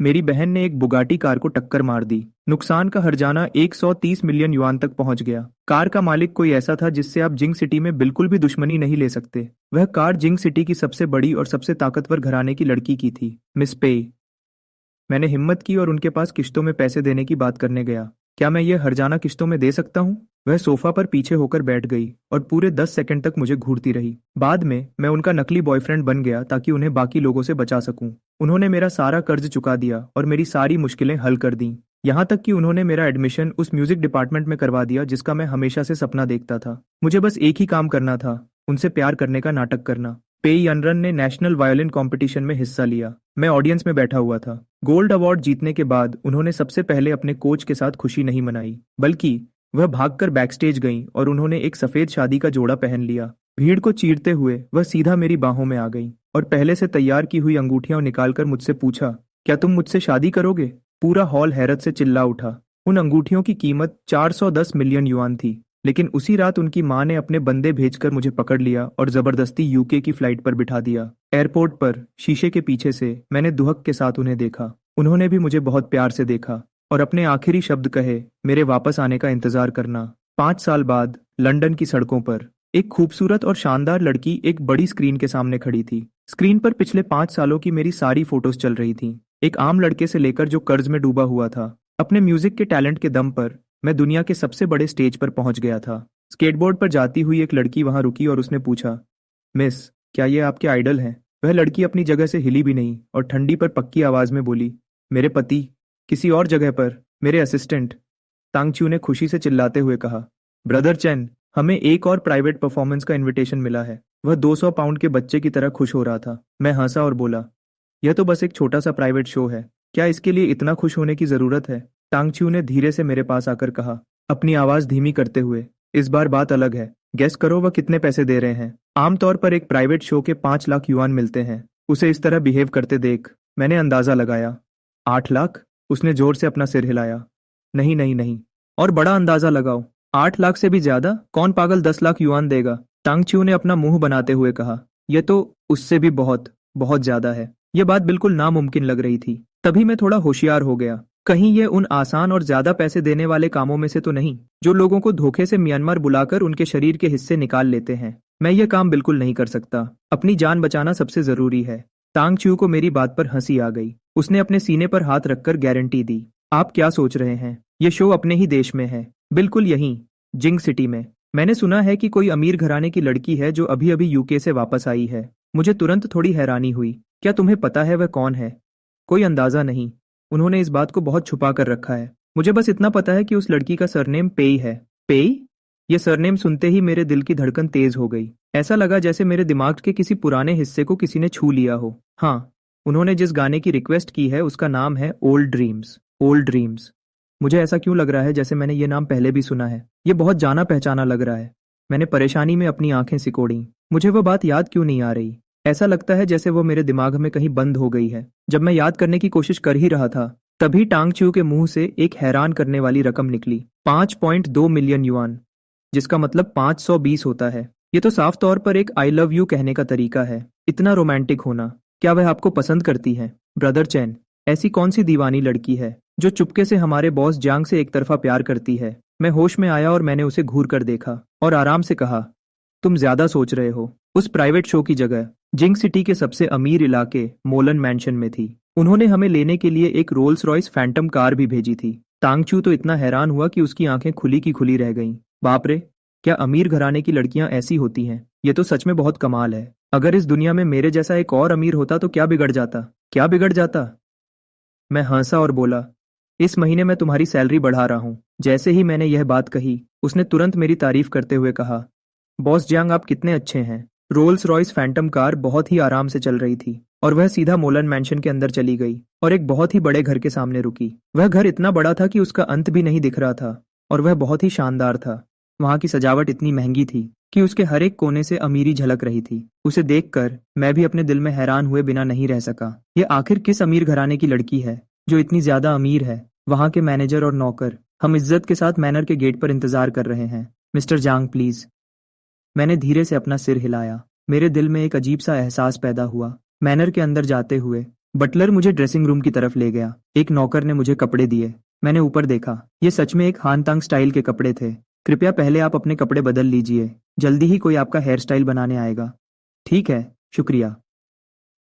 मेरी बहन ने एक बुगाटी कार को टक्कर मार दी। नुकसान का हर्जाना 130 मिलियन युआन तक पहुंच गया। कार का मालिक कोई ऐसा था जिससे आप जिंग सिटी में बिल्कुल भी दुश्मनी नहीं ले सकते। वह कार जिंग सिटी की सबसे बड़ी और सबसे ताकतवर घराने की लड़की की थी, मिस पेई। मैंने हिम्मत की और उनके पास किश्तों में पैसे देने की बात करने गया। क्या मैं ये हर्जाना किश्तों में दे सकता हूँ? वह सोफा पर पीछे होकर बैठ गई और पूरे 10 सेकंड तक मुझे घूरती रही। बाद में मैं उनका नकली बॉयफ्रेंड बन गया ताकि उन्हें बाकी लोगों से बचा सकूं। उन्होंने मेरा सारा कर्ज चुका दिया और मेरी सारी मुश्किलें हल कर दी। यहाँ तक कि उन्होंने मेरा एडमिशन उस म्यूजिक डिपार्टमेंट में करवा दिया जिसका मैं हमेशा से सपना देखता था। मुझे बस एक ही काम करना था, उनसे प्यार करने का नाटक करना। पेई यनरन ने नेशनल वायलिन कंपटीशन में हिस्सा लिया। मैं ऑडियंस में बैठा हुआ था। गोल्ड अवार्ड जीतने के बाद उन्होंने सबसे पहले अपने कोच के साथ खुशी नहीं मनाई, बल्कि वह भागकर बैकस्टेज गईं और उन्होंने एक सफेद शादी का जोड़ा पहन लिया। भीड़ को चीरते हुए वह सीधा मेरी बाहों में आ गई और पहले से तैयार की हुई अंगूठियां निकालकर मुझसे पूछा, क्या तुम मुझसे शादी करोगे? पूरा हॉल हैरत से चिल्ला उठा। उन अंगूठियों की कीमत 410 मिलियन युआन थी। लेकिन उसी रात उनकी माँ ने अपने बंदे भेजकर मुझे पकड़ लिया और जबरदस्ती यूके की फ्लाइट पर बिठा दिया। एयरपोर्ट पर शीशे के पीछे से मैंने दुहक के साथ उन्हें देखा। उन्होंने भी मुझे बहुत प्यार से देखा और अपने आखिरी शब्द कहे, मेरे वापस आने का इंतजार करना। 5 साल बाद लंदन की सड़कों पर एक खूबसूरत और शानदार लड़की एक बड़ी स्क्रीन के सामने खड़ी थी। स्क्रीन पर पिछले 5 सालों की मेरी सारी फोटोज चल रही थी। एक आम लड़के से लेकर जो कर्ज में डूबा हुआ था, अपने म्यूजिक के टैलेंट के दम पर मैं दुनिया के सबसे बड़े स्टेज पर पहुंच गया था। स्केटबोर्ड पर जाती हुई एक लड़की वहां रुकी और उसने पूछा, मिस, क्या ये आपके आइडल हैं? वह लड़की अपनी जगह से हिली भी नहीं और ठंडी पर पक्की आवाज में बोली, मेरे पति। किसी और जगह पर मेरे असिस्टेंट, तांगच्यू ने खुशी से चिल्लाते हुए कहा। ब्रदर चेन, हमें एक और प्राइवेट परफॉर्मेंस का इनविटेशन मिला है। वह 200 पाउंड के बच्चे की तरह खुश हो रहा था। मैं हंसा और बोला, यह तो बस एक छोटा सा प्राइवेट शो है, क्या इसके लिए इतना खुश होने की जरूरत है? टांगच्यू ने धीरे से मेरे पास आकर कहा, अपनी आवाज धीमी करते हुए, इस बार बात अलग है। गेस करो वह कितने पैसे दे रहे हैं? आमतौर पर एक प्राइवेट शो के 5 लाख युआन मिलते हैं। उसे इस तरह बिहेव करते देख मैंने अंदाजा लगाया। 8 लाख? उसने जोर से अपना सिर हिलाया। नहीं नहीं नहीं, और बड़ा अंदाजा लगाओ। 8 लाख से भी ज्यादा? कौन पागल 10 लाख युआन देगा? टांगच्यू ने अपना मुंह बनाते हुए कहा, यह तो उससे भी बहुत बहुत ज्यादा है। यह बात बिल्कुल नामुमकिन लग रही थी। तभी मैं थोड़ा होशियार हो गया। कहीं ये उन आसान और ज्यादा पैसे देने वाले कामों में से तो नहीं जो लोगों को धोखे से म्यांमार बुलाकर उनके शरीर के हिस्से निकाल लेते हैं। मैं ये काम बिल्कुल नहीं कर सकता। अपनी जान बचाना सबसे जरूरी है। टांगच्यू को मेरी बात पर हंसी आ गई। उसने अपने सीने पर हाथ रखकर गारंटी दी, आप क्या सोच रहे हैं? ये शो अपने ही देश में है, बिल्कुल यहीं, जिंग सिटी में। मैंने सुना है कि कोई अमीर घराने की लड़की है जो अभी अभी यूके से वापस आई है। मुझे तुरंत थोड़ी हैरानी हुई। क्या तुम्हें पता है वह कौन है? कोई अंदाजा नहीं। उन्होंने इस बात को बहुत छुपा कर रखा है। मुझे बस इतना पता है कि उस लड़की का सरनेम पेई है। पेई? यह सरनेम सुनते ही मेरे दिल की धड़कन तेज हो गई। ऐसा लगा जैसे मेरे दिमाग के किसी पुराने हिस्से को किसी ने छू लिया हो। हाँ, उन्होंने जिस गाने की रिक्वेस्ट की है उसका नाम है ओल्ड ड्रीम्स। Old dreams. मुझे ऐसा क्यों लग रहा है जैसे मैंने ये नाम पहले भी सुना है। ये बहुत जाना पहचाना लग रहा है। मैंने परेशानी में अपनी आंखें सिकोड़ी। मुझे वह बात याद क्यों नहीं आ रही? ऐसा लगता है जैसे वो मेरे दिमाग में कहीं बंद हो गई है। जब मैं याद करने की कोशिश कर ही रहा था, तभी टांगच्यू के मुंह से एक हैरान करने वाली रकम निकली, 5.2 मिलियन युआन, जिसका मतलब 520 होता है। ये तो साफ तौर पर एक आई लव यू कहने का तरीका है। इतना रोमांटिक होना। क्या वह आपको पसंद करती है? ब्रदर चैन, ऐसी कौन सी दीवानी लड़की है जो चुपके से हमारे बॉस जांग से एक तरफा प्यार करती है? मैं होश में आया और मैंने उसे घूर कर देखा और आराम से कहा, तुम ज्यादा सोच रहे हो। उस प्राइवेट शो की जगह जिंग सिटी के सबसे अमीर इलाके मोलन मैंशन में थी। उन्होंने हमें लेने के लिए एक रोल्स रॉयस फैंटम कार भी भेजी थी। टांगच्यू तो इतना हैरान हुआ कि उसकी आंखें खुली की खुली रह गईं। बाप रे, क्या अमीर घराने की लड़कियां ऐसी होती हैं? ये तो सच में बहुत कमाल है। अगर इस दुनिया में मेरे जैसा एक और अमीर होता तो क्या बिगड़ जाता? क्या बिगड़ जाता? मैं हंसा और बोला, इस महीने मैं तुम्हारी सैलरी बढ़ा रहा हूँ। जैसे ही मैंने यह बात कही, उसने तुरंत मेरी तारीफ करते हुए कहा, बॉस जांग आप कितने अच्छे हैं। रोल्स रॉयस फैंटम कार बहुत ही आराम से चल रही थी और वह सीधा मोलन मैंशन के अंदर चली गई और एक बहुत ही बड़े घर के सामने रुकी। वह घर इतना बड़ा था कि उसका अंत भी नहीं दिख रहा था और वह बहुत ही शानदार था। वहां की सजावट इतनी महंगी थी कि उसके हर एक कोने से अमीरी झलक रही थी। उसे देखकर मैं भी अपने दिल में हैरान हुए बिना नहीं रह सका। ये आखिर किस अमीर घराने की लड़की है जो इतनी ज्यादा अमीर है? वहां के मैनेजर और नौकर हम इज्जत के साथ मैनर के गेट पर इंतजार कर रहे हैं। Mister Zhang please. मैंने धीरे से अपना सिर हिलाया। मेरे दिल में एक अजीब सा एहसास पैदा हुआ। मैनर के अंदर जाते हुए बटलर मुझे ड्रेसिंग रूम की तरफ ले गया। एक नौकर ने मुझे कपड़े दिए। मैंने ऊपर देखा। ये सच में एक हानतांग स्टाइल के कपड़े थे। कृपया पहले आप अपने कपड़े बदल लीजिए, जल्दी ही कोई आपका हेयर स्टाइल बनाने आएगा। ठीक है, शुक्रिया,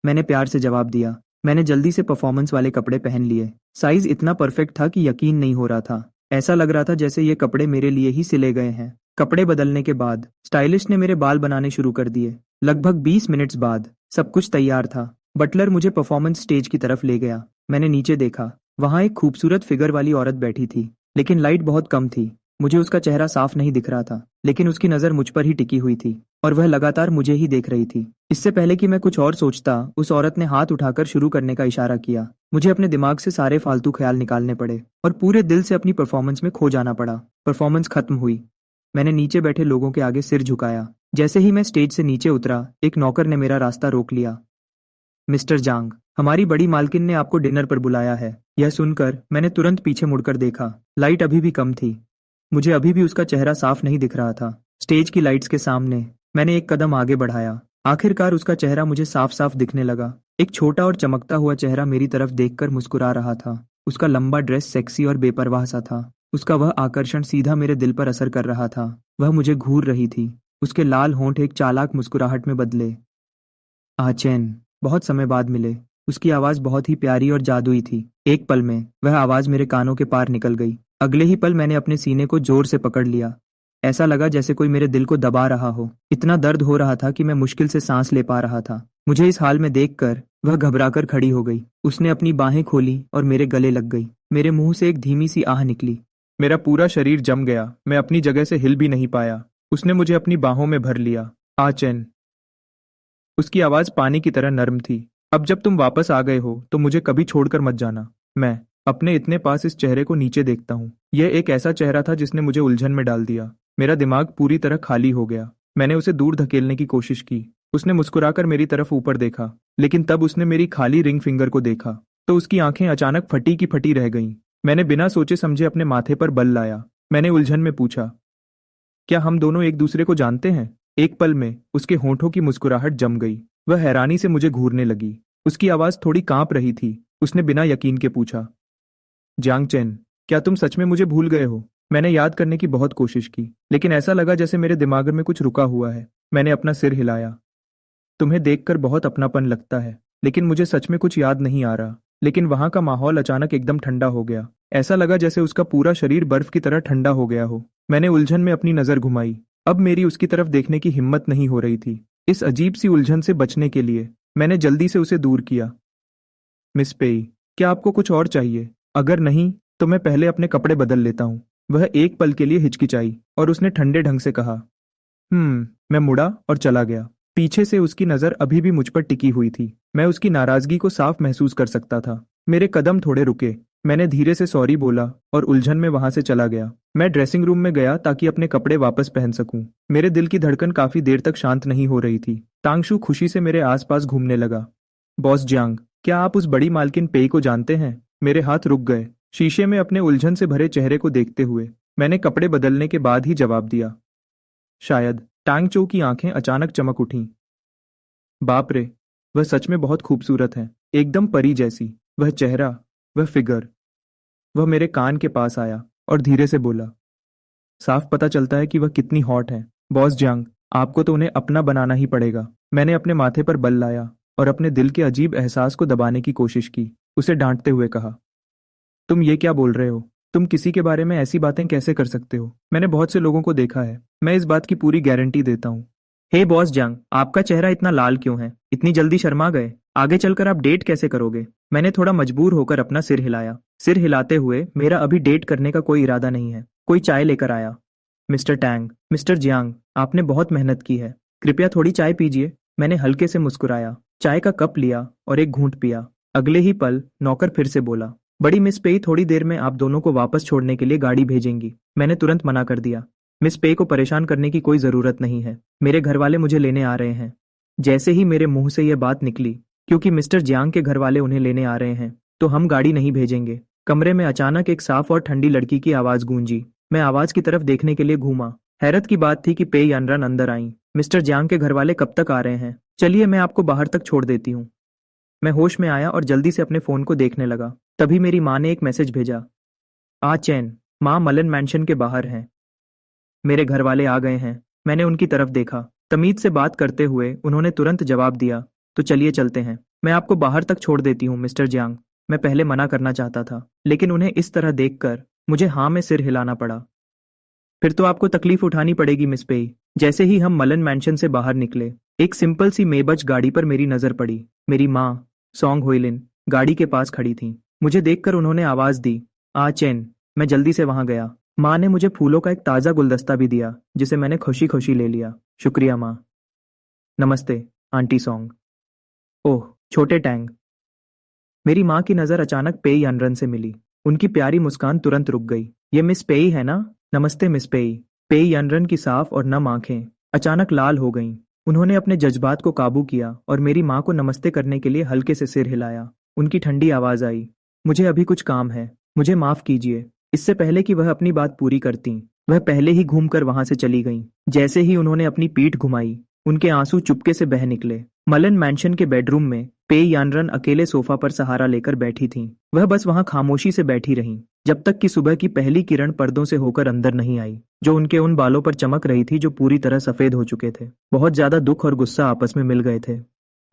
मैंने प्यार से जवाब दिया। मैंने जल्दी से परफॉर्मेंस वाले कपड़े पहन लिए। साइज इतना परफेक्ट था कि यकीन नहीं हो रहा था। ऐसा लग रहा था जैसे ये कपड़े मेरे लिए ही सिले गए हैं। कपड़े बदलने के बाद स्टाइलिस्ट ने मेरे बाल बनाने शुरू कर दिए। लगभग 20 मिनट्स बाद सब कुछ तैयार था। बटलर मुझे परफॉर्मेंस स्टेज की तरफ ले गया। मैंने नीचे देखा। वहां एक खूबसूरत फिगर वाली औरत बैठी थी, लेकिन लाइट बहुत कम थी। मुझे उसका चेहरा साफ नहीं दिख रहा था, लेकिन उसकी नज़र मुझ पर ही टिकी हुई थी और वह लगातार मुझे ही देख रही थी। इससे पहले कि मैं कुछ और सोचता, उस औरत ने हाथ उठाकर शुरू करने का इशारा किया। मुझे अपने दिमाग से सारे फालतू ख्याल निकालने पड़े और पूरे दिल से अपनी परफॉर्मेंस में खो जाना पड़ा। परफॉर्मेंस खत्म हुई। मैंने नीचे बैठे लोगों के आगे सिर झुकाया। जैसे ही मैं स्टेज से नीचे उतरा, एक नौकर ने मेरा रास्ता रोक लिया। मिस्टर जांग, हमारी बड़ी मालकिन ने आपको डिनर पर बुलाया है। यह सुनकर मैंने तुरंत पीछे मुड़कर देखा। लाइट अभी भी कम थी। मुझे अभी भी उसका चेहरा साफ नहीं दिख रहा था। स्टेज की लाइट्स के सामने मैंने एक कदम आगे बढ़ाया। आखिरकार उसका चेहरा मुझे साफ साफ दिखने लगा। एक छोटा और चमकता हुआ चेहरा मेरी तरफ देखकर मुस्कुरा रहा था। उसका लंबा ड्रेस सेक्सी और बेपरवाह सा था। उसका वह आकर्षण सीधा मेरे दिल पर असर कर रहा था। वह मुझे घूर रही थी। उसके लाल होंठ एक चालाक मुस्कुराहट में बदले। आचैन, बहुत समय बाद मिले। उसकी आवाज बहुत ही प्यारी और जादुई थी। एक पल में वह आवाज मेरे कानों के पार निकल गई। अगले ही पल मैंने अपने सीने को जोर से पकड़ लिया। ऐसा लगा जैसे कोई मेरे दिल को दबा रहा हो। इतना दर्द हो रहा था कि मैं मुश्किल से सांस ले पा रहा था। मुझे इस हाल में देखकर वह घबराकर खड़ी हो गई। उसने अपनी बाहें खोली और मेरे गले लग गई। मेरे मुंह से एक धीमी सी आह निकली। मेरा पूरा शरीर जम गया। मैं अपनी जगह से हिल भी नहीं पाया। उसने मुझे अपनी बाहों में भर लिया। आचैन। उसकी आवाज पानी की तरह नर्म थी। अब जब तुम वापस आ गए हो तो मुझे कभी छोड़कर मत जाना। मैं अपने इतने पास इस चेहरे को नीचे देखता हूँ। यह एक ऐसा चेहरा था जिसने मुझे उलझन में डाल दिया। मेरा दिमाग पूरी तरह खाली हो गया। मैंने उसे दूर धकेलने की कोशिश की। उसने मुस्कुराकर मेरी तरफ ऊपर देखा, लेकिन तब उसने मेरी खाली रिंग फिंगर को देखा तो उसकी आंखें अचानक फटी की फटी रह गईं। मैंने बिना सोचे समझे अपने माथे पर बल लाया। मैंने उलझन में पूछा, क्या हम दोनों एक दूसरे को जानते हैं? एक पल में उसके होंठों की मुस्कुराहट जम गई। वह हैरानी से मुझे घूरने लगी। उसकी आवाज थोड़ी कांप रही थी। उसने बिना यकीन के पूछा, जियांग चेन, क्या तुम सच में मुझे भूल गए हो? मैंने याद करने की बहुत कोशिश की, लेकिन ऐसा लगा जैसे मेरे दिमाग में कुछ रुका हुआ है। मैंने अपना सिर हिलाया। तुम्हें देखकर बहुत अपनापन लगता है, लेकिन मुझे सच में कुछ याद नहीं आ रहा। लेकिन वहां का माहौल अचानक एकदम ठंडा हो गया। ऐसा लगा जैसे उसका पूरा शरीर बर्फ की तरह ठंडा हो गया हो। मैंने उलझन में अपनी नजर घुमाई। अब मेरी उसकी तरफ देखने की हिम्मत नहीं हो रही थी। इस अजीब सी उलझन से बचने के लिए मैंने जल्दी से उसे दूर किया। मिस पेई, क्या आपको कुछ और चाहिए? अगर नहीं तो मैं पहले अपने कपड़े बदल लेता हूँ। वह एक पल के लिए हिचकिचाई और उसने ठंडे ढंग से कहा, मैं मुड़ा और चला गया। पीछे से उसकी नजर अभी भी मुझ पर टिकी हुई थी। मैं उसकी नाराजगी को साफ महसूस कर सकता था। मेरे कदम थोड़े रुके। मैंने धीरे से सॉरी बोला और उलझन में वहां से चला गया। मैं ड्रेसिंग रूम में गया ताकि अपने कपड़े वापस पहन सकूं। मेरे दिल की धड़कन काफी देर तक शांत नहीं हो रही थी। तांगशु खुशी से मेरे आसपास घूमने लगा। बॉस जियांग, क्या आप उस बड़ी मालकिन पेई को जानते हैं? मेरे हाथ रुक गए। शीशे में अपने उलझन से भरे चेहरे को देखते हुए मैंने कपड़े बदलने के बाद ही जवाब दिया, शायद। टांग चो की आंखें अचानक चमक उठीं। बाप रे, वह सच में बहुत खूबसूरत है, एकदम परी जैसी। वह चेहरा, वह फिगर। वह मेरे कान के पास आया और धीरे से बोला, साफ पता चलता है कि वह कितनी हॉट है। बॉस जियांग, आपको तो उन्हें अपना बनाना ही पड़ेगा। मैंने अपने माथे पर बल लाया और अपने दिल के अजीब एहसास को दबाने की कोशिश की। उसे डांटते हुए कहा, तुम ये क्या बोल रहे हो? तुम किसी के बारे में ऐसी बातें कैसे कर सकते हो? मैंने बहुत से लोगों को देखा है। मैं इस बात की पूरी गारंटी देता हूँ। हे बॉस जंग, आपका चेहरा इतना लाल क्यों है? इतनी जल्दी शर्मा गए? आगे चलकर आप डेट कैसे करोगे? मैंने थोड़ा मजबूर होकर अपना सिर हिलाया। सिर हिलाते हुए, मेरा अभी डेट करने का कोई इरादा नहीं है। कोई चाय लेकर आया। मिस्टर टैंग, मिस्टर जियांग, आपने बहुत मेहनत की है। कृपया थोड़ी चाय पीजिए। मैंने हल्के से मुस्कुराया, चाय का कप लिया और एक घूंट पिया। अगले ही पल नौकर फिर से बोला, बड़ी मिस पेई थोड़ी देर में आप दोनों को वापस छोड़ने के लिए गाड़ी भेजेंगी। मैंने तुरंत मना कर दिया। मिस पेई को परेशान करने की कोई जरूरत नहीं है। मेरे घर वाले मुझे लेने आ रहे हैं। जैसे ही मेरे मुंह से यह बात निकली, क्योंकि मिस्टर जियांग के घर वाले उन्हें लेने आ रहे हैं, तो हम गाड़ी नहीं भेजेंगे। कमरे में अचानक एक साफ और ठंडी लड़की की आवाज गूंजी। मैं आवाज की तरफ देखने के लिए घूमा। हैरत की बात थी कि पेई अनरन अंदर आई। मिस्टर जियांग के घर वाले कब तक आ रहे हैं? चलिए मैं आपको बाहर तक छोड़ देती हूँ। मैं होश में आया और जल्दी से अपने फोन को देखने लगा। तभी मेरी माँ ने एक मैसेज भेजा। चैन, माँ मलन मैंशन के बाहर हैं। मेरे घर वाले आ गए हैं। मैंने उनकी तरफ देखा। तमीज से बात करते हुए उन्होंने तुरंत जवाब दिया, तो चलिए चलते हैं। मैं आपको बाहर तक छोड़ देती हूँ मिस्टर जियांग। मैं पहले मना करना चाहता था, लेकिन उन्हें इस तरह देखकर मुझे हाँ में सिर हिलाना पड़ा। फिर तो आपको तकलीफ उठानी पड़ेगी मिस पेई। जैसे ही हम मलन मैंशन से बाहर निकले, एक सिंपल सी मेबच गाड़ी पर मेरी नजर पड़ी। मेरी माँ सॉन्ग होइलिन गाड़ी के पास खड़ी थी। मुझे देखकर उन्होंने आवाज दी, चेन। मैं जल्दी से वहां गया। माँ ने मुझे फूलों का एक ताजा गुलदस्ता भी दिया, जिसे मैंने खुशी खुशी ले लिया। शुक्रिया माँ। नमस्ते आंटी सॉन्ग। ओह छोटे टैंग। मेरी माँ की नजर अचानक पेई यानरन से मिली। उनकी प्यारी मुस्कान तुरंत रुक गई। ये मिस पेई है ना? नमस्ते मिस पेई। पेई यानरन की साफ और नम आंखें अचानक लाल हो गईं। उन्होंने अपने जज्बात को काबू किया और मेरी माँ को नमस्ते करने के लिए हल्के से सिर हिलाया। उनकी ठंडी आवाज आई, मुझे अभी कुछ काम है, मुझे माफ कीजिए। इससे पहले कि वह अपनी बात पूरी करती, वह पहले ही घूमकर वहां से चली गईं। जैसे ही उन्होंने अपनी पीठ घुमाई, उनके आंसू चुपके से बह निकले। मलन मैंशन के बेडरूम में पेई यानरन अकेले सोफा पर सहारा लेकर बैठी थीं। वह बस वहां खामोशी से बैठी रहीं, जब तक कि सुबह की पहली किरण पर्दों से होकर अंदर नहीं आई, जो उनके उन बालों पर चमक रही थी जो पूरी तरह सफेद हो चुके थे। बहुत ज्यादा दुख और गुस्सा आपस में मिल गए थे।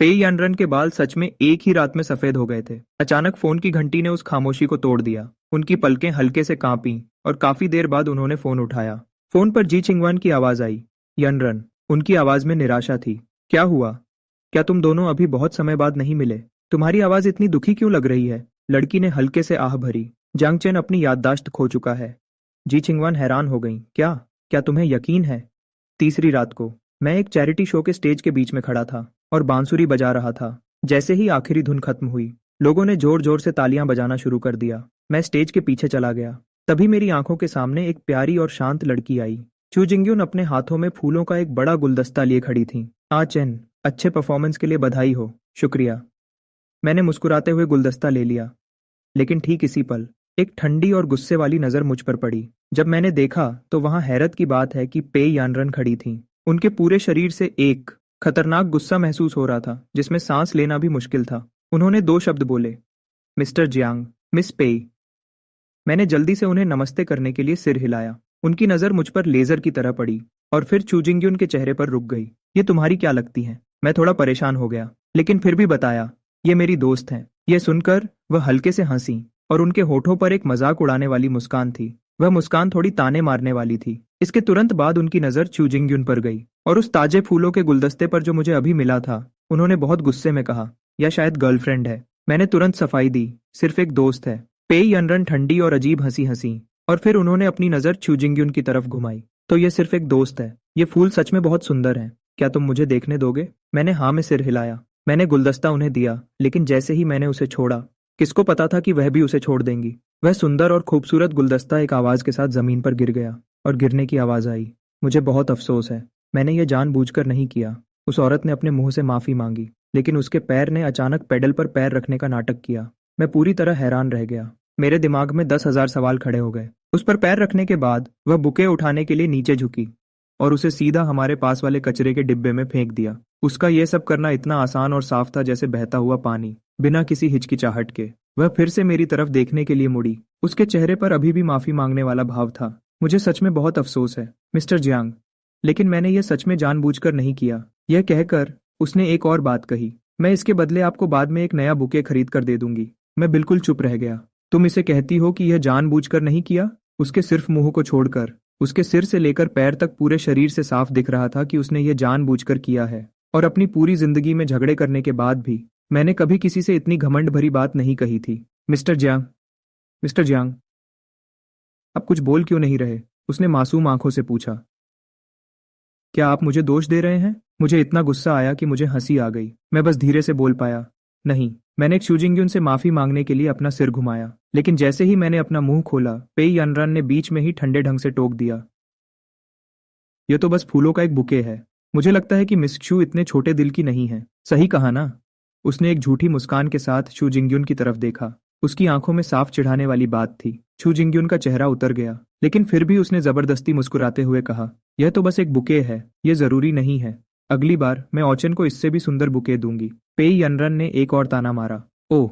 पेई यानरन के बाल सच में एक ही रात में सफेद हो गए थे। अचानक फोन की घंटी ने उस खामोशी को तोड़ दिया। उनकी पलकें हल्के से कांपीं और काफी देर बाद उन्होंने फोन उठाया। फोन पर जी चिंगवान की आवाज आई। यानरन। उनकी आवाज में निराशा थी। क्या हुआ? क्या तुम दोनों अभी बहुत समय बाद नहीं मिले? तुम्हारी आवाज इतनी दुखी क्यों लग रही है? लड़की ने हल्के से आह भरी। जांग चेन अपनी याददाश्त खो चुका है। जी चिंगवान हैरान हो गई। क्या क्या तुम्हें यकीन है? तीसरी रात को मैं एक चैरिटी शो के स्टेज के बीच में खड़ा था और बांसुरी बजा रहा था। जैसे ही आखिरी धुन खत्म हुई, लोगों ने जोर जोर से तालियां बजाना शुरू कर दिया। मैं स्टेज के पीछे चला गया। तभी मेरी आंखों के सामने एक प्यारी और शांत लड़की आई। चू जिंग्युन अपने हाथों में फूलों का एक बड़ा गुलदस्ता लिए खड़ी थी। चेन, अच्छे परफॉर्मेंस के लिए बधाई हो। शुक्रिया। मैंने मुस्कुराते हुए गुलदस्ता ले लिया। लेकिन ठीक इसी पल एक ठंडी और गुस्से वाली नजर मुझ पर पड़ी। जब मैंने देखा तो वहां हैरत की बात है कि पेई यानरन खड़ी थी। उनके पूरे शरीर से एक खतरनाक गुस्सा महसूस हो रहा था, जिसमें सांस लेना भी मुश्किल था। उन्होंने 2 शब्द बोले, मिस्टर जियांग, मिस पेई। मैंने जल्दी से उन्हें नमस्ते करने के लिए सिर हिलाया। उनकी नजर मुझ पर लेजर की तरह पड़ी और फिर चू जिंग्युन के चेहरे पर रुक गई। ये तुम्हारी क्या लगती है? मैं थोड़ा परेशान हो गया, लेकिन फिर भी बताया, ये मेरी दोस्त हैं। यह सुनकर वह हल्के से हंसी और उनके होठों पर एक मजाक उड़ाने वाली मुस्कान थी। वह मुस्कान थोड़ी ताने मारने वाली थी। इसके तुरंत बाद उनकी नजर चू जिंग्युन पर गई और उस ताजे फूलों के गुलदस्ते पर जो मुझे अभी मिला था। उन्होंने बहुत गुस्से में कहा, यह शायद गर्लफ्रेंड है। मैंने तुरंत सफाई दी, सिर्फ एक दोस्त है। पेई यानरन ठंडी और अजीब हंसी हंसी और फिर उन्होंने अपनी नजर चू जिंग्युन की तरफ घुमाई। तो ये सिर्फ एक दोस्त है। ये फूल सच में बहुत सुंदर हैं। क्या तुम मुझे देखने दोगे? मैंने हाँ में सिर हिलाया। मैंने गुलदस्ता उन्हें दिया, लेकिन जैसे ही मैंने उसे छोड़ा, किसको पता था कि वह भी उसे छोड़ देंगी। वह सुंदर और खूबसूरत गुलदस्ता एक आवाज के साथ जमीन पर गिर गया और गिरने की आवाज आई। मुझे बहुत अफसोस है, मैंने यह जानबूझकर नहीं किया। उस औरत ने अपने मुंह से माफी मांगी, लेकिन उसके पैर ने अचानक पेडल पर पैर रखने का नाटक किया। मैं पूरी तरह हैरान रह गया। मेरे दिमाग में 10,000 सवाल खड़े हो गए। उस पर पैर रखने के बाद वह बुके उठाने के लिए नीचे झुकी और उसे सीधा हमारे पास वाले कचरे के डिब्बे में फेंक दिया। उसका यह सब करना इतना आसान और साफ था जैसे बहता हुआ पानी, बिना किसी हिचकिचाहट के। वह फिर से मेरी तरफ देखने के लिए मुड़ी। उसके चेहरे पर अभी भी माफी मांगने वाला भाव था। मुझे सच में बहुत अफसोस है मिस्टर जियांग, लेकिन मैंने यह सच में जानबूझकर नहीं किया। यह कहकर उसने एक और बात कही, मैं इसके बदले आपको बाद में एक नया बुके खरीद कर दे दूंगी। मैं बिल्कुल चुप रह गया। तुम इसे कहती हो कि यह जानबूझकर नहीं किया? उसके सिर्फ मुंह को छोड़कर उसके सिर से लेकर पैर तक पूरे शरीर से साफ दिख रहा था कि उसने यह जानबूझकर किया है। और अपनी पूरी जिंदगी में झगड़े करने के बाद भी मैंने कभी किसी से इतनी घमंड भरी बात नहीं कही थी। मिस्टर जियांग, आप कुछ बोल क्यों नहीं रहे? उसने मासूम आंखों से पूछा। क्या आप मुझे दोष दे रहे हैं? मुझे इतना गुस्सा आया कि मुझे हंसी आ गई। मैं बस धीरे से बोल पाया, नहीं। मैंने चू जिंग्युन से माफी मांगने के लिए अपना सिर घुमाया, लेकिन जैसे ही मैंने अपना मुंह खोला, पेई यानरन ने बीच में ही ठंडे ढंग से टोक दिया, यह तो बस फूलों का एक बुके है। मुझे लगता है कि मिस चू इतने छोटे दिल की नहीं है। सही कहा ना? उसने एक झूठी मुस्कान के साथ चू जिंग्युन की तरफ देखा। उसकी आंखों में साफ चिढ़ाने वाली बात थी। चू जिंग्युन का चेहरा उतर गया, लेकिन फिर भी उसने जबरदस्ती मुस्कुराते हुए कहा, यह तो बस एक बुके है, यह जरूरी नहीं है। अगली बार मैं ओचन को इससे भी सुंदर बुके दूंगी। पेई यनरन ने एक और ताना मारा। ओह,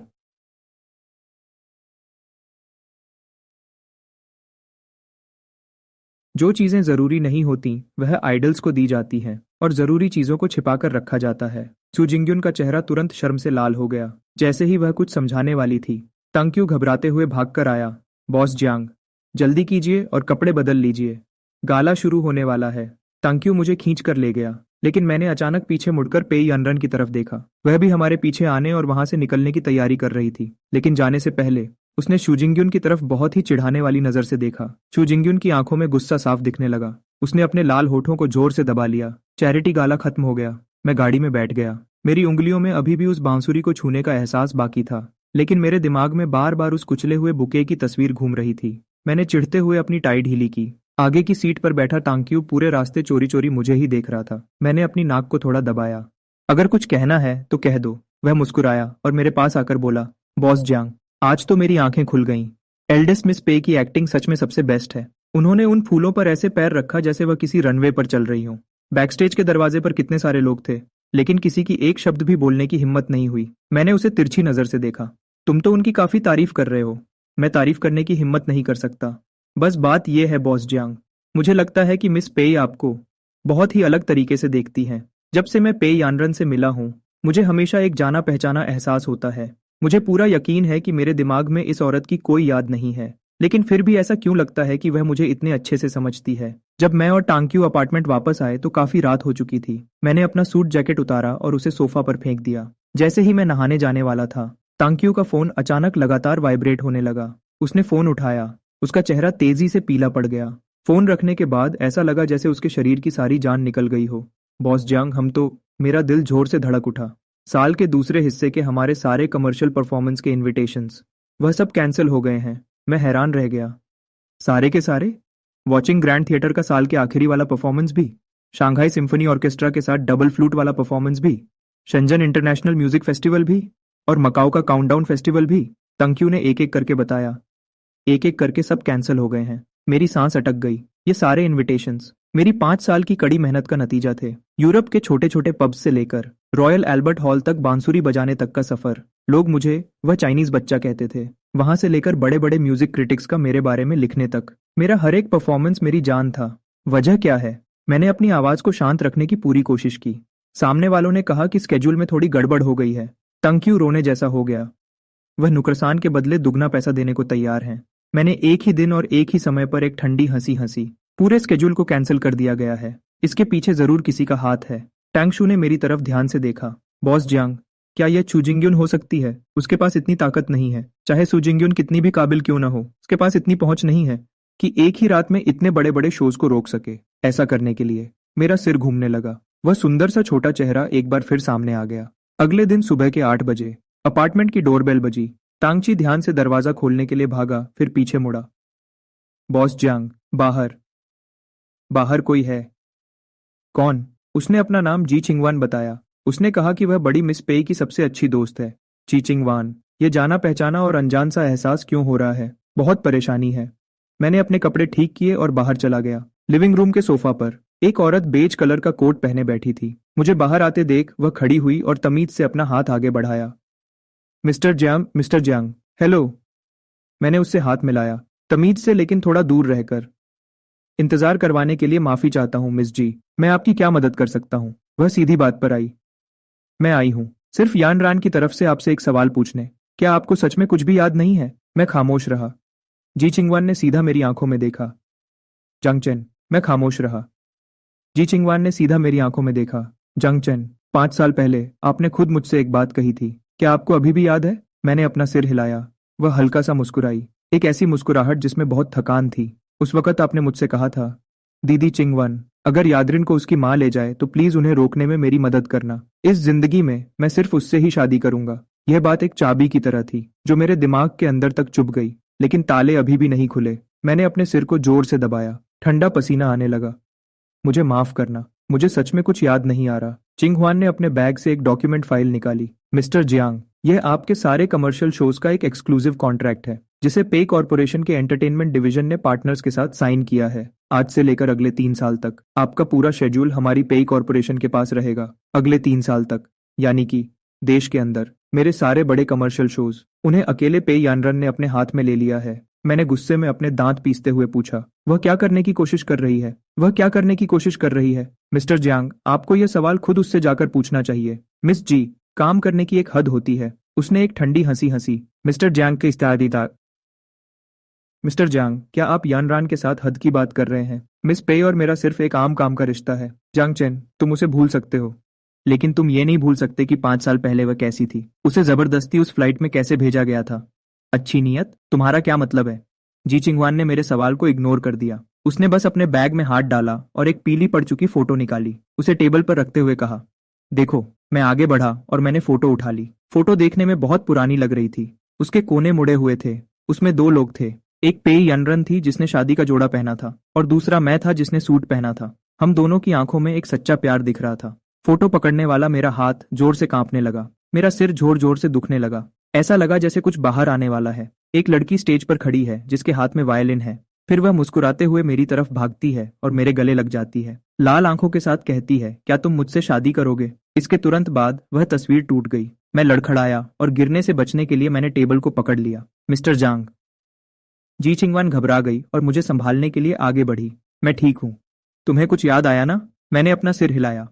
जो चीजें जरूरी नहीं होती वह आइडल्स को दी जाती हैं और जरूरी चीजों को छिपाकर रखा जाता है। चू जिंग्युन का चेहरा तुरंत शर्म से लाल हो गया। जैसे ही वह कुछ समझाने वाली थी, तंक्यू घबराते हुए भागकर आया। बॉस जियांग, जल्दी कीजिए और कपड़े बदल लीजिए, गाला शुरू होने वाला है। तंक्यू मुझे खींच कर ले गया, लेकिन मैंने अचानक पीछे मुड़कर पेई अनरन की तरफ देखा। वह भी हमारे पीछे आने और वहां से निकलने की तैयारी कर रही थी, लेकिन जाने से पहले उसने शूजिंग्युन की तरफ बहुत ही चिढ़ाने वाली नजर से देखा। शूजिंग्युन की आंखों में गुस्सा साफ दिखने लगा। उसने अपने लाल होठों को जोर से दबा लिया। चैरिटी गाला खत्म हो गया। मैं गाड़ी में बैठ गया। मेरी उंगलियों में अभी भी उस बांसुरी को छूने का एहसास बाकी था, लेकिन मेरे दिमाग में बार बार उस कुचले हुए बुके की तस्वीर घूम रही थी। मैंने चिढ़ते हुए अपनी टाई ढीली की। आगे की सीट पर बैठा तांक्यू पूरे रास्ते चोरी चोरी मुझे ही देख रहा था। मैंने अपनी नाक को थोड़ा दबाया। अगर कुछ कहना है तो कह दो। वह मुस्कुराया और मेरे पास आकर बोला, बॉस जियांग, आज तो मेरी आंखें खुल गईं। एल्डेस्ट मिस पे की एक्टिंग सच में सबसे बेस्ट है। उन्होंने उन फूलों पर ऐसे पैर रखा जैसे वह किसी रनवे पर चल रही हो। बैकस्टेज के दरवाजे पर कितने सारे लोग थे, लेकिन किसी की एक शब्द भी बोलने की हिम्मत नहीं हुई। मैंने उसे तिरछी नजर से देखा। तुम तो उनकी काफी तारीफ कर रहे हो। मैं तारीफ करने की हिम्मत नहीं कर सकता। बस बात यह है बॉस जियांग, मुझे लगता है कि मिस पेई आपको बहुत ही अलग तरीके से देखती हैं। जब से मैं पेई यानरन से मिला हूं, मुझे हमेशा एक जाना पहचाना एहसास होता है। मुझे पूरा यकीन है कि मेरे दिमाग में इस औरत की कोई याद नहीं है, लेकिन फिर भी ऐसा क्यों लगता है कि वह मुझे इतने अच्छे से समझती है। जब मैं और टांक्यू अपार्टमेंट वापस आए तो काफी रात हो चुकी थी। मैंने अपना सूट जैकेट उतारा और उसे सोफा पर फेंक दिया। जैसे ही मैं नहाने जाने वाला था, टांक्यू का फोन अचानक लगातार वाइब्रेट होने लगा। उसने फोन उठाया। उसका चेहरा तेजी से पीला पड़ गया। फोन रखने के बाद ऐसा लगा जैसे उसके शरीर की सारी जान निकल गई हो। बॉस जियांग, हम तो... मेरा दिल जोर से धड़क उठा। साल के दूसरे हिस्से के हमारे सारे कमर्शियल परफॉर्मेंस के इनविटेशंस, वह सब कैंसिल हो गए हैं। मैं हैरान रह गया। सारे के सारे? वॉचिंग ग्रैंड थिएटर का साल के आखिरी वाला परफॉर्मेंस भी, शांघाई सिम्फनी ऑर्केस्ट्रा के साथ डबल फ्लूट वाला परफॉर्मेंस भी, शंजन इंटरनेशनल म्यूजिक फेस्टिवल भी, और मकाओ का काउंटडाउन फेस्टिवल भी। तंक्यू ने एक एक करके बताया। एक एक करके सब कैंसिल हो गए हैं। मेरी सांस अटक गई। ये सारे इनविटेशंस मेरी 5 साल की कड़ी मेहनत का नतीजा थे। यूरोप के छोटे छोटे पब्स से लेकर रॉयल एल्बर्ट हॉल तक बांसुरी बजाने तक का सफर। लोग मुझे वह चाइनीज बच्चा कहते थे। वहां से लेकर बड़े बड़े म्यूजिक क्रिटिक्स का मेरे बारे में लिखने तक, मेरा हर एक परफॉर्मेंस मेरी जान था। वजह क्या है? मैंने अपनी आवाज को शांत रखने की पूरी कोशिश की। सामने वालों ने कहा कि स्केड्यूल में थोड़ी गड़बड़ हो गई है। तंक्यू रोने जैसा हो गया। वह नुकसान के बदले दुगना पैसा देने को तैयार हैं। मैंने एक ही दिन और एक ही समय पर एक ठंडी हंसी हंसी। पूरे स्केड्यूल को कैंसिल कर दिया गया है। इसके पीछे जरूर किसी का हाथ है। टैंगशू ने मेरी तरफ ध्यान से देखा। बॉस जियांग, क्या यह चूजिंग्युन हो सकती है? उसके पास इतनी ताकत नहीं है, चाहे सुजिंग्युन कितनी भी काबिल क्यों ना हो, उसके पास इतनी पहुंच नहीं है कि एक ही रात में इतने बड़े बड़े शोज को रोक सके। ऐसा करने के लिए मेरा सिर घूमने लगा। वह सुंदर सा छोटा चेहरा एक बार फिर सामने आ गया। अगले दिन सुबह के 8 बजे अपार्टमेंट की डोरबेल बजी। तांगची ध्यान से दरवाजा खोलने के लिए भागा, फिर पीछे मुड़ा। बॉस जियांग, बाहर। बाहर कोई है? कौन? उसने अपना नाम जी चिंगवान बताया। उसने कहा कि वह बड़ी मिस पेई की सबसे अच्छी दोस्त है। जी चिंगवान, ये जाना पहचाना और अनजान सा एहसास क्यों हो रहा है? बहुत परेशानी है। मैंने अपने कपड़े ठीक किए और बाहर चला गया। लिविंग रूम के सोफा पर एक औरत बेज कलर का कोट पहने बैठी थी। मुझे बाहर आते देख वह खड़ी हुई और तमीज से अपना हाथ आगे बढ़ाया। Mister Jiang, hello. मैंने उससे हाथ मिलाया, तमीज से लेकिन थोड़ा दूर रहकर। इंतजार करवाने के लिए माफी चाहता हूँ मिस जी, मैं आपकी क्या मदद कर सकता हूँ? वह सीधी बात पर आई। मैं आई हूँ सिर्फ यान रान की तरफ से आपसे एक सवाल पूछने। क्या आपको सच में कुछ भी याद नहीं है? मैं खामोश रहा। जी चिंगवान ने सीधा मेरी आंखों में देखा। जंगचन। मैं खामोश रहा। जी चिंगवान ने सीधा मेरी आंखों में देखा। जंगचन, 5 साल पहले आपने खुद मुझसे एक बात कही थी, क्या आपको अभी भी याद है? मैंने अपना सिर हिलाया। वह हल्का सा मुस्कुराई, एक ऐसी मुस्कुराहट जिसमें बहुत थकान थी। उस वक्त आपने मुझसे कहा था, दीदी चिंगवन, अगर यादरिन को उसकी माँ ले जाए तो प्लीज उन्हें रोकने में मेरी मदद करना। इस जिंदगी में मैं सिर्फ उससे ही शादी करूंगा। यह बात एक चाबी की तरह थी जो मेरे दिमाग के अंदर तक चुभ गई, लेकिन ताले अभी भी नहीं खुले। मैंने अपने सिर को जोर से दबाया। ठंडा पसीना आने लगा। मुझे माफ करना, मुझे सच में कुछ याद नहीं आ रहा। चिंगहुआन ने अपने बैग से एक डॉक्यूमेंट फाइल निकाली। मिस्टर जियांग, यह आपके सारे कमर्शियल शोज का एक एक्सक्लूसिव कॉन्ट्रैक्ट है जिसे पे कॉर्पोरेशन के एंटरटेनमेंट डिवीजन ने पार्टनर्स के साथ साइन किया है। आज से लेकर अगले 3 साल तक आपका पूरा शेड्यूल हमारी पेई कॉरपोरेशन के पास रहेगा। अगले 3 साल तक, यानी कि देश के अंदर मेरे सारे बड़े कमर्शियल शोज, उन्हें अकेले पेई यानरन ने अपने हाथ में ले लिया है। मैंने गुस्से में अपने दांत पीसते हुए पूछा, वह क्या करने की कोशिश कर रही है? वह क्या करने की कोशिश कर रही है? मिस्टर जियांग, आपको यह सवाल खुद उससे जाकर पूछना चाहिए। मिस जी, काम करने की एक हद होती है। उसने एक ठंडी हंसी हंसी। मिस्टर जियांग के इस्तारीदार। मिस्टर जियांग, क्या आप यानरान के साथ हद की बात कर रहे हैं? मिस पेई और मेरा सिर्फ एक आम काम का रिश्ता है। जियांग चेन, तुम उसे भूल सकते हो, लेकिन तुम ये नहीं भूल सकते कि 5 साल पहले वह कैसी थी। उसे जबरदस्ती उस फ्लाइट में कैसे भेजा गया था। अच्छी नीयत, तुम्हारा क्या मतलब है? जी चिंगवान ने मेरे सवाल को इग्नोर कर दिया। उसने बस अपने बैग में हाथ डाला और एक पीली पड़ चुकी फोटो निकाली। उसे टेबल पर रखते हुए कहा, देखो। मैं आगे बढ़ा और मैंने फोटो उठा ली। फोटो देखने में बहुत पुरानी लग रही थी। उसके कोने मुड़े हुए थे। उसमें 2 लोग थे। एक पेई यनरन थी जिसने शादी का जोड़ा पहना था, और दूसरा मैं था जिसने सूट पहना था। हम दोनों की आंखों में एक सच्चा प्यार दिख रहा था। फोटो पकड़ने वाला मेरा हाथ जोर से कांपने लगा। मेरा सिर जोर जोर से दुखने लगा। ऐसा लगा जैसे कुछ बाहर आने वाला है। एक लड़की स्टेज पर खड़ी है जिसके हाथ में वायलिन है। फिर वह मुस्कुराते हुए मेरी तरफ भागती है और मेरे गले लग जाती है। लाल आंखों के साथ कहती है, क्या तुम मुझसे शादी करोगे? इसके तुरंत बाद वह तस्वीर टूट गई। मैं लड़खड़ाया और गिरने से बचने के लिए मैंने टेबल को पकड़ लिया। मिस्टर जांग। जी चिंगवान घबरा गई और मुझे संभालने के लिए आगे बढ़ी। मैं ठीक हूं। तुम्हें कुछ याद आया ना? मैंने अपना सिर हिलाया।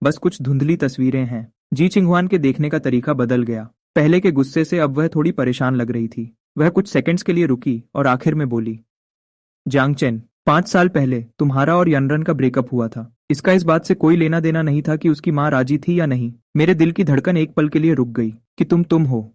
बस कुछ धुंधली तस्वीरें हैं। जी चिंगवान के देखने का तरीका बदल गया। पहले के गुस्से से अब वह थोड़ी परेशान लग रही थी। वह कुछ सेकंड्स के लिए रुकी और आखिर में बोली, जांग चेन, 5 साल पहले तुम्हारा और यनरन का ब्रेकअप हुआ था। इसका इस बात से कोई लेना देना नहीं था कि उसकी माँ राजी थी या नहीं। मेरे दिल की धड़कन एक पल के लिए रुक गई कि तुम हो।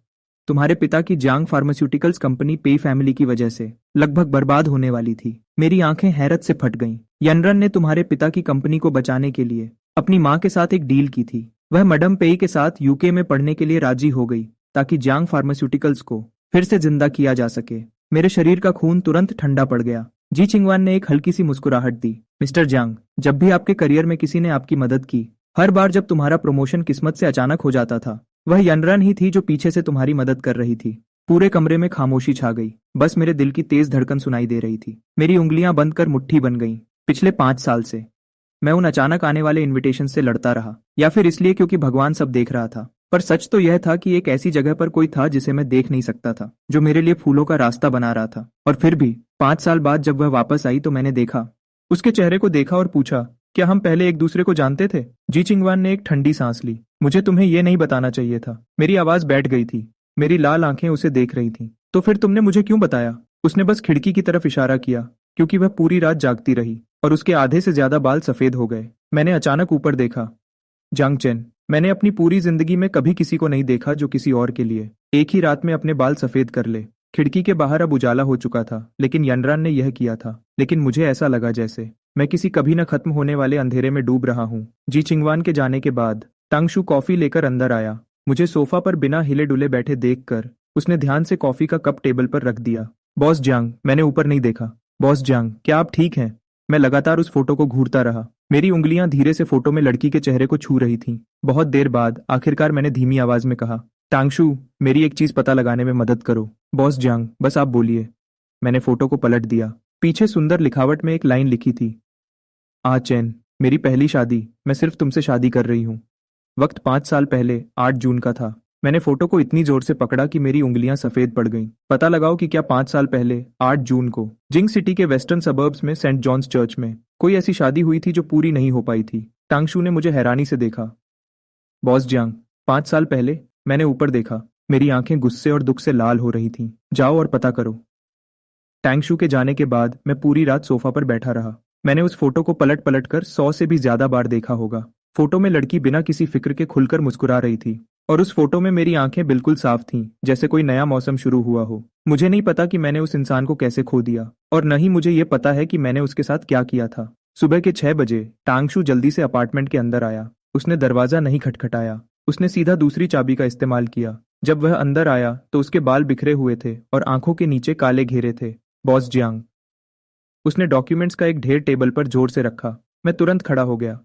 तुम्हारे पिता की जांग फार्मास्यूटिकल्स कंपनी पेई फैमिली की वजह से लगभग बर्बाद होने वाली थी। मेरी आंखें हैरत से फट गईं। यनरन ने तुम्हारे पिता की कंपनी को बचाने के लिए अपनी माँ के साथ एक डील की थी। वह मैडम पेई के साथ यूके में पढ़ने के लिए राजी हो गई ताकि जांग फार्मास्यूटिकल्स को फिर से जिंदा किया जा सके। मेरे शरीर का खून तुरंत ठंडा पड़ गया। जी चिंगवान ने एक हल्की सी मुस्कुराहट दी। मिस्टर जांग, जब भी आपके करियर में किसी ने आपकी मदद की, हर बार जब तुम्हारा प्रमोशन किस्मत से अचानक हो जाता था, वह यनरन ही थी जो पीछे से तुम्हारी मदद कर रही थी। पूरे कमरे में खामोशी छा गई। बस मेरे दिल की तेज धड़कन सुनाई दे रही थी। मेरी उंगलियां बंद कर मुट्ठी बन गईं। पिछले 5 साल से मैं उन अचानक आने वाले इन्विटेशन से लड़ता रहा, या फिर इसलिए क्योंकि भगवान सब देख रहा था। पर सच तो यह था कि एक ऐसी जगह पर कोई था जिसे मैं देख नहीं सकता था, जो मेरे लिए फूलों का रास्ता बना रहा था। और फिर भी 5 साल बाद जब वह वापस आई तो मैंने देखा, उसके चेहरे को देखा और पूछा, क्या हम पहले एक दूसरे को जानते थे? जी चिंगवान ने एक ठंडी सांस ली। मुझे तुम्हें यह नहीं बताना चाहिए था। मेरी आवाज बैठ गई थी। मेरी लाल आंखें उसे देख रही थीं। तो फिर तुमने मुझे क्यों बताया? उसने बस खिड़की की तरफ इशारा किया, क्योंकि वह पूरी रात जागती रही और उसके आधे से ज्यादा बाल सफेद हो गए। मैंने अचानक ऊपर देखा। जांग चेन, मैंने अपनी पूरी जिंदगी में कभी किसी को नहीं देखा जो किसी और के लिए एक ही रात में अपने बाल सफेद कर ले। खिड़की के बाहर अब उजाला हो चुका था, लेकिन यनरान ने यह किया था। लेकिन मुझे ऐसा लगा जैसे मैं किसी कभी न खत्म होने वाले अंधेरे में डूब रहा हूँ। जी चिंगवान के जाने के बाद तांगशु कॉफी लेकर अंदर आया। मुझे सोफा पर बिना हिले डुले बैठे देखकर उसने ध्यान से कॉफी का कप टेबल पर रख दिया। बॉस जांग, मैंने ऊपर नहीं देखा। बॉस जांग, क्या आप ठीक हैं? मैं लगातार उस फोटो को घूरता रहा। मेरी उंगलियां धीरे से फोटो में लड़की के चेहरे को छू रही थीं। बहुत देर बाद आखिरकार मैंने धीमी आवाज में कहा, टांगशु, मेरी एक चीज पता लगाने में मदद करो। बॉस जांग, बस आप बोलिए। मैंने फोटो को पलट दिया। पीछे सुंदर लिखावट में एक लाइन लिखी थी, आ चैन, मेरी पहली शादी, मैं सिर्फ तुमसे शादी कर रही हूँ। वक्त 5 साल पहले 8 जून का था। मैंने फोटो को इतनी जोर से पकड़ा कि मेरी उंगलियां सफेद पड़ गईं। पता लगाओ कि क्या 5 साल पहले 8 जून को जिंग सिटी के वेस्टर्न सबर्ब्स में सेंट जॉन्स चर्च में कोई ऐसी शादी हुई थी जो पूरी नहीं हो पाई थी। टांगशु ने मुझे हैरानी से देखा। बॉस जांग, 5 साल पहले? मैंने ऊपर देखा। मेरी आंखें गुस्से और दुख से लाल हो रही थीं। जाओ और पता करो। टांगशु के जाने के बाद मैं पूरी रात सोफा पर बैठा रहा। मैंने उस फोटो को पलट पलट कर 100 से भी ज्यादा बार देखा होगा। फोटो में लड़की बिना किसी फिक्र के खुलकर मुस्कुरा रही थी, और उस फोटो में मेरी आंखें बिल्कुल साफ थीं, जैसे कोई नया मौसम शुरू हुआ हो। मुझे नहीं पता कि मैंने उस इंसान को कैसे खो दिया, और न ही मुझे ये पता है कि मैंने उसके साथ क्या किया था। सुबह के 6 बजे टांगशु जल्दी से अपार्टमेंट के अंदर आया। उसने दरवाजा नहीं खटखटाया। उसने सीधा दूसरी चाबी का इस्तेमाल किया। जब वह अंदर आया तो उसके बाल बिखरे हुए थे और आंखों के नीचे काले घेरे थे। Boss Jiang. उसने डॉक्यूमेंट्स का एक ढेर टेबल पर जोर से रखा। मैं तुरंत खड़ा हो गया।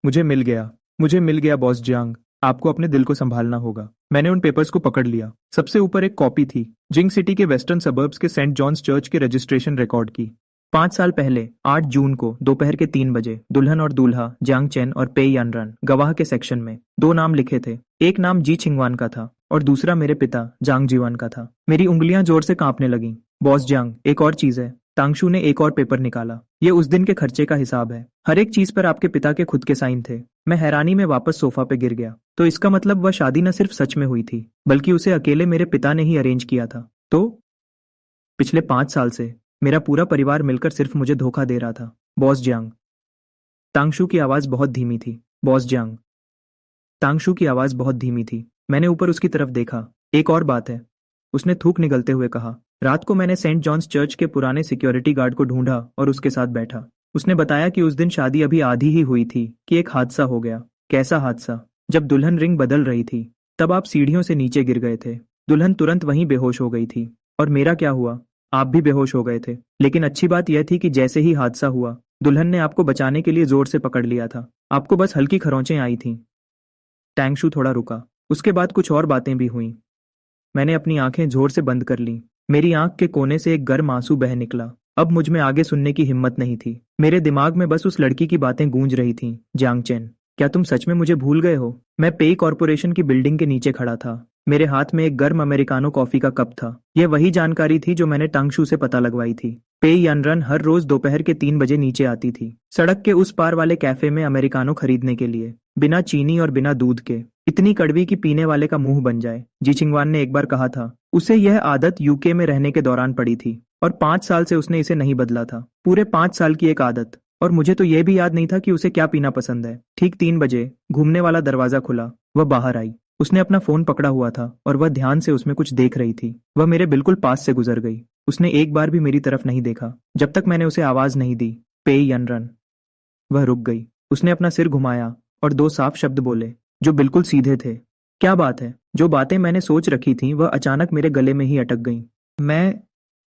मुझे मिल गया बॉस जियांग। आपको अपने दिल को संभालना होगा। मैंने उन पेपर्स को पकड़ लिया। सबसे ऊपर एक कॉपी थी, जिंग सिटी के वेस्टर्न सबर्ब्स के सेंट जॉन्स चर्च के रजिस्ट्रेशन रिकॉर्ड की। 5 साल पहले 8 जून को दोपहर के 3 बजे दुल्हन और दूल्हा जियांग चेन और पेई यानरन गवाह के सेक्शन में 2 नाम लिखे थे। एक नाम जी छिंगवान का था और दूसरा मेरे पिता जांग जीवान का था। मेरी उंगलियां जोर से कांपने लगीं। बॉस जियांग, एक और चीज है। तांगशू ने एक और पेपर निकाला। ये उस दिन के खर्चे का हिसाब है। हर एक चीज पर आपके पिता के खुद के साइन थे। मैं हैरानी में वापस सोफा पे गिर गया। तो इसका मतलब वह शादी न सिर्फ सच में हुई थी, बल्कि उसे अकेले मेरे पिता ने ही अरेंज किया था। तो पिछले 5 साल से मेरा पूरा परिवार मिलकर सिर्फ मुझे धोखा दे रहा था। Boss Jiang. तांगशू की आवाज बहुत धीमी थी। Boss Jiang. तांगशू की आवाज बहुत धीमी थी। मैंने ऊपर उसकी तरफ देखा। एक और बात है, उसने थूक निगलते हुए कहा। रात को मैंने सेंट जॉन्स चर्च के पुराने सिक्योरिटी गार्ड को ढूंढा और उसके साथ बैठा। उसने बताया कि उस दिन शादी अभी आधी ही हुई थी कि एक हादसा हो गया। कैसा हादसा? जब दुल्हन रिंग बदल रही थी तब आप सीढ़ियों से नीचे गिर गए थे। दुल्हन तुरंत वहीं बेहोश हो गई थी। और मेरा क्या हुआ? आप भी बेहोश हो गए थे। लेकिन अच्छी बात यह थी कि जैसे ही हादसा हुआ, दुल्हन ने आपको बचाने के लिए जोर से पकड़ लिया था। आपको बस हल्की खरोंचें आई थीं। टैंगशू थोड़ा रुका। उसके बाद कुछ और बातें भी हुईं। मैंने अपनी आंखें जोर से बंद कर लीं। मेरी आंख के कोने से एक गर्म आंसू बह निकला। अब मुझ में आगे सुनने की हिम्मत नहीं थी। मेरे दिमाग में बस उस लड़की की बातें गूंज रही थीं। जियांग चेन, क्या तुम सच में मुझे भूल गए हो? मैं पेई कॉरपोरेशन की बिल्डिंग के नीचे खड़ा था। मेरे हाथ में एक गर्म अमेरिकानो कॉफी का कप था। यह वही जानकारी थी जो मैंने टांगशू से पता लगवाई थी। पेई यानरन हर रोज दोपहर के 3 बजे नीचे आती थी, सड़क के उस पार वाले कैफे में अमेरिकानो खरीदने के लिए, बिना चीनी और बिना दूध के, इतनी कड़वी कि पीने वाले का मुंह बन जाए। जी छिंगवान ने एक बार कहा था। उसे यह आदत यूके में रहने के दौरान पड़ी थी और 5 साल से उसने इसे नहीं बदला था। पूरे 5 साल की एक आदत। और मुझे तो यह भी याद नहीं था कि उसे क्या पीना पसंद है। ठीक 3 बजे घूमने वाला दरवाजा खुला। वह बाहर आई। उसने अपना फोन पकड़ा हुआ था और वह ध्यान से उसमें कुछ देख रही थी। वह मेरे बिल्कुल पास से गुजर गई। उसने एक बार भी मेरी तरफ नहीं देखा जब तक मैंने उसे आवाज नहीं दी, पेई यानरन। वह रुक गई। उसने अपना सिर घुमाया और 2 साफ शब्द बोले जो बिल्कुल सीधे थे। क्या बात है? जो बातें मैंने सोच रखी थीं वह अचानक मेरे गले में ही अटक गईं।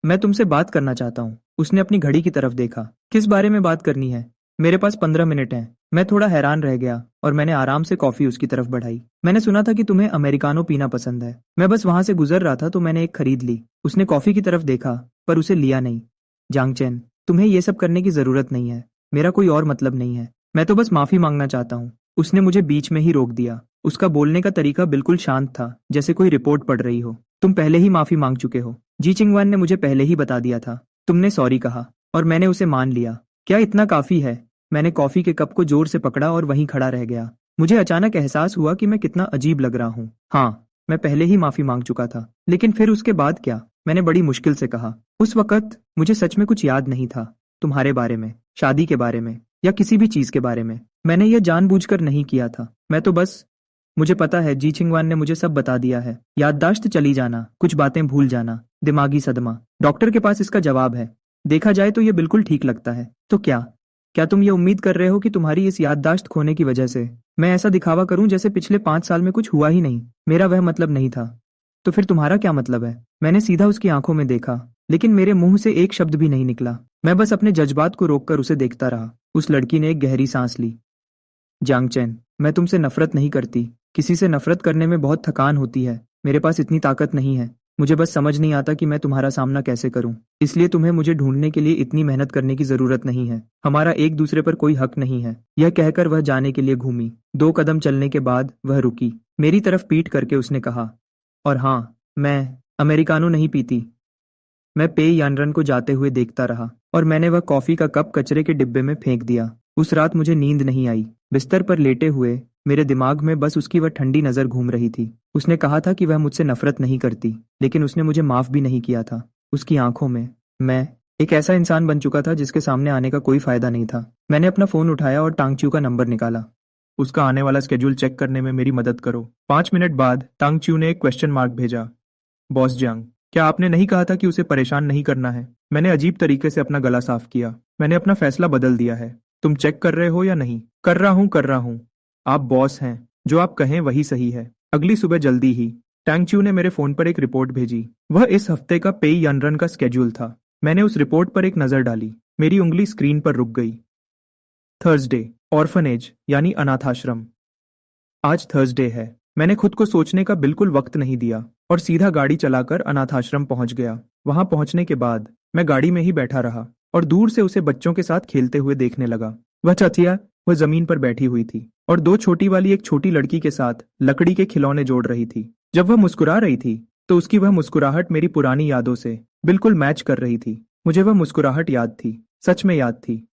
मैं तुमसे बात करना चाहता हूँ। उसने अपनी घड़ी की तरफ देखा। किस बारे में बात करनी है? मेरे पास 15 मिनट हैं। मैं थोड़ा हैरान रह गया और मैंने आराम से कॉफी उसकी तरफ बढ़ाई। मैंने सुना था कि तुम्हें अमेरिकानो पीना पसंद है। मैं बस वहां से गुजर रहा था तो मैंने एक खरीद ली। उसने कॉफी की तरफ देखा पर उसे लिया नहीं। जांग चेन, तुम्हें ये सब करने की जरूरत नहीं है। मेरा कोई और मतलब नहीं है। मैं तो बस माफी मांगना चाहता हूँ। उसने मुझे बीच में ही रोक दिया। उसका बोलने का तरीका बिल्कुल शांत था, जैसे कोई रिपोर्ट पढ़ रही हो। तुम पहले ही माफी मांग चुके हो। जी चिंगवान ने मुझे पहले ही बता दिया था। तुमने सॉरी कहा और मैंने उसे मान लिया। क्या इतना काफी है? मैंने कॉफी के कप को जोर से पकड़ा और वहीं खड़ा रह गया। मुझे अचानक एहसास हुआ कि मैं कितना अजीब लग रहा हूँ। हाँ, मैं पहले ही माफी मांग चुका था। लेकिन फिर उसके बाद क्या? मैंने बड़ी मुश्किल से कहा। उस वक्त मुझे सच में कुछ याद नहीं था। तुम्हारे बारे में, शादी के बारे में या किसी भी चीज के बारे में। मैंने यह जानबूझकर नहीं किया था। मैं तो बस मुझे पता है, जी छिंगवान ने मुझे सब बता दिया है। याददाश्त चली जाना, कुछ बातें भूल जाना, दिमागी सदमा। डॉक्टर के पास इसका जवाब है। देखा जाए तो ये बिल्कुल ठीक लगता है। तो क्या क्या तुम ये उम्मीद कर रहे हो कि तुम्हारी इस याददाश्त खोने की वजह से मैं ऐसा दिखावा करूं जैसे पिछले 5 साल में कुछ हुआ ही नहीं? मेरा वह मतलब नहीं था। तो फिर तुम्हारा क्या मतलब है? मैंने सीधा उसकी आंखों में देखा, लेकिन मेरे मुंह से एक शब्द भी नहीं निकला। मैं बस अपने जज्बात को रोककर उसे देखता रहा। उस लड़की ने एक गहरी सांस ली। जांग चेन, मैं तुमसे नफरत नहीं करती। किसी से नफरत करने में बहुत थकान होती है। मेरे पास इतनी ताकत नहीं है। मुझे बस समझ नहीं आता कि मैं तुम्हारा सामना कैसे करूं। इसलिए तुम्हें मुझे ढूंढने के लिए इतनी मेहनत करने की जरूरत नहीं है। हमारा एक दूसरे पर कोई हक नहीं है। यह कहकर वह जाने के लिए घूमी। 2 कदम चलने के बाद वह रुकी। मेरी तरफ पीठ करके उसने कहा, और हाँ, मैं अमेरिकानो नहीं पीती। मैं पेई यानरन को जाते हुए देखता रहा और मैंने वह कॉफी का कप कचरे के डिब्बे में फेंक दिया। उस रात मुझे नींद नहीं आई। बिस्तर पर लेटे हुए मेरे दिमाग में बस उसकी वह ठंडी नजर घूम रही थी। उसने कहा था कि वह मुझसे नफरत नहीं करती, लेकिन उसने मुझे माफ भी नहीं किया था। उसकी आंखों में मैं एक ऐसा इंसान बन चुका था जिसके सामने आने का कोई फायदा नहीं था। मैंने अपना फोन उठाया और टांगच्यू का नंबर निकाला। उसका आने वाला स्केड्यूल चेक करने में मेरी मदद करो। 5 मिनट बाद टांगच्यू ने एक क्वेश्चन मार्क भेजा। बॉस जियांग, क्या आपने नहीं कहा था कि उसे परेशान नहीं करना है? मैंने अजीब तरीके से अपना गला साफ किया। मैंने अपना फैसला बदल दिया है। तुम चेक कर रहे हो या नहीं? कर रहा हूँ। आप बॉस हैं। जो आप कहें वही सही है। अगली सुबह जल्दी ही टैंगच्यू ने मेरे फोन पर एक रिपोर्ट भेजी। वह इस हफ्ते का पेई यानरन का स्केड्यूल था। मैंने उस रिपोर्ट पर एक नजर डाली। मेरी उंगली स्क्रीन पर रुक गई। थर्सडे, ऑर्फनेज यानी अनाथाश्रम। आज थर्सडे है। मैंने खुद को सोचने का बिल्कुल वक्त नहीं दिया और सीधा गाड़ी चलाकर अनाथाश्रम पहुंच गया। वहां पहुंचने के बाद मैं गाड़ी में ही बैठा रहा और दूर से उसे बच्चों के साथ खेलते हुए देखने लगा। वह चथिया वह जमीन पर बैठी हुई थी और दो छोटी वाली एक छोटी लड़की के साथ लकड़ी के खिलौने जोड़ रही थी। जब वह मुस्कुरा रही थी तो उसकी वह मुस्कुराहट मेरी पुरानी यादों से बिल्कुल मैच कर रही थी। मुझे वह मुस्कुराहट याद थी, सच में याद थी।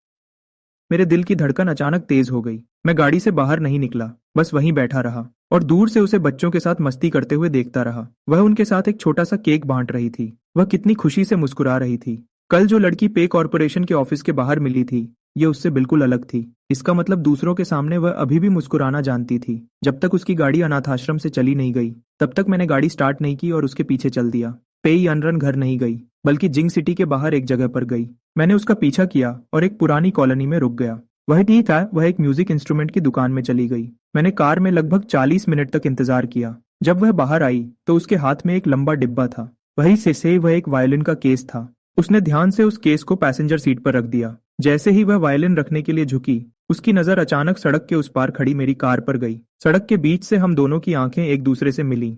मेरे दिल की धड़कन अचानक तेज हो गई। मैं गाड़ी से बाहर नहीं निकला, बस वहीं बैठा रहा और दूर से उसे बच्चों के साथ मस्ती करते हुए देखता रहा। वह उनके साथ एक छोटा सा केक बांट रही थी। वह कितनी खुशी से मुस्कुरा रही थी। कल जो लड़की पे कॉरपोरेशन के ऑफिस के बाहर मिली थी, ये उससे बिल्कुल अलग थी। इसका मतलब दूसरों के सामने वह अभी भी मुस्कुराना जानती थी। जब तक उसकी गाड़ी अनाथाश्रम से चली नहीं गई, तब तक मैंने गाड़ी स्टार्ट नहीं की और उसके पीछे चल दिया। पेई अनरन घर नहीं गई, बल्कि जिंग सिटी के बाहर एक जगह पर गई। मैंने उसका पीछा किया और एक पुरानी कॉलोनी में रुक गया। वह ठीक था, वह एक म्यूजिक इंस्ट्रूमेंट की दुकान में चली गई। मैंने कार में लगभग 40 मिनट तक इंतजार किया। जब वह बाहर आई तो उसके हाथ में एक लंबा डिब्बा था। वही से वह एक वायलिन का केस था। उसने ध्यान से उस केस को पैसेंजर सीट पर रख दिया। जैसे ही वह वायलिन रखने के लिए झुकी, उसकी नजर अचानक सड़क के उस पार खड़ी मेरी कार पर गई। सड़क के बीच से हम दोनों की आंखें एक दूसरे से मिलीं।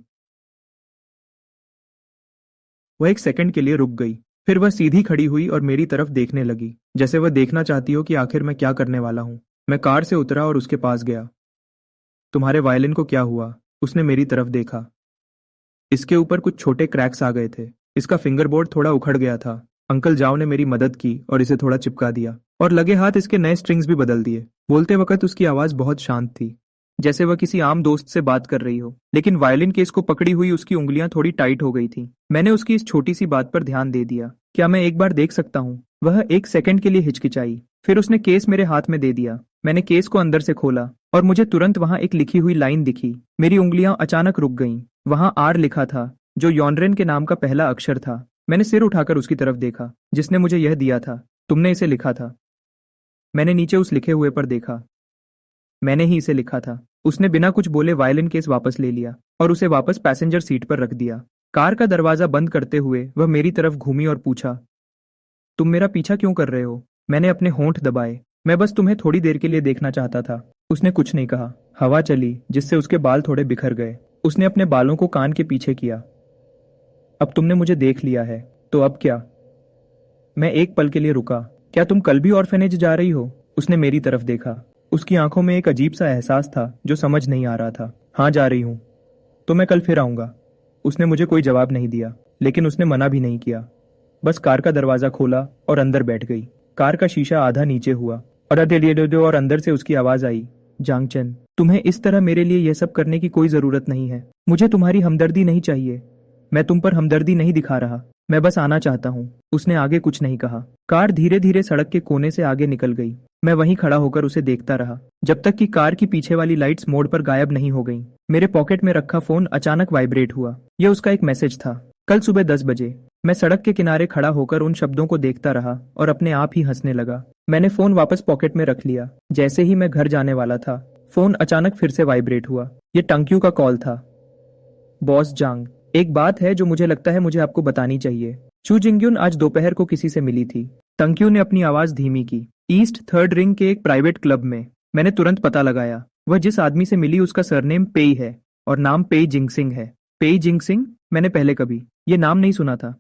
वह एक सेकंड के लिए रुक गई, फिर वह सीधी खड़ी हुई और मेरी तरफ देखने लगी, जैसे वह देखना चाहती हो कि आखिर मैं क्या करने वाला हूं। मैं कार से उतरा और उसके पास गया। तुम्हारे वायलिन को क्या हुआ? उसने मेरी तरफ देखा। इसके ऊपर कुछ छोटे क्रैक्स आ गए थे। इसका फिंगरबोर्ड थोड़ा उखड़ गया था। अंकल जाओ ने मेरी मदद की और इसे थोड़ा चिपका दिया और लगे हाथ इसके नए स्ट्रिंग्स भी बदल दिए। बोलते वक्त उसकी आवाज बहुत शांत थी, जैसे वह किसी आम दोस्त से बात कर रही हो, लेकिन वायलिन केस को पकड़ी हुई उसकी उंगलियां थोड़ी टाइट हो गई थीं। मैंने उसकी इस छोटी सी बात पर ध्यान दे दिया। क्या मैं एक बार देख सकता हूँ? वह एक सेकंड के लिए हिचकिचाई, फिर उसने केस मेरे हाथ में दे दिया। मैंने केस को अंदर से खोला और मुझे तुरंत वहां एक लिखी हुई लाइन दिखी। मेरी उंगलियां अचानक रुक गईं। वहां आर लिखा था, जो यॉनरेन के नाम का पहला अक्षर था। मैंने सिर उठाकर उसकी तरफ देखा। जिसने मुझे यह दिया था, तुमने इसे लिखा था। मैंने नीचे उस लिखे हुए पर देखा। मैंने ही इसे लिखा था। उसने बिना कुछ बोले वायलिन केस वापस ले लिया और उसे वापस पैसेंजर सीट पर रख दिया। कार का दरवाजा बंद करते हुए वह मेरी तरफ घूमी और पूछा, तुम मेरा पीछा क्यों कर रहे हो? मैंने अपने होंठ दबाए। मैं बस तुम्हें थोड़ी देर के लिए देखना चाहता था। उसने कुछ नहीं कहा। हवा चली, जिससे उसके बाल थोड़े बिखर गए। उसने अपने बालों को कान के पीछे किया। अब तुमने मुझे देख लिया है, तो अब क्या? मैं एक पल के लिए रुका। क्या तुम कल भी ऑर्फेनेज जा रही हो? उसने मेरी तरफ देखा। उसकी आंखों में एक अजीब सा एहसास था जो समझ नहीं आ रहा था। हाँ, जा रही हूँ। तो मैं कल फिर आऊंगा। उसने मुझे कोई जवाब नहीं दिया, लेकिन उसने मना भी नहीं किया। बस कार का दरवाजा खोला और अंदर बैठ गई। कार का शीशा आधा नीचे हुआ और अंदर से उसकी आवाज आई, जांगचन, तुम्हें इस तरह मेरे लिए यह सब करने की कोई जरूरत नहीं है। मुझे तुम्हारी हमदर्दी नहीं चाहिए। मैं तुम पर हमदर्दी नहीं दिखा रहा, मैं बस आना चाहता हूँ। उसने आगे कुछ नहीं कहा। कार धीरे धीरे सड़क के कोने से आगे निकल गई। मैं वहीं खड़ा होकर उसे देखता रहा, जब तक कि कार की पीछे वाली लाइट्स मोड पर गायब नहीं हो गईं। मेरे पॉकेट में रखा फोन अचानक वाइब्रेट हुआ। यह उसका एक मैसेज था। कल सुबह 10 बजे। मैं सड़क के किनारे खड़ा होकर उन शब्दों को देखता रहा और अपने आप ही हंसने लगा। मैंने फोन वापस पॉकेट में रख लिया। जैसे ही मैं घर जाने वाला था, फोन अचानक फिर से वाइब्रेट हुआ। यह टंक्यू का कॉल था। बॉस जांग, एक बात है जो मुझे लगता है मुझे आपको बतानी चाहिए। चू जिंग्युन आज दोपहर को किसी से मिली थी। टंक्यू ने अपनी आवाज धीमी की। ईस्ट थर्ड रिंग के एक प्राइवेट क्लब में। मैंने तुरंत पता लगाया। वह जिस आदमी से मिली उसका सरनेम पेई है और नाम पेई जिंगसिंग है। पेई जिंगसिंग? मैंने पहले कभी ये नाम नहीं सुना था।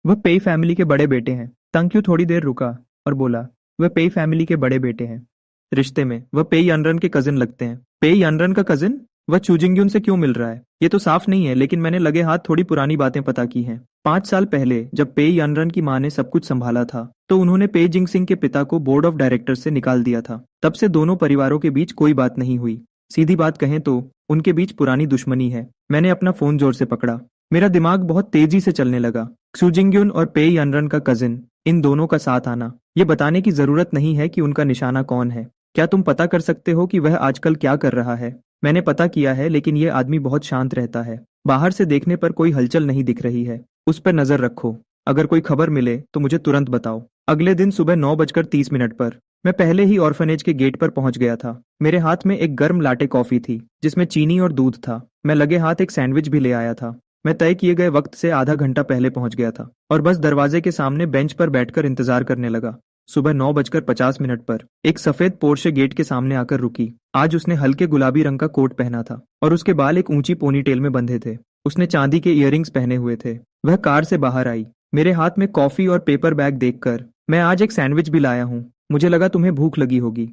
वह पेई फैमिली के बड़े बेटे हैं। टंक्यू थोड़ी देर रुका और बोला, वह पेई फैमिली के बड़े बेटे हैं। रिश्ते में वह पेई अनरन के कजिन लगते हैं। पेई अनरन का कजिन? वह चूजिंग्युन से क्यों मिल रहा है? ये तो साफ नहीं है, लेकिन मैंने लगे हाथ थोड़ी पुरानी बातें पता की हैं। 5 साल पहले जब पेई अनरन की मां ने सब कुछ संभाला था, तो उन्होंने पेई जिंगसिंग के पिता को बोर्ड ऑफ डायरेक्टर्स से निकाल दिया था। तब से दोनों परिवारों के बीच कोई बात नहीं हुई। सीधी बात कहें तो उनके बीच पुरानी दुश्मनी है। मैंने अपना फोन जोर से पकड़ा। मेरा दिमाग बहुत तेजी से चलने लगा। चूजिंग्युन और पेई अनरन का कजिन, इन दोनों का साथ आना। ये बताने की जरूरत नहीं है कि उनका निशाना कौन है। क्या तुम पता कर सकते हो कि वह आजकल क्या कर रहा है? मैंने पता किया है, लेकिन यह आदमी बहुत शांत रहता है। बाहर से देखने पर कोई हलचल नहीं दिख रही है। उस पर नजर रखो। अगर कोई खबर मिले तो मुझे तुरंत बताओ। अगले दिन सुबह 9:30 पर मैं पहले ही ऑर्फनेज के गेट पर पहुंच गया था। मेरे हाथ में एक गर्म लाटे कॉफी थी, जिसमें चीनी और दूध था। मैं लगे हाथ एक सैंडविच भी ले आया था। मैं तय किए गए वक्त से आधा घंटा पहले पहुंच गया था और बस दरवाजे के सामने बेंच पर बैठकर इंतजार करने लगा। सुबह 9:50 पर एक सफेद पोर्शे गेट के सामने आकर रुकी। आज उसने हल्के गुलाबी रंग का कोट पहना था और उसके बाल एक ऊंची पोनीटेल में बंधे थे। उसने चांदी के इयररिंग्स पहने हुए थे। वह कार से बाहर आई। मेरे हाथ में कॉफी और पेपर बैग देखकर मैं आज एक सैंडविच भी लाया हूँ, मुझे लगा तुम्हें भूख लगी होगी।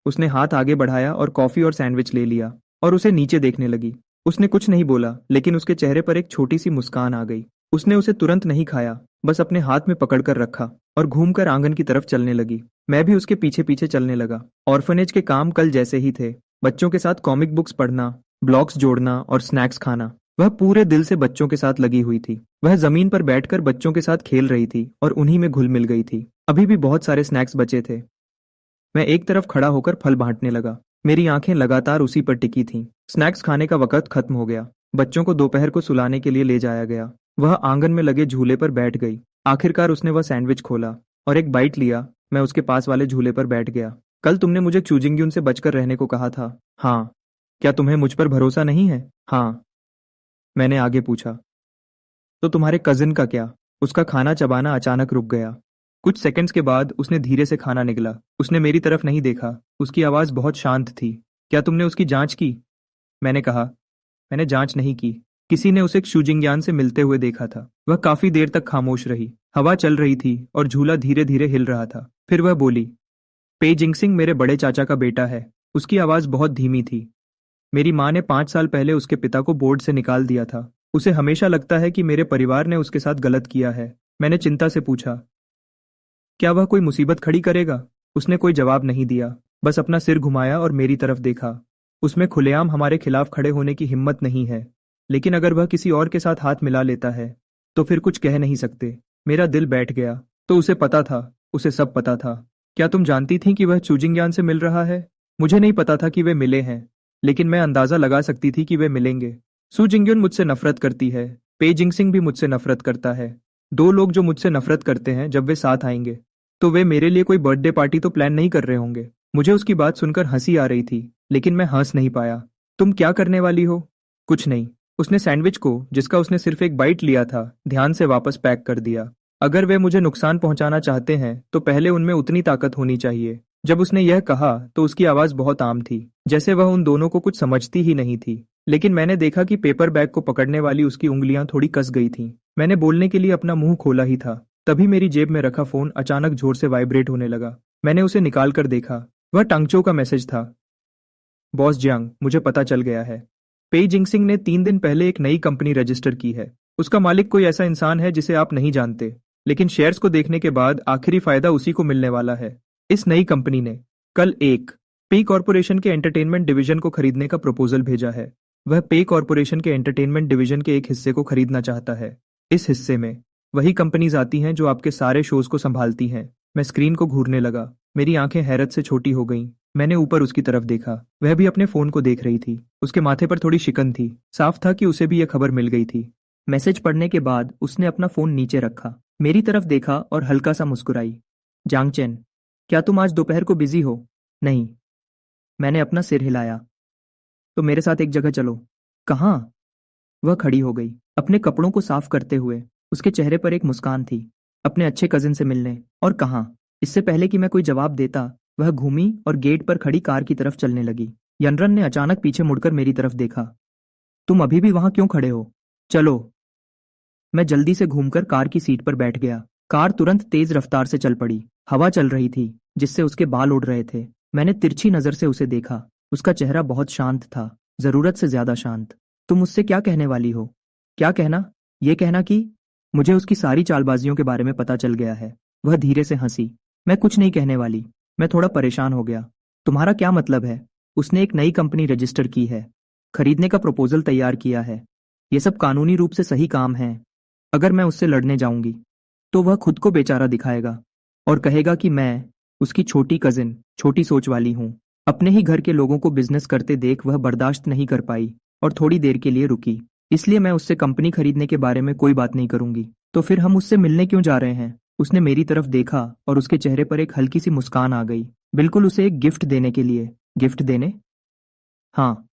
उसने हाथ आगे बढ़ाया और कॉफी और सैंडविच ले लिया और उसे नीचे देखने लगी। उसने कुछ नहीं बोला, लेकिन उसके चेहरे पर एक छोटी सी मुस्कान आ गई। उसने उसे तुरंत नहीं खाया, बस अपने हाथ में पकड़कर रखा और घूमकर आंगन की तरफ चलने लगी। मैं भी उसके पीछे पीछे चलने लगा। ऑर्फनेज के काम कल जैसे ही थे, बच्चों के साथ कॉमिक बुक्स पढ़ना, ब्लॉक्स जोड़ना और स्नैक्स खाना। वह पूरे दिल से बच्चों के साथ लगी हुई थी। वह जमीन पर बैठकर बच्चों के साथ खेल रही थी और उन्हीं में घुल मिल गई थी। अभी भी बहुत सारे स्नैक्स बचे थे। मैं एक तरफ खड़ा होकर फल बांटने लगा। मेरी आंखें लगातार उसी पर टिकी थीं। स्नैक्स खाने का वक्त खत्म हो गया। बच्चों को दोपहर को सुलाने के लिए ले जाया गया। वह आंगन में लगे झूले पर बैठ गई। आखिरकार उसने वह सैंडविच खोला और एक बाइट लिया। मैं उसके पास वाले झूले पर बैठ गया। कल तुमने मुझे चूजिंग्यून से बचकर रहने को कहा था। हाँ। क्या तुम्हें मुझ पर भरोसा नहीं है? हाँ, मैंने आगे पूछा। तो तुम्हारे कजिन का क्या? उसका खाना चबाना अचानक रुक गया। कुछ सेकंड्स के बाद उसने धीरे से खाना निगला। उसने मेरी तरफ नहीं देखा। उसकी आवाज बहुत शांत थी। क्या तुमने उसकी जांच की? मैंने कहा, मैंने जांच नहीं की। किसी ने उसे शूजिंग्यान से मिलते हुए देखा था। वह काफी देर तक खामोश रही। हवा चल रही थी और झूला धीरे धीरे हिल रहा था। फिर वह बोली, पे जिंगसिंग मेरे बड़े चाचा का बेटा है। उसकी आवाज बहुत धीमी थी। मेरी माँ ने 5 साल पहले उसके पिता को बोर्ड से निकाल दिया था। उसे हमेशा लगता है कि मेरे परिवार ने उसके साथ गलत किया है। मैंने चिंता से पूछा, क्या वह कोई मुसीबत खड़ी करेगा? उसने कोई जवाब नहीं दिया, बस अपना सिर घुमाया और मेरी तरफ देखा। उसमें खुलेआम हमारे खिलाफ खड़े होने की हिम्मत नहीं है, लेकिन अगर वह किसी और के साथ हाथ मिला लेता है तो फिर कुछ कह नहीं सकते। मेरा दिल बैठ गया। तो उसे पता था, उसे सब पता था। क्या तुम जानती थी कि वह चूजिंग्यान से मिल रहा है? मुझे नहीं पता था कि वे मिले हैं, लेकिन मैं अंदाजा लगा सकती थी कि वे मिलेंगे। सू जिंग्युन मुझसे नफरत करती है, पे जिंगसिंग भी मुझसे नफरत करता है। दो लोग जो मुझसे नफरत करते हैं, जब वे साथ आएंगे तो वे मेरे लिए कोई बर्थडे पार्टी तो प्लान नहीं कर रहे होंगे। मुझे उसकी बात सुनकर हंसी आ रही थी, लेकिन मैं हंस नहीं पाया। तुम क्या करने वाली हो? कुछ नहीं। उसने सैंडविच को, जिसका उसने सिर्फ एक बाइट लिया था, ध्यान से वापस पैक कर दिया। अगर वे मुझे नुकसान पहुंचाना चाहते हैं तो पहले उनमें उतनी ताकत होनी चाहिए। जब उसने यह कहा तो उसकी आवाज बहुत आम थी, जैसे वह उन दोनों को कुछ समझती ही नहीं थी। लेकिन मैंने देखा कि पेपर बैग को पकड़ने वाली उसकी उंगलियां थोड़ी कस गई थीं। मैंने बोलने के लिए अपना मुंह खोला ही था, तभी मेरी जेब में रखा फोन अचानक जोर से वाइब्रेट होने लगा। मैंने उसे निकाल कर देखा। वह टंगचो का मैसेज था। बॉस जियांग, मुझे पता चल गया है। पे जिंगसिंग ने 3 दिन पहले एक नई कंपनी रजिस्टर की है। उसका मालिक कोई ऐसा इंसान है जिसे आप नहीं जानते, लेकिन शेयर्स को देखने के बाद आखिरी फायदा उसी को मिलने वाला है। इस नई कंपनी ने कल एक पे कॉरपोरेशन के एंटरटेनमेंट डिवीजन को खरीदने का प्रपोजल भेजा है। वह पे कॉरपोरेशन के एंटरटेनमेंट डिवीजन के एक हिस्से को खरीदना चाहता है। इस हिस्से में वही कंपनीज आती हैं जो आपके सारे शोज को संभालती हैं। मैं स्क्रीन को घूरने लगा। मेरी आंखें हैरत से छोटी हो गईं। मैंने ऊपर उसकी तरफ देखा। वह भी अपने फोन को देख रही थी। उसके माथे पर थोड़ी शिकन थी। साफ था कि उसे भी यह खबर मिल गई थी। मैसेज पढ़ने के बाद उसने अपना फोन नीचे रखा, मेरी तरफ देखा और हल्का सा मुस्कुराई। जांगचेन, क्या तुम आज दोपहर को बिजी हो? नहीं। मैंने अपना सिर हिलाया। तो मेरे साथ एक जगह चलो। कहाँ? वह खड़ी हो गई, अपने कपड़ों को साफ करते हुए। उसके चेहरे पर एक मुस्कान थी। अपने अच्छे कजिन से मिलने। और कहाँ? इससे पहले कि मैं कोई जवाब देता, वह घूमी और गेट पर खड़ी कार की तरफ चलने लगी। यनरन ने अचानक पीछे मुड़कर मेरी तरफ देखा। तुम अभी भी वहां क्यों खड़े हो? चलो। मैं जल्दी से घूमकर कार की सीट पर बैठ गया। कार तुरंत तेज रफ्तार से चल पड़ी। हवा चल रही थी, जिससे उसके बाल उड़ रहे थे। मैंने तिरछी नजर से उसे देखा। उसका चेहरा बहुत शांत था, जरूरत से ज्यादा शांत। तुम मुझसे क्या कहने वाली हो? क्या कहना? ये कहना कि मुझे उसकी सारी चालबाजियों के बारे में पता चल गया है। वह धीरे से हंसी। मैं कुछ नहीं कहने वाली। मैं थोड़ा परेशान हो गया। तुम्हारा क्या मतलब है? उसने एक नई कंपनी रजिस्टर की है, खरीदने का प्रपोजल तैयार किया है। ये सब कानूनी रूप से सही काम है। अगर मैं उससे लड़ने जाऊंगी तो वह खुद को बेचारा दिखाएगा और कहेगा कि मैं उसकी छोटी कजिन, छोटी सोच वाली हूं। अपने ही घर के लोगों को बिजनेस करते देख वह बर्दाश्त नहीं कर पाई और थोड़ी देर के लिए रुकी। इसलिए मैं उससे कंपनी खरीदने के बारे में कोई बात नहीं करूंगी। तो फिर हम उससे मिलने क्यों जा रहे हैं? उसने मेरी तरफ देखा और उसके चेहरे पर एक हल्की सी मुस्कान आ गई। बिल्कुल उसे एक गिफ्ट देने के लिए। गिफ्ट देने? हाँ,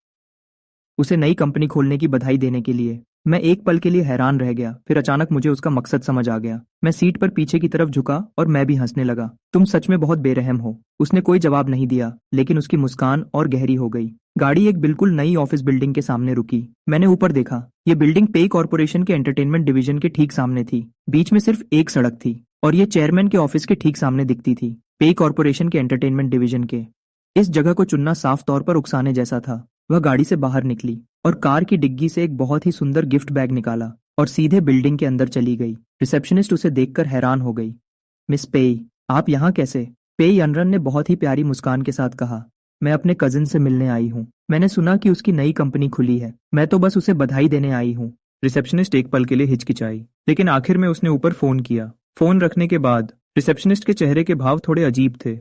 उसे नई कंपनी खोलने की बधाई देने के लिए। मैं एक पल के लिए हैरान रह गया, फिर अचानक मुझे उसका मकसद समझ आ गया। मैं सीट पर पीछे की तरफ झुका और मैं भी हंसने लगा। तुम सच में बहुत बेरहम हो। उसने कोई जवाब नहीं दिया, लेकिन उसकी मुस्कान और गहरी हो गई। गाड़ी एक बिल्कुल नई ऑफिस बिल्डिंग के सामने रुकी। मैंने ऊपर देखा। ये बिल्डिंग पे कॉरपोरेशन के एंटरटेनमेंट डिवीजन के ठीक सामने थी। बीच में सिर्फ एक सड़क थी और ये चेयरमैन के ऑफिस के ठीक सामने दिखती थी, पे कॉरपोरेशन के एंटरटेनमेंट डिवीजन के। इस जगह को चुनना साफ तौर पर उकसाने जैसा था। वह गाड़ी से बाहर निकली और कार की डिग्गी से एक बहुत ही सुंदर गिफ्ट बैग निकाला और सीधे बिल्डिंग के अंदर चली गई। रिसेप्शनिस्ट उसे देखकर हैरान हो गई। मिस पेई, आप यहाँ कैसे? पेई अनरन ने बहुत ही प्यारी मुस्कान के साथ कहा। मैं अपने कजिन से मिलने आई हूँ। मैंने सुना कि उसकी नई कंपनी खुली है। मैं तो बस उसे बधाई देने आई हूँ। रिसेप्शनिस्ट एक पल के लिए हिचकिचाई, लेकिन आखिर में उसने ऊपर फोन किया। फोन रखने के बाद रिसेप्शनिस्ट के चेहरे के भाव थोड़े अजीब थे।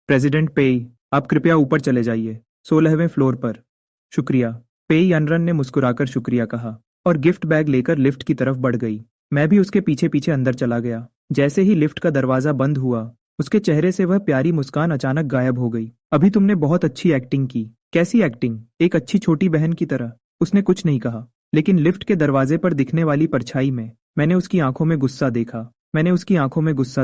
प्रेसिडेंट पेई, आप कृपया ऊपर चले जाइए, 16वें फ्लोर पर। शुक्रिया। पेई अनरन ने मुस्कुराकर शुक्रिया कहा और गिफ्ट बैग लेकर लिफ्ट की तरफ बढ़ गई। मैं भी उसके पीछे पीछे अंदर चला गया। जैसे ही लिफ्ट का दरवाजा बंद हुआ, उसके चेहरे से वह प्यारी मुस्कान अचानक गायब हो गई। अभी तुमने बहुत अच्छी एक्टिंग की। कैसी एक्टिंग? एक अच्छी छोटी बहन की तरह। उसने कुछ नहीं कहा, लेकिन लिफ्ट के दरवाजे पर दिखने वाली परछाई में मैंने उसकी आंखों में गुस्सा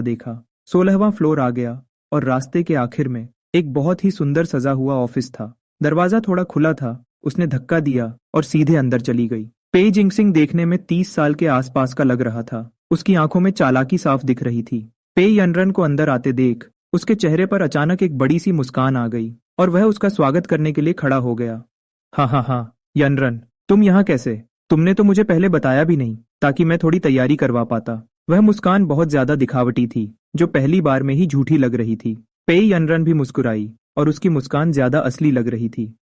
देखा। 16वां फ्लोर आ गया और रास्ते के आखिर में एक बहुत ही सुंदर सजा हुआ ऑफिस था। दरवाजा थोड़ा खुला था। उसने धक्का दिया और सीधे अंदर चली गई। पेई जिंगसिंग देखने में 30 साल के आसपास का लग रहा था। उसकी आंखों में चालाकी साफ दिख रही थी। पेई अनरन को अंदर आते देख उसके चेहरे पर अचानक एक बड़ी सी मुस्कान आ गई और वह उसका स्वागत करने के लिए खड़ा हो गया। हाँ, यनरन, तुम यहाँ कैसे? तुमने तो मुझे पहले बताया भी नहीं, ताकि मैं थोड़ी तैयारी करवा पाता। वह मुस्कान बहुत ज्यादा दिखावटी थी, जो पहली बार में ही झूठी लग रही थी। पेई अनरन भी मुस्कुराई और उसकी मुस्कान ज्यादा असली लग रही थी।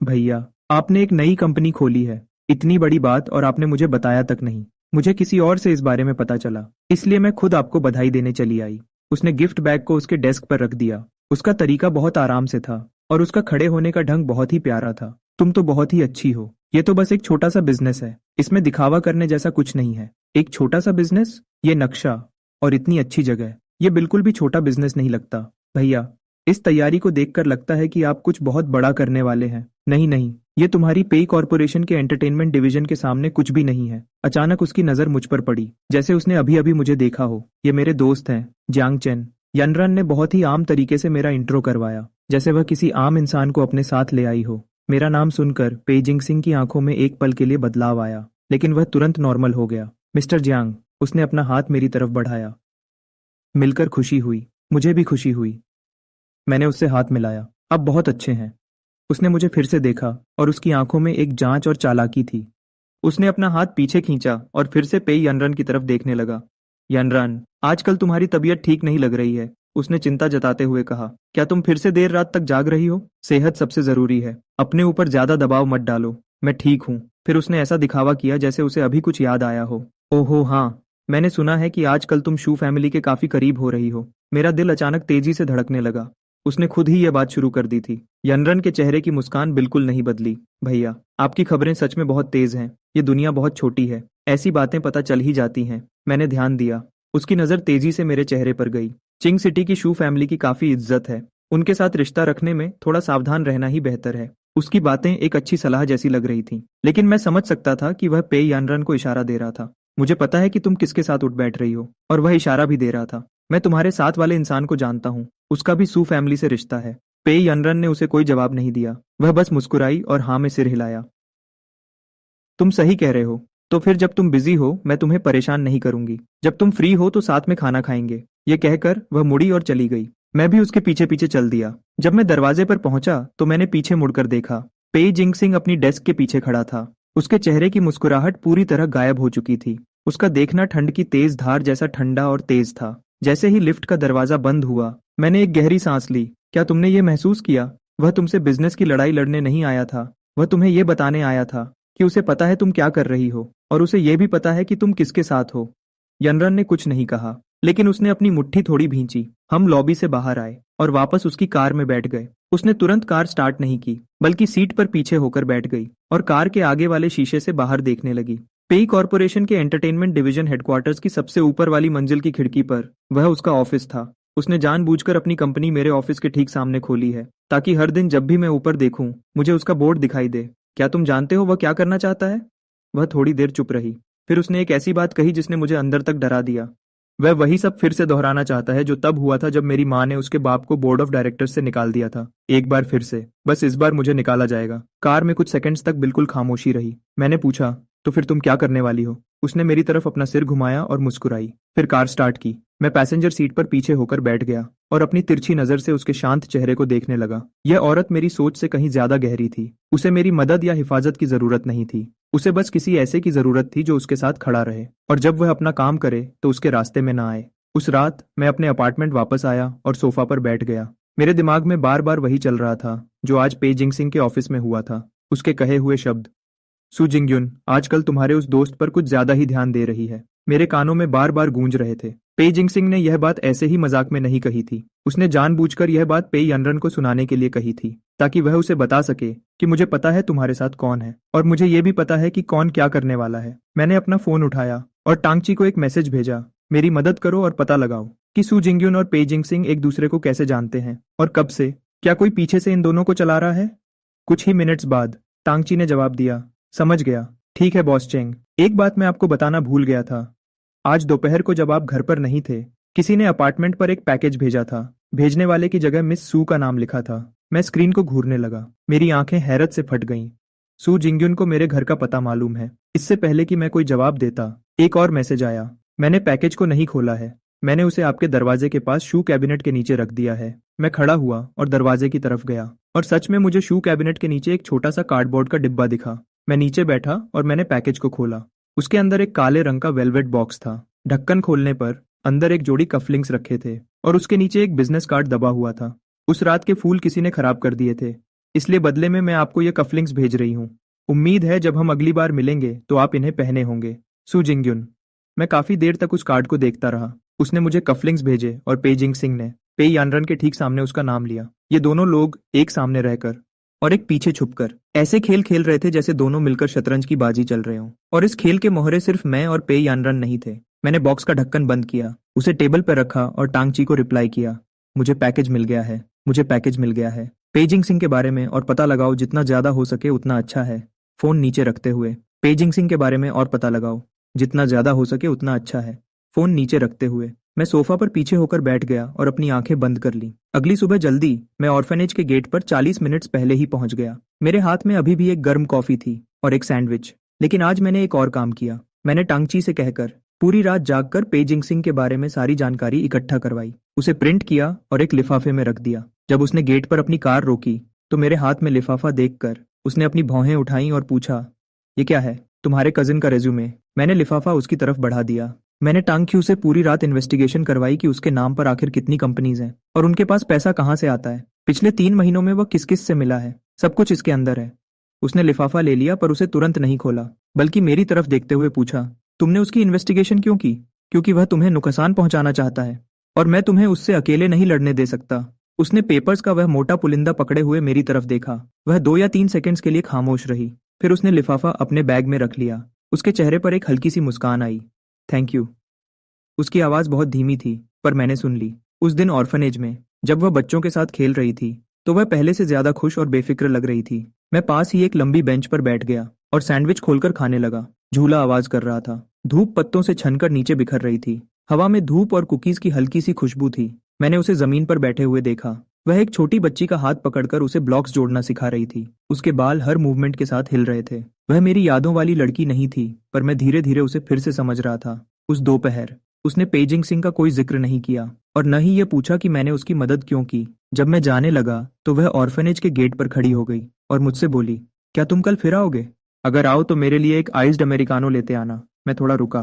भैया, आपने एक नई कंपनी खोली है। इतनी बड़ी बात और आपने मुझे बताया तक नहीं। मुझे किसी और से इस बारे में पता चला, इसलिए मैं खुद आपको बधाई देने चली आई। उसने गिफ्ट बैग को उसके डेस्क पर रख दिया। उसका तरीका बहुत आराम से था और उसका खड़े होने का ढंग बहुत ही प्यारा था। तुम तो बहुत ही अच्छी हो। ये तो बस एक छोटा सा बिजनेस है। इसमें दिखावा करने जैसा कुछ नहीं है। एक छोटा सा बिजनेस? ये नक्शा और इतनी अच्छी जगह, ये बिल्कुल भी छोटा बिजनेस नहीं लगता। भैया, इस तैयारी को देखकर लगता है कि आप कुछ बहुत बड़ा करने वाले हैं। नहीं, ये तुम्हारी पेई कॉरपोरेशन के एंटरटेनमेंट डिवीजन के सामने कुछ भी नहीं है। अचानक उसकी नजर मुझ पर पड़ी, जैसे उसने अभी अभी मुझे देखा हो। ये मेरे दोस्त हैं, जियांग चेन। यनरन ने बहुत ही आम तरीके से मेरा इंट्रो करवाया, जैसे वह किसी आम इंसान को अपने साथ ले आई हो। मेरा नाम सुनकर पेई जिंगसिंग की आंखों में एक पल के लिए बदलाव आया, लेकिन वह तुरंत नॉर्मल हो गया। मिस्टर जियांग, उसने अपना हाथ मेरी तरफ बढ़ाया। मिलकर खुशी हुई। मुझे भी खुशी हुई। मैंने उससे हाथ मिलाया। अब बहुत अच्छे हैं। उसने मुझे फिर से देखा और उसकी आंखों में एक जांच और चालाकी थी। उसने अपना हाथ पीछे खींचा और फिर से पेई यनरन की तरफ देखने लगा। यनरन, आजकल तुम्हारी तबीयत ठीक नहीं लग रही है, उसने चिंता जताते हुए कहा। क्या तुम फिर से देर रात तक जाग रही हो? सेहत सबसे जरूरी है। अपने ऊपर ज्यादा दबाव मत डालो। मैं ठीक हूँ। फिर उसने ऐसा दिखावा किया जैसे उसे अभी कुछ याद आया हो। ओहो हाँ, मैंने सुना है कि आजकल तुम शू फैमिली के काफी करीब हो रही हो। मेरा दिल अचानक तेजी से धड़कने लगा। उसने खुद ही यह बात शुरू कर दी थी। यनरन के चेहरे की मुस्कान बिल्कुल नहीं बदली। भैया, आपकी खबरें सच में बहुत तेज हैं। ये दुनिया बहुत छोटी है, ऐसी बातें पता चल ही जाती हैं। मैंने ध्यान दिया। उसकी नजर तेजी से मेरे चेहरे पर गई। चिंग सिटी की शू फैमिली की काफी इज्जत है। उनके साथ रिश्ता रखने में थोड़ा सावधान रहना ही बेहतर है। उसकी बातें एक अच्छी सलाह जैसी लग रही थी, लेकिन मैं समझ सकता था कि वह पेई यनरन को इशारा दे रहा था। मुझे पता है कि तुम किसके साथ उठ बैठ रही हो, और वह इशारा भी दे रहा था। मैं तुम्हारे साथ वाले इंसान को जानता हूँ। उसका भी सू फैमिली से रिश्ता है। पेई यनरन ने उसे कोई जवाब नहीं दिया। वह बस मुस्कुराई और हाँ में सिर हिलाया। तुम सही कह रहे हो। तो फिर जब तुम बिजी हो, मैं तुम्हें परेशान नहीं करूंगी। जब तुम फ्री हो तो साथ में खाना खाएंगे। ये कहकर वह मुड़ी और चली गई। मैं भी उसके पीछे पीछे चल दिया। जब मैं दरवाजे पर पहुंचा तो मैंने पीछे मुड़कर देखा। पेई जिंगसिंग अपनी डेस्क के पीछे खड़ा था। उसके चेहरे की मुस्कुराहट पूरी तरह गायब हो चुकी थी। उसका देखना ठंड की तेज धार जैसा ठंडा और तेज था। जैसे ही लिफ्ट का दरवाजा बंद हुआ, मैंने एक गहरी सांस ली। क्या तुमने ये महसूस किया? वह तुमसे बिजनेस की लड़ाई लड़ने नहीं आया था। वह तुम्हें यह बताने आया था कि उसे पता है तुम क्या कर रही हो, और उसे यह भी पता है कि तुम किसके साथ हो। यनरन ने कुछ नहीं कहा, लेकिन उसने अपनी मुट्ठी थोड़ी भींची। हम लॉबी से बाहर आए और वापस उसकी कार में बैठ गए। उसने तुरंत कार स्टार्ट नहीं की, बल्कि सीट पर पीछे होकर बैठ गई और कार के आगे वाले शीशे से बाहर देखने लगी। पेई कॉरपोरेशन के एंटरटेनमेंट डिवीजन हेडक्वार्टर्स की सबसे ऊपर वाली मंजिल की खिड़की पर वह उसका ऑफिस था। उसने जानबूझकर अपनी कंपनी मेरे ऑफिस के ठीक सामने खोली है, ताकि हर दिन जब भी मैं ऊपर देखूं, मुझे उसका बोर्ड दिखाई दे। क्या तुम जानते हो वह क्या करना चाहता है? वह थोड़ी देर चुप रही। फिर उसने एक ऐसी बात कही जिसने मुझे अंदर तक डरा दिया। वह वही सब फिर से दोहराना चाहता है जो तब हुआ था जब मेरी माँ ने उसके बाप को बोर्ड ऑफ डायरेक्टर्स से निकाल दिया था। एक बार फिर से, बस इस बार मुझे निकाला जाएगा। कार में कुछ सेकंड्स तक बिल्कुल खामोशी रही। मैंने पूछा, तो फिर तुम क्या करने वाली हो? उसने मेरी तरफ अपना सिर घुमाया और मुस्कुराई, फिर कार स्टार्ट की। मैं पैसेंजर सीट पर पीछे होकर बैठ गया और अपनी तिरछी नजर से उसके शांत चेहरे को देखने लगा। यह औरत मेरी सोच से कहीं ज्यादा गहरी थी। उसे मेरी मदद या हिफाजत की जरूरत नहीं थी। उसे बस किसी ऐसे की जरूरत थी जो उसके साथ खड़ा रहे और जब वह अपना काम करे तो उसके रास्ते में ना आए। उस रात मैं अपने अपार्टमेंट वापस आया और सोफा पर बैठ गया। मेरे दिमाग में बार बार वही चल रहा था जो आज पे जिंगसिंग के ऑफिस में हुआ था। उसके कहे हुए शब्द, सू जिंगयुन आजकल तुम्हारे उस दोस्त पर कुछ ज्यादा ही ध्यान दे रही है, मेरे कानों में बार बार गूंज रहे थे। पे जिंगसिंग ने यह बात ऐसे ही मजाक में नहीं कही थी। उसने जानबूझकर यह बात पे यानरन को सुनाने के लिए कही थी ताकि वह उसे बता सके कि मुझे पता है तुम्हारे साथ कौन है और मुझे यह भी पता है कि कौन क्या करने वाला है। मैंने अपना फोन उठाया और टांगची को एक मैसेज भेजा, मेरी मदद करो और पता लगाओ कि सू जिंगयुन और पे जिंगसिंग एक दूसरे को कैसे जानते हैं और कब से। क्या कोई पीछे से इन दोनों को चला रहा है? कुछ ही मिनट्स बाद टांगची ने जवाब दिया, समझ गया, ठीक है बॉस चेंग। एक बात मैं आपको बताना भूल गया था। आज दोपहर को जब आप घर पर नहीं थे, किसी ने अपार्टमेंट पर एक पैकेज भेजा था। भेजने वाले की जगह मिस सू का नाम लिखा था। मैं स्क्रीन को घूरने लगा। मेरी आंखें हैरत से फट गईं। सू जिंगयुन को मेरे घर का पता मालूम है। इससे पहले कि मैं कोई जवाब देता, एक और मैसेज आया। मैंने पैकेज को नहीं खोला है। मैंने उसे आपके दरवाजे के पास शू कैबिनेट के नीचे रख दिया है। मैं खड़ा हुआ और दरवाजे की तरफ गया और सच में मुझे शू कैबिनेट के नीचे एक छोटा सा कार्डबोर्ड का डिब्बा दिखा। मैं नीचे बैठा और मैंने पैकेज को खोला। उसके अंदर एक काले रंग का वेलवेट बॉक्स था। ढक्कन खोलने पर अंदर एक जोड़ी कफलिंग्स रखे थे और उसके नीचे एक बिजनेस कार्ड दबा हुआ था। उस रात के फूल किसी ने खराब कर दिए थे, इसलिए बदले में मैं आपको ये कफलिंग्स भेज रही हूँ। उम्मीद है जब हम अगली बार मिलेंगे तो आप इन्हें पहने होंगे, सू जिंगयुन। मैं काफी देर तक उस कार्ड को देखता रहा। उसने मुझे कफलिंग्स भेजे और पे जिंगसिंग ने पे यानरन के ठीक सामने उसका नाम लिया। ये दोनों लोग एक सामने रहकर और एक पीछे छुपकर ऐसे खेल खेल रहे थे जैसे दोनों मिलकर शतरंज की बाजी चल रहे हों। और इस खेल के मोहरे सिर्फ मैं और पे यानरन नहीं थे। मैंने बॉक्स का ढक्कन बंद किया, उसे टेबल पर रखा और टांगची को रिप्लाई किया, मुझे पैकेज मिल गया है, मुझे पैकेज मिल गया है। पे जिंगसिंग के बारे में और पता लगाओ, जितना ज्यादा हो सके उतना अच्छा है। फोन नीचे रखते हुए, पे जिंगसिंग के बारे में और पता लगाओ, जितना ज्यादा हो सके उतना अच्छा है। फोन नीचे रखते हुए मैं सोफा पर पीछे होकर बैठ गया और अपनी आंखें बंद कर ली। अगली सुबह जल्दी मैं ऑर्फनेज के गेट पर 40 मिनट्स पहले ही पहुंच गया। मेरे हाथ में अभी भी एक गर्म कॉफी थी और एक सैंडविच। लेकिन आज मैंने एक और काम किया। मैंने टांगची से कहकर पूरी रात जागकर पे जिंगसिंग के बारे में सारी जानकारी इकट्ठा करवाई, उसे प्रिंट किया और एक लिफाफे में रख दिया। जब उसने गेट पर अपनी कार रोकी तो मेरे हाथ में लिफाफा देखकर उसने अपनी भौहें उठाई और पूछा, ये क्या है? तुम्हारे कजिन का रेज्यूमे। मैंने लिफाफा उसकी तरफ बढ़ा दिया। मैंने टांगक्यू से पूरी रात इन्वेस्टिगेशन करवाई कि उसके नाम पर आखिर कितनी कंपनीज हैं और उनके पास पैसा कहाँ से आता है, पिछले 3 महीनों में वह किस किस से मिला है, सब कुछ इसके अंदर है। उसने लिफाफा ले लिया पर उसे तुरंत नहीं खोला, बल्कि मेरी तरफ देखते हुए पूछा, तुमने उसकी इन्वेस्टिगेशन क्यों की? क्योंकि वह तुम्हें नुकसान पहुंचाना चाहता है और मैं तुम्हें उससे अकेले नहीं लड़ने दे सकता। उसने पेपर्स का वह मोटा पुलिंदा पकड़े हुए मेरी तरफ देखा। वह 2 या 3 सेकंड्स के लिए खामोश रही, फिर उसने लिफाफा अपने बैग में रख लिया। उसके चेहरे पर एक हल्की सी मुस्कान आई। Thank you. उसकी आवाज बहुत धीमी थी पर मैंने सुन ली। उस दिन ऑर्फनेज में जब वह बच्चों के साथ खेल रही थी तो वह पहले से ज्यादा खुश और बेफिक्र लग रही थी। मैं पास ही एक लंबी बेंच पर बैठ गया और सैंडविच खोलकर खाने लगा। झूला आवाज कर रहा था। धूप पत्तों से छनकर नीचे बिखर रही थी। हवा में धूप और कुकीज की हल्की सी खुशबू थी। मैंने उसे जमीन पर बैठे हुए देखा। वह एक छोटी बच्ची का हाथ पकड़कर उसे ब्लॉक्स जोड़ना सिखा रही थी। उसके बाल हर मूवमेंट के साथ हिल रहे थे। वह मेरी यादों वाली लड़की नहीं थी, पर मैं धीरे धीरे उसे फिर से समझ रहा था। उस दोपहर उसने पे जिंगसिंग का कोई जिक्र नहीं किया और न ही ये पूछा कि मैंने उसकी मदद क्यों की। जब मैं जाने लगा तो वह ऑर्फनेज के गेट पर खड़ी हो गई और मुझसे बोली, क्या तुम कल फिर आओगे? अगर आओ तो मेरे लिए एक आइस्ड अमेरिकानो लेते आना। मैं थोड़ा रुका,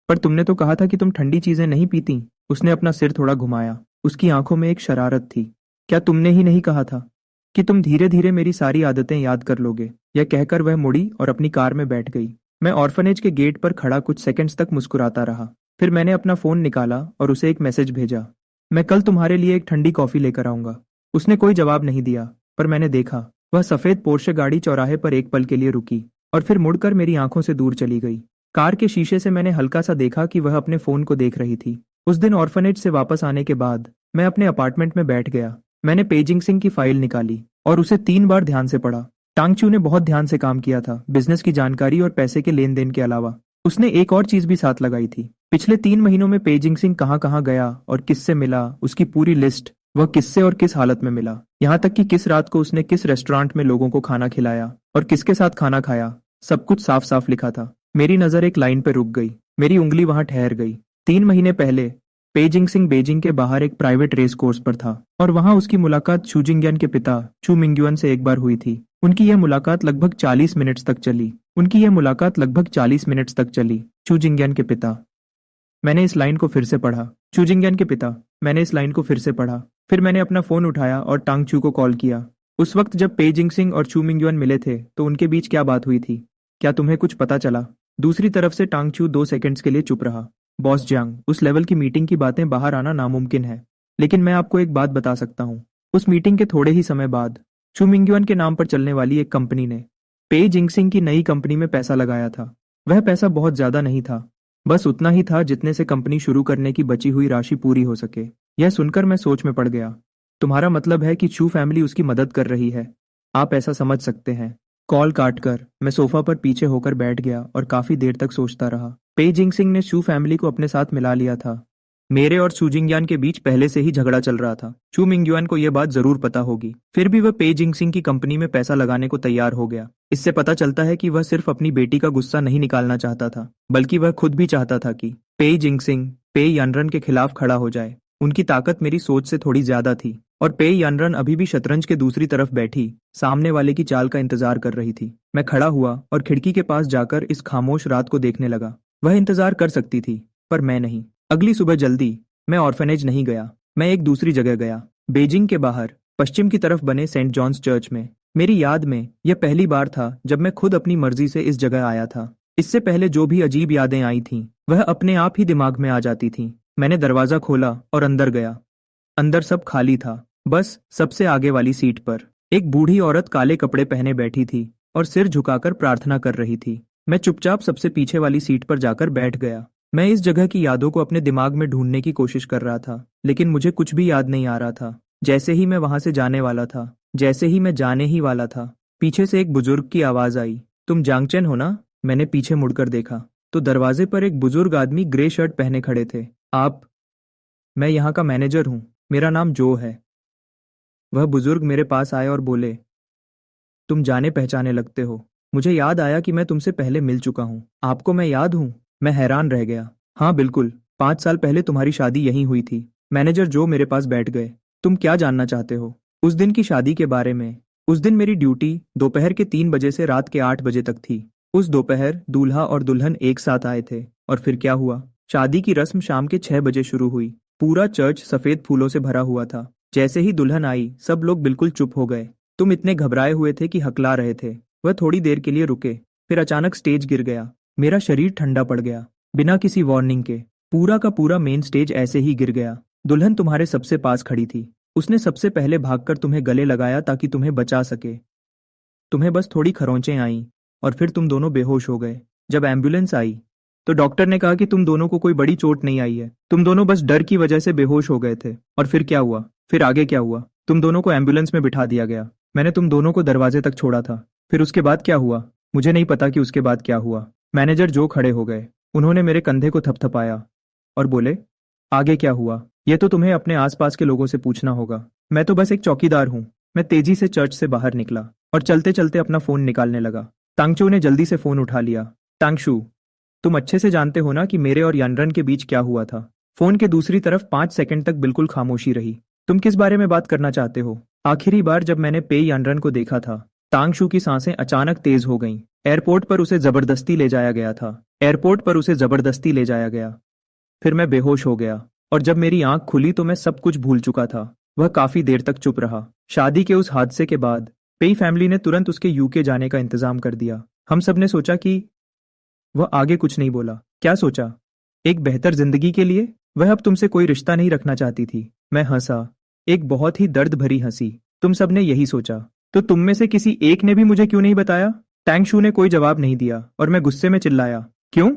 पर तुमने तो कहा था कि तुम ठंडी चीजें नहीं पीती। उसने अपना सिर थोड़ा घुमाया। उसकी आंखों में एक शरारत थी। क्या तुमने ही नहीं कहा था कि तुम धीरे धीरे मेरी सारी आदतें याद कर लोगे? यह कहकर वह मुड़ी और अपनी कार में बैठ गई। मैं ऑर्फनेज के गेट पर खड़ा कुछ सेकंड्स तक मुस्कुराता रहा। फिर मैंने अपना फोन निकाला और उसे एक मैसेज भेजा, मैं कल तुम्हारे लिए एक ठंडी कॉफी लेकर आऊंगा। उसने कोई जवाब नहीं दिया, पर मैंने देखा वह सफेद पोर्शे गाड़ी चौराहे पर एक पल के लिए रुकी और फिर मुड़कर मेरी आंखों से दूर चली गई। कार के शीशे से मैंने हल्का सा देखा कि वह अपने फोन को देख रही थी। उस दिन ऑर्फनेज से वापस आने के बाद मैं अपने अपार्टमेंट में बैठ गया। मैंने पे जिंगसिंग की फाइल निकाली और उसे 3 बार ध्यान से पढ़ा। टांगचू ने बहुत ध्यान से काम किया था, बिजनेस की जानकारी और पैसे के लेन देन के अलावा। उसने एक और चीज भी साथ लगाई थी। पिछले 3 महीनों में पे जिंगसिंग कहाँ कहाँ गया और किससे मिला, उसकी पूरी लिस्ट। वह किससे और किस हालत में मिला, यहाँ तक कि किस रात को उसने किस रेस्टोरेंट में लोगों को खाना खिलाया और किसके साथ खाना खाया, सब कुछ साफ साफ लिखा था। मेरी नजर एक लाइन पर रुक गई। मेरी उंगली वहां ठहर गई। 3 महीने पहले पे जिंगसिंग बेजिंग के बाहर एक प्राइवेट रेस कोर्स पर था और वहां उसकी मुलाकात चू जिंगयान के पिता चू मिंगयुआन से एक बार हुई थी। उनकी यह मुलाकात लगभग 40 मिनट्स तक चली। चू जिंगयान के पिता, मैंने इस लाइन को फिर से पढ़ा। चू जिंगयान के पिता, मैंने इस लाइन को फिर से पढ़ा। फिर मैंने अपना फोन उठाया और टांग चू को कॉल किया। उस वक्त जब पे जिंगसिंग और चू मिंगयुआन मिले थे तो उनके बीच क्या बात हुई थी? क्या तुम्हें कुछ पता चला? दूसरी तरफ से टांग चू 2 सेकंड्स के लिए चुप रहा। बॉस जियांग, उस लेवल की मीटिंग की बातें बाहर आना नामुमकिन है, लेकिन मैं आपको एक बात बता सकता हूँ। उस मीटिंग के थोड़े ही समय बाद चू मिंगयुआन के नाम पर चलने वाली एक कंपनी ने पे जिंगसिंग की नई कंपनी में पैसा लगाया था। वह पैसा बहुत ज्यादा नहीं था, बस उतना ही था जितने से कंपनी शुरू करने की बची हुई राशि पूरी हो सके। यह सुनकर मैं सोच में पड़ गया। तुम्हारा मतलब है कि चू फैमिली उसकी मदद कर रही है? आप ऐसा समझ सकते हैं। कॉल काटकर मैं सोफा पर पीछे होकर बैठ गया और काफी देर तक सोचता रहा। पे जिंगसिंग ने चू फैमिली को अपने साथ मिला लिया था। मेरे और चू जिंगयान के बीच पहले से ही झगड़ा चल रहा था। चू मिंगयुआन को यह बात जरूर पता होगी, फिर भी वह पे जिंगसिंग की कंपनी में पैसा लगाने को तैयार हो गया। इससे पता चलता है कि वह सिर्फ अपनी बेटी का गुस्सा नहीं निकालना चाहता था, बल्कि वह खुद भी चाहता था कि पे जिंगसिंग पे यानरन के खिलाफ खड़ा हो जाए। उनकी ताकत मेरी सोच से थोड़ी ज्यादा थी और पे यानरन अभी भी शतरंज के दूसरी तरफ बैठी सामने वाले की चाल का इंतजार कर रही थी। मैं खड़ा हुआ और खिड़की के पास जाकर इस खामोश रात को देखने लगा। वह इंतजार कर सकती थी, पर मैं नहीं। अगली सुबह जल्दी मैं ऑर्फनेज नहीं गया, मैं एक दूसरी जगह गया। बेजिंग के बाहर पश्चिम की तरफ बने सेंट जॉन्स चर्च में। मेरी याद में यह पहली बार था जब मैं खुद अपनी मर्जी से इस जगह आया था। इससे पहले जो भी अजीब यादें आई थीं, वह अपने आप ही दिमाग में आ जाती थीं। मैंने दरवाजा खोला और अंदर गया। अंदर सब खाली था, बस सबसे आगे वाली सीट पर एक बूढ़ी औरत काले कपड़े पहने बैठी थी और सिर झुकाकर प्रार्थना कर रही थी। मैं चुपचाप सबसे पीछे वाली सीट पर जाकर बैठ गया। मैं इस जगह की यादों को अपने दिमाग में ढूंढने की कोशिश कर रहा था, लेकिन मुझे कुछ भी याद नहीं आ रहा था। जैसे ही मैं वहां से जाने वाला था, पीछे से एक बुजुर्ग की आवाज आई, तुम जांगचेन हो ना? मैंने पीछे मुड़कर देखा तो दरवाजे पर एक बुजुर्ग आदमी ग्रे शर्ट पहने खड़े थे। आप? मैं यहाँ का मैनेजर हूँ, मेरा नाम जो है। वह बुजुर्ग मेरे पास आए और बोले, तुम जाने पहचाने लगते हो। मुझे याद आया कि मैं तुमसे पहले मिल चुका हूँ। आपको मैं याद हूँ? मैं हैरान रह गया। हाँ बिल्कुल, 5 साल पहले तुम्हारी शादी यहीं हुई थी। मैनेजर जो मेरे पास बैठ गए। तुम क्या जानना चाहते हो? उस दिन की शादी के बारे में। उस दिन मेरी ड्यूटी दोपहर के 3 बजे से रात के 8 बजे तक थी। उस दोपहर दूल्हा और दुल्हन एक साथ आए थे। और फिर क्या हुआ? शादी की रस्म शाम के 6 बजे शुरू हुई। पूरा चर्च सफेद फूलों से भरा हुआ था। जैसे ही दुल्हन आई, सब लोग बिल्कुल चुप हो गए। तुम इतने घबराए हुए थे कि हकला रहे थे। वह थोड़ी देर के लिए रुके, फिर अचानक स्टेज गिर गया। मेरा शरीर ठंडा पड़ गया। बिना किसी वार्निंग के पूरा का पूरा मेन स्टेज ऐसे ही गिर गया। दुल्हन तुम्हारे सबसे पास खड़ी थी। उसने सबसे पहले भागकर तुम्हें गले लगाया ताकि तुम्हें बचा सके। तुम्हें बस थोड़ी खरोंचें आईं और फिर तुम दोनों बेहोश हो गए। जब एम्बुलेंस आई तो डॉक्टर ने कहा कि तुम दोनों को कोई बड़ी चोट नहीं आई है, तुम दोनों बस डर की वजह से बेहोश हो गए थे। और फिर क्या हुआ? फिर आगे क्या हुआ? तुम दोनों को एम्बुलेंस में बिठा दिया गया। मैंने तुम दोनों को दरवाजे तक छोड़ा था। फिर उसके बाद क्या हुआ? मुझे नहीं पता कि उसके बाद क्या हुआ। मैनेजर जो खड़े हो गए, उन्होंने मेरे कंधे को थपथपाया और बोले, आगे क्या हुआ? ये तो तुम्हें अपने आसपास के लोगों से पूछना होगा। मैं तो बस एक चौकीदार हूँ। मैं तेजी से चर्च से बाहर निकला और चलते चलते अपना फोन निकालने लगा। तांगचू ने जल्दी से फोन उठा लिया। तांगशू, तुम अच्छे से जानते हो ना कि मेरे और यानरन के बीच क्या हुआ था? फोन के दूसरी तरफ 5 सेकंड तक बिल्कुल खामोशी रही। तुम किस बारे में बात करना चाहते हो? आखिरी बार जब मैंने पे यानरन को देखा था, तांगशू की सांसें अचानक तेज हो गईं। एयरपोर्ट पर उसे जबरदस्ती ले जाया गया। फिर मैं बेहोश हो गया और जब मेरी आंख खुली तो मैं सब कुछ भूल चुका था। वह काफी देर तक चुप रहा। शादी के उस हादसे के बाद पेई फैमिली ने तुरंत उसके यूके जाने का इंतजाम कर दिया। हम सब ने सोचा कि वह आगे कुछ नहीं बोला। क्या सोचा? एक बेहतर जिंदगी के लिए। वह अब तुमसे कोई रिश्ता नहीं रखना चाहती थी। मैं हंसा, एक बहुत ही दर्द भरी हंसी। तुम सब ने यही सोचा, तो तुम में से किसी एक ने भी मुझे क्यों नहीं बताया? टैंगशू ने कोई जवाब नहीं दिया और मैं गुस्से में चिल्लाया, क्यों?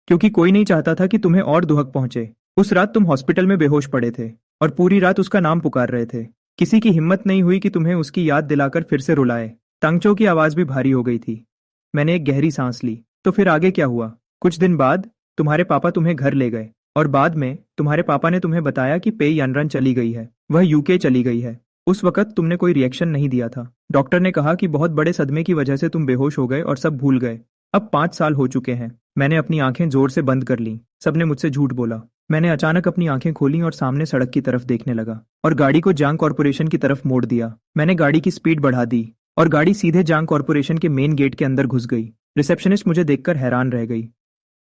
क्योंकि कोई नहीं चाहता था कि तुम्हें और दुहक पहुंचे। उस रात तुम हॉस्पिटल में बेहोश पड़े थे और पूरी रात उसका नाम पुकार रहे थे। किसी की हिम्मत नहीं हुई कि तुम्हें उसकी याद दिलाकर फिर से रुलाए। तांगचो की आवाज भी भारी हो गई थी। मैंने एक गहरी सांस ली। तो फिर आगे क्या हुआ? कुछ दिन बाद तुम्हारे पापा तुम्हें घर ले गए और बाद में तुम्हारे पापा ने तुम्हें बताया कि पे यानरन चली गई है, वह यूके चली गई है। उस वक्त तुमने कोई रिएक्शन नहीं दिया था। डॉक्टर ने कहा कि बहुत बड़े सदमे की वजह से तुम बेहोश हो गए और सब भूल गए। अब 5 साल हो चुके हैं। मैंने अपनी आंखें जोर से बंद कर लीं। सबने मुझसे झूठ बोला। मैंने अचानक अपनी आंखें खोली और सामने सड़क की तरफ देखने लगा और गाड़ी को जांग कॉरपोरेशन की तरफ मोड़ दिया। मैंने गाड़ी की स्पीड बढ़ा दी और गाड़ी सीधे जांग कॉरपोरेशन के मेन गेट के अंदर घुस गई। रिसेप्शनिस्ट मुझे देखकर हैरान रह गई।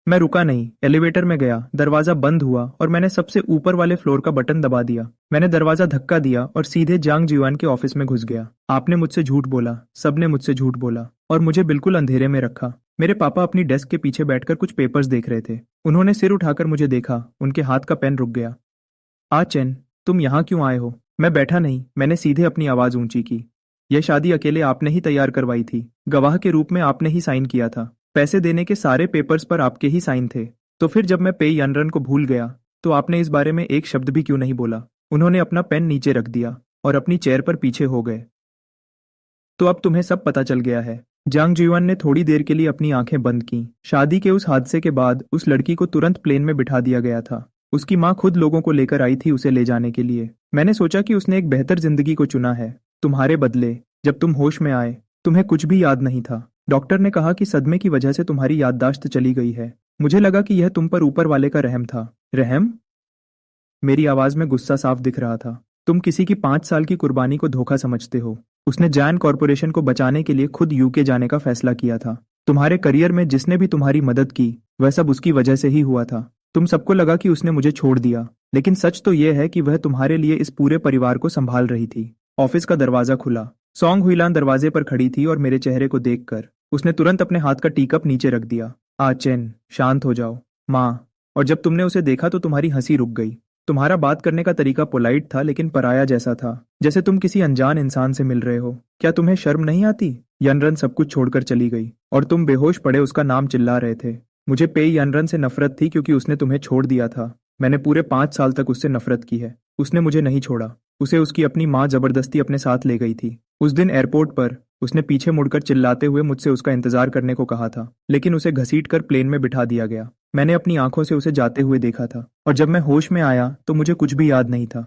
मैं रुका नहीं, एलिवेटर में गया, दरवाजा बंद हुआ और मैंने सबसे ऊपर वाले फ्लोर का बटन दबा दिया। मैंने दरवाजा धक्का दिया और सीधे जांग जीवान के ऑफिस में घुस गया। आपने मुझसे झूठ बोला, सबने मुझसे झूठ बोला और मुझे बिल्कुल अंधेरे में रखा। मेरे पापा अपनी डेस्क के पीछे बैठकर कुछ पेपर्स देख रहे थे। उन्होंने सिर उठाकर मुझे देखा, उनके हाथ का पेन रुक गया। आ चेन, तुम यहाँ क्यों आए हो? मैं बैठा नहीं, मैंने सीधे अपनी आवाज ऊंची की। यह शादी अकेले आपने ही तैयार करवाई थी। गवाह के रूप में आपने ही साइन किया था। पैसे देने के सारे पेपर्स पर आपके ही साइन थे। तो फिर जब मैं पे यानरन को भूल गया तो आपने इस बारे में एक शब्द भी क्यों नहीं बोला? उन्होंने अपना पेन नीचे रख दिया और अपनी चेयर पर पीछे हो गए। तो अब तुम्हें सब पता चल गया है। जांग जीवन ने थोड़ी देर के लिए अपनी आंखें बंद की। शादी के उस हादसे के बाद उस लड़की को तुरंत प्लेन में बिठा दिया गया था। उसकी माँ खुद लोगों को लेकर आई थी उसे ले जाने के लिए। मैंने सोचा कि उसने एक बेहतर जिंदगी को चुना है। तुम्हारे बदले जब तुम होश में आए तुम्हें कुछ भी याद नहीं था। डॉक्टर ने कहा कि सदमे की वजह से तुम्हारी याददाश्त चली गई है। मुझे लगा कि यह तुम पर ऊपर वाले का रहम था। रहम? मेरी आवाज में गुस्सा साफ दिख रहा था। तुम किसी की 5 साल की कुर्बानी को धोखा समझते हो। उसने जैन कॉरपोरेशन को बचाने के लिए खुद यूके जाने का फैसला किया था। तुम्हारे करियर में जिसने भी तुम्हारी मदद की वह सब उसकी वजह से ही हुआ था। तुम सबको लगा कि उसने मुझे छोड़ दिया, लेकिन सच तो यह है कि वह तुम्हारे लिए इस पूरे परिवार को संभाल रही थी। ऑफिस का दरवाजा खुला। सोंग हुईलान दरवाजे पर खड़ी थी और मेरे चेहरे को देखकर उसने तुरंत अपने हाथ का टीकप नीचे रख दिया। आ चेन, शांत हो जाओ। माँ। और जब तुमने उसे देखा तो तुम्हारी हंसी रुक गई। तुम्हारा बात करने का तरीका पोलाइट था लेकिन पराया जैसा था, जैसे तुम किसी अनजान इंसान से मिल रहे हो। क्या तुम्हें शर्म नहीं आती? यनरन सब कुछ छोड़कर चली गई और तुम बेहोश पड़े उसका नाम चिल्ला रहे थे। मुझे पे यनरन से नफरत थी क्योंकि उसने तुम्हें छोड़ दिया था। मैंने पूरे 5 साल तक उससे नफरत की है। उसने मुझे नहीं छोड़ा। उसे उसकी अपनी माँ जबरदस्ती अपने साथ ले गई थी। उस दिन एयरपोर्ट पर उसने पीछे मुड़कर चिल्लाते हुए मुझसे उसका इंतजार करने को कहा था, लेकिन उसे घसीटकर प्लेन में बिठा दिया गया। मैंने अपनी आंखों से उसे जाते हुए देखा था और जब मैं होश में आया तो मुझे कुछ भी याद नहीं था।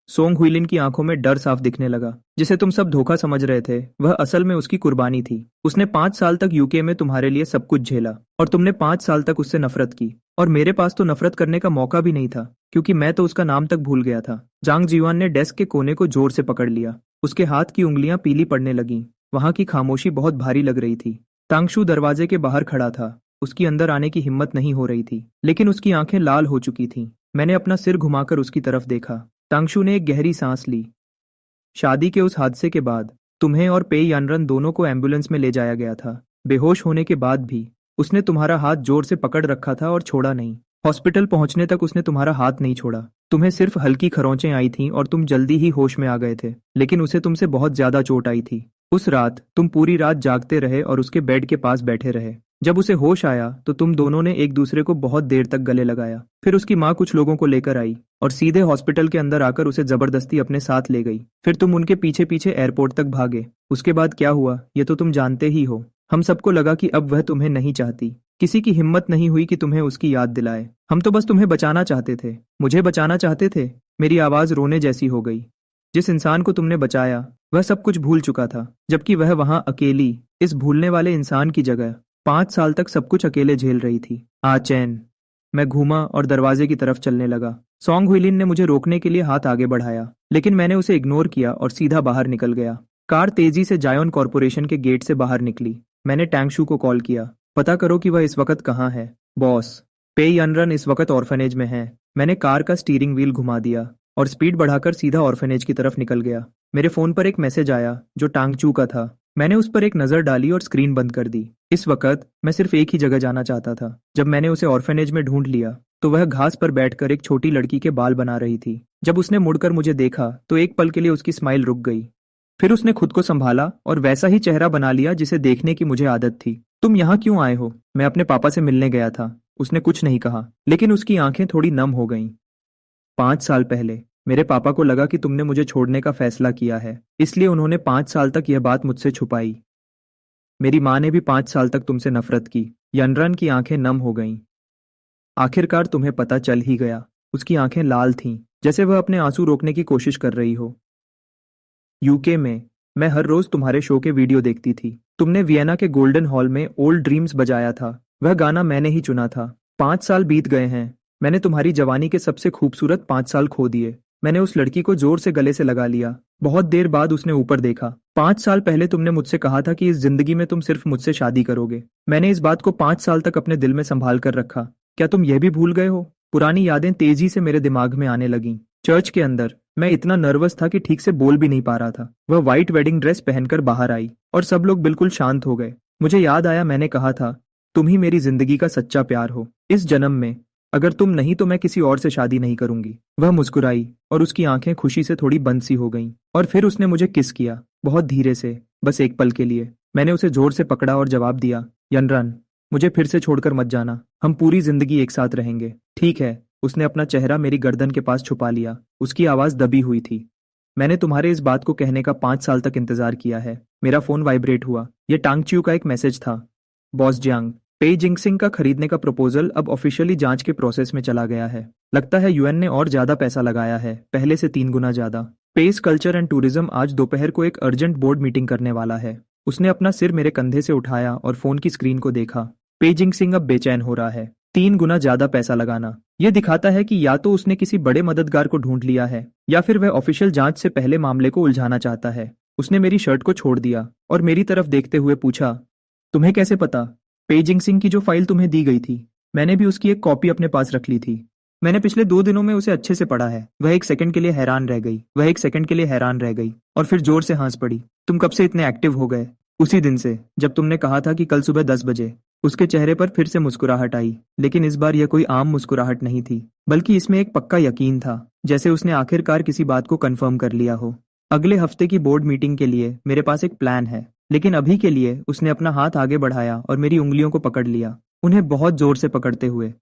सोंग हुइलिन की आंखों में डर साफ दिखने लगा। जिसे तुम सब धोखा समझ रहे थे वह असल में उसकी कुर्बानी थी। उसने 5 साल तक यूके में तुम्हारे लिए सब कुछ झेला और तुमने 5 साल तक उससे नफरत की। और मेरे पास तो नफरत करने का मौका भी नहीं था क्योंकि मैं तो उसका नाम तक भूल गया था। जांग जीवान ने डेस्क के कोने को जोर से पकड़ लिया। उसके हाथ की उंगलियां पीली पड़ने लगीं। वहां की खामोशी बहुत भारी लग रही थी। तांगशू दरवाजे के बाहर खड़ा था। उसकी अंदर आने की हिम्मत नहीं हो रही थी, लेकिन उसकी आंखें लाल हो चुकी थीं। मैंने अपना सिर घुमाकर उसकी तरफ देखा। तांगशू ने एक गहरी सांस ली। शादी के उस हादसे के बाद तुम्हें और पे यानरन दोनों को एम्बुलेंस में ले जाया गया था। बेहोश होने के बाद भी उसने तुम्हारा हाथ जोर से पकड़ रखा था और छोड़ा नहीं। हॉस्पिटल पहुंचने तक उसने तुम्हारा हाथ नहीं छोड़ा। तुम्हें सिर्फ हल्की खरोंचें आई थीं और तुम जल्दी ही होश में आ गए थे, लेकिन उसे तुमसे बहुत ज्यादा चोट आई थी। उस रात तुम पूरी रात जागते रहे और उसके बेड के पास बैठे रहे। जब उसे होश आया तो तुम दोनों ने एक दूसरे को बहुत देर तक गले लगाया। फिर उसकी माँ कुछ लोगों को लेकर आई और सीधे हॉस्पिटल के अंदर आकर उसे जबरदस्ती अपने साथ ले गई। फिर तुम उनके पीछे पीछे एयरपोर्ट तक भागे। उसके बाद क्या हुआ ये तो तुम जानते ही हो। हम सबको लगा कि अब वह तुम्हें नहीं चाहती। किसी की हिम्मत नहीं हुई कि तुम्हें उसकी याद दिलाए। हम तो बस तुम्हें बचाना चाहते थे, मुझे बचाना चाहते थे। मेरी आवाज रोने जैसी हो गई। जिस इंसान को तुमने बचाया वह सब कुछ भूल चुका था, जबकि वह वहां अकेली इस भूलने वाले इंसान की जगह 5 साल तक सब कुछ अकेले झेल रही थी। चैन। मैं घूमा और दरवाजे की तरफ चलने लगा। सोंग हुइलिन ने मुझे रोकने के लिए हाथ आगे बढ़ाया, लेकिन मैंने उसे इग्नोर किया और सीधा बाहर निकल गया। कार तेजी से जायोन कॉरपोरेशन के गेट से बाहर निकली। मैंने टैंगशू को कॉल किया, पता करो कि वह इस वक्त कहाँ है। बॉस, पे यनरन इस वक्त ऑर्फनेज में है। मैंने कार का स्टीयरिंग व्हील घुमा दिया और स्पीड बढ़ाकर सीधा ऑर्फनेज की तरफ निकल गया। मेरे फोन पर एक मैसेज आया जो टांगचू का था। मैंने उस पर एक नजर डाली और स्क्रीन बंद कर दी। इस वक्त मैं सिर्फ एक ही जगह जाना चाहता था। जब मैंने उसे ऑर्फनेज में ढूंढ लिया तो वह घास पर बैठकर एक छोटी लड़की के बाल बना रही थी। जब उसने मुड़कर मुझे देखा तो एक पल के लिए उसकी स्माइल रुक गई। फिर उसने खुद को संभाला और वैसा ही चेहरा बना लिया जिसे देखने की मुझे आदत थी। तुम यहाँ क्यों आए हो? मैं अपने पापा से मिलने गया था। उसने कुछ नहीं कहा, लेकिन उसकी आंखें थोड़ी नम हो गईं। 5 साल पहले मेरे पापा को लगा कि तुमने मुझे छोड़ने का फैसला किया है, इसलिए उन्होंने 5 साल तक यह बात मुझसे छुपाई। मेरी माँ ने भी 5 साल तक तुमसे नफरत की। यनरन की आंखें नम हो गईं। आखिरकार तुम्हें पता चल ही गया। उसकी आंखें लाल थीं, जैसे वह अपने आंसू रोकने की कोशिश कर रही हो। यूके में मैं हर रोज तुम्हारे शो के वीडियो देखती थी। तुमने वियना के गोल्डन हॉल में ओल्ड ड्रीम्स बजाया था। वह गाना मैंने ही चुना था। 5 साल बीत गए हैं। मैंने तुम्हारी जवानी के सबसे खूबसूरत 5 साल खो दिए। मैंने उस लड़की को जोर से गले से लगा लिया। बहुत देर बाद उसने ऊपर देखा। 5 साल पहले तुमने मुझसे कहा था कि इस जिंदगी में तुम सिर्फ मुझसे शादी करोगे। मैंने इस बात को 5 साल तक अपने दिल में संभाल कर रखा। क्या तुम यह भी भूल गए हो? पुरानी यादें तेजी से मेरे दिमाग में आने लगीं। चर्च के अंदर मैं इतना नर्वस था कि ठीक से बोल भी नहीं पा रहा था। वह व्हाइट वेडिंग ड्रेस पहनकर बाहर आई और सब लोग बिल्कुल शांत हो गए। मुझे याद आया मैंने कहा था तुम ही मेरी जिंदगी का सच्चा प्यार हो। इस जन्म में अगर तुम नहीं तो मैं किसी और से शादी नहीं करूंगी। वह मुस्कुराई और उसकी आंखें खुशी से थोड़ी बंद सी हो गईं और फिर उसने मुझे किस किया, बहुत धीरे से, बस एक पल के लिए। मैंने उसे जोर से पकड़ा और जवाब दिया, यनरन, मुझे फिर से छोड़कर मत जाना। हम पूरी जिंदगी एक साथ रहेंगे, ठीक है? उसने अपना चेहरा मेरी गर्दन के पास छुपा लिया। उसकी आवाज दबी हुई थी। मैंने तुम्हारे इस बात को कहने का 5 साल तक इंतजार किया है। मेरा फोन वाइब्रेट हुआ। यह टांगच्यू का एक मैसेज था। बॉस जियांग, पेई जिंगसिंग का खरीदने का प्रपोजल अब ऑफिशियली जांच के प्रोसेस में चला गया है। लगता है यूएन ने और ज्यादा पैसा लगाया है, पहले से 3 गुना ज्यादा। पेस कल्चर एंड टूरिज्म आज दोपहर को एक अर्जेंट बोर्ड मीटिंग करने वाला है। उसने अपना सिर मेरे कंधे से उठाया और फोन की स्क्रीन को देखा। पेई जिंगसिंग अब बेचैन हो रहा है। 3 गुना ज्यादा पैसा लगाना, यह दिखाता है कि या तो उसने किसी बड़े मददगार को ढूंढ लिया है या फिर वह ऑफिशियल जांच से पहले मामले को उलझाना चाहता है। उसने मेरी शर्ट को छोड़ दिया और मेरी तरफ देखते हुए पूछा, तुम्हें कैसे पता? पेई जिंगसिंग की जो फाइल तुम्हें दी गई थी, मैंने भी उसकी एक कॉपी अपने पास रख ली थी। मैंने पिछले 2 दिनों में उसे अच्छे से पढ़ा है। वह एक सेकंड के लिए हैरान रह गई। और फिर जोर से हंस पड़ी। तुम कब से इतने एक्टिव हो गए? उसी दिन से, जब तुमने कहा था कि कल सुबह 10 बजे। उसके चेहरे पर फिर से मुस्कुराहट आई, लेकिन इस बार यह कोई आम मुस्कुराहट नहीं थी, बल्कि इसमें एक पक्का यकीन था, जैसे उसने आखिरकार किसी बात को कंफर्म कर लिया हो। अगले हफ्ते की बोर्ड मीटिंग के लिए मेरे पास एक प्लान है, लेकिन अभी के लिए उसने अपना हाथ आगे बढ़ाया और मेरी उंगलियों को पकड़ लिया, उन्हें बहुत जोर से पकड़ते हुए।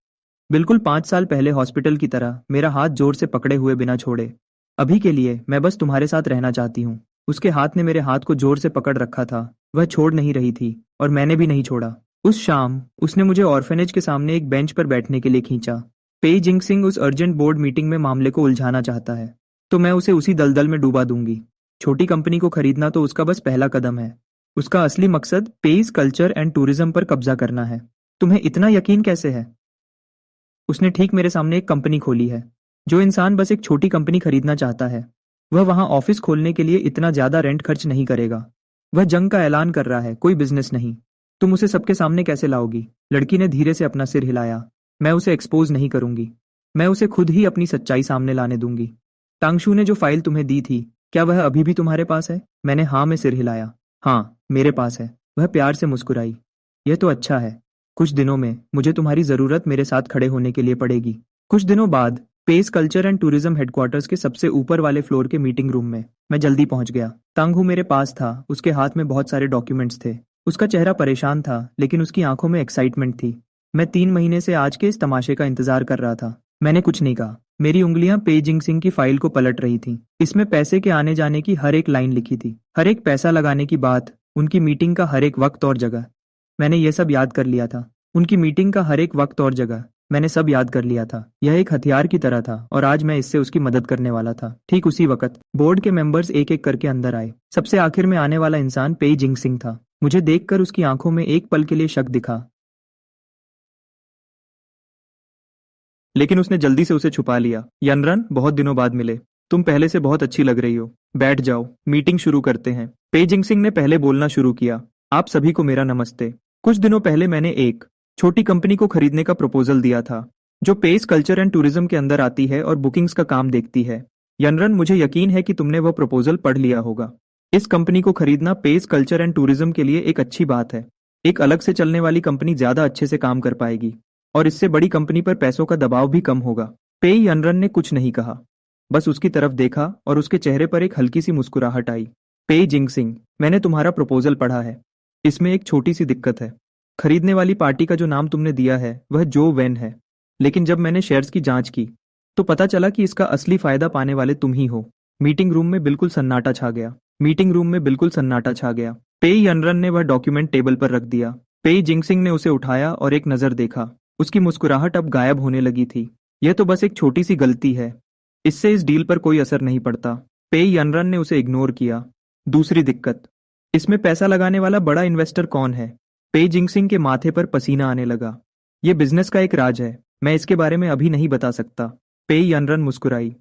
बिल्कुल 5 साल पहले हॉस्पिटल की तरह, मेरा हाथ जोर से पकड़े हुए बिना छोड़े। अभी के लिए मैं बस तुम्हारे साथ रहना चाहती हूँ। उसके हाथ ने मेरे हाथ को जोर से पकड़ रखा था। वह छोड़ नहीं रही थी और मैंने भी नहीं छोड़ा। उस शाम उसने मुझे ऑर्फेनेज के सामने एक बेंच पर बैठने के लिए खींचा। पेई जिंगसिंग उस अर्जेंट बोर्ड मीटिंग में मामले को उलझाना चाहता है, तो मैं उसे उसी दलदल में डूबा दूंगी। छोटी कंपनी को खरीदना तो उसका बस पहला कदम है। उसका असली मकसद पेस कल्चर एंड टूरिज्म पर कब्जा करना है। तुम्हें इतना यकीन कैसे है? उसने ठीक मेरे सामने एक कंपनी खोली है। जो इंसान बस एक छोटी कंपनी खरीदना चाहता है, वह वहां ऑफिस खोलने के लिए इतना ज्यादा रेंट खर्च नहीं करेगा। वह जंग का ऐलान कर रहा है, कोई बिजनेस नहीं। तुम उसे सबके सामने कैसे लाओगी? लड़की ने धीरे से अपना सिर हिलाया। मैं उसे एक्सपोज नहीं करूंगी। मैं उसे खुद ही अपनी सच्चाई सामने लाने दूंगी। तांगशू ने जो फाइल तुम्हें दी थी, क्या वह अभी भी तुम्हारे पास है? मैंने हाँ में सिर हिलाया। हाँ, मेरे पास है। वह प्यार से मुस्कुराई। यह तो अच्छा है। कुछ दिनों में मुझे तुम्हारी जरूरत मेरे साथ खड़े होने के लिए पड़ेगी। कुछ दिनों बाद pace culture and tourism headquarters के सबसे ऊपर वाले फ्लोर के मीटिंग रूम में मैं जल्दी पहुंच गया। तांगहू मेरे पास था। उसके हाथ में बहुत सारे डॉक्यूमेंट्स थे। उसका चेहरा परेशान था, लेकिन उसकी आंखों में एक्साइटमेंट थी। मैं 3 महीने से आज के इस तमाशे का इंतजार कर रहा था। मैंने कुछ नहीं कहा। मेरी उंगलियां पेई जिंगसिंग की फाइल को पलट रही थीं। इसमें पैसे के आने जाने की हर एक लाइन लिखी थी, हर एक पैसा लगाने की बात, उनकी मीटिंग का हर एक वक्त और जगह। मैंने यह सब याद कर लिया था। उनकी मीटिंग का हर एक वक्त और जगह मैंने सब याद कर लिया था। यह एक हथियार की तरह था और आज मैं इससे उसकी मदद करने वाला था। ठीक उसी वक्त बोर्ड के मेंबर्स एक एक करके अंदर आए। सबसे आखिर में आने वाला इंसान पेई जिंगसिंग था। मुझे देखकर उसकी आंखों में एक पल के लिए शक दिखा, लेकिन उसने जल्दी से उसे छुपा लिया। यनरन, बहुत दिनों बाद मिले। तुम पहले से बहुत अच्छी लग रही हो। बैठ जाओ, मीटिंग शुरू करते हैं। पेई जिंगसिंग ने पहले बोलना शुरू किया। आप सभी को मेरा नमस्ते। कुछ दिनों पहले मैंने एक छोटी कंपनी को खरीदने का प्रपोजल दिया था, जो पेस कल्चर एंड टूरिज्म के अंदर आती है और बुकिंग्स का काम देखती है। यनरन, मुझे यकीन है कि तुमने वह प्रपोजल पढ़ लिया होगा। इस कंपनी को खरीदना पेस कल्चर एंड टूरिज्म के लिए एक अच्छी बात है। एक अलग से चलने वाली कंपनी ज्यादा अच्छे से काम कर पाएगी और इससे बड़ी कंपनी पर पैसों का दबाव भी कम होगा। पेई यनरन ने कुछ नहीं कहा, बस उसकी तरफ देखा और उसके चेहरे पर एक हल्की सी मुस्कुराहट आई। पेई जिंगसिंग, मैंने तुम्हारा प्रपोजल पढ़ा है। इसमें एक छोटी सी दिक्कत है। खरीदने वाली पार्टी का जो नाम तुमने दिया है वह जो वेन है, लेकिन जब मैंने शेयर्स की जांच की तो पता चला कि इसका असली फायदा पाने वाले तुम ही हो। मीटिंग रूम में बिल्कुल सन्नाटा छा गया। पेई यनरन ने वह डॉक्यूमेंट टेबल पर रख दिया। पेई जिंगसिंग ने उसे उठाया और एक नजर देखा। उसकी मुस्कुराहट अब गायब होने लगी थी। यह तो बस एक छोटी सी गलती है, इससे इस डील पर कोई असर नहीं पड़ता। पेई यनरन ने उसे इग्नोर किया। दूसरी दिक्कत, इसमें पैसा लगाने वाला बड़ा इन्वेस्टर कौन है? पे जिंगसिंग के माथे पर पसीना आने लगा। ये बिजनेस का एक राज है, मैं इसके बारे में अभी नहीं बता सकता। पे यनरन मुस्कुराई।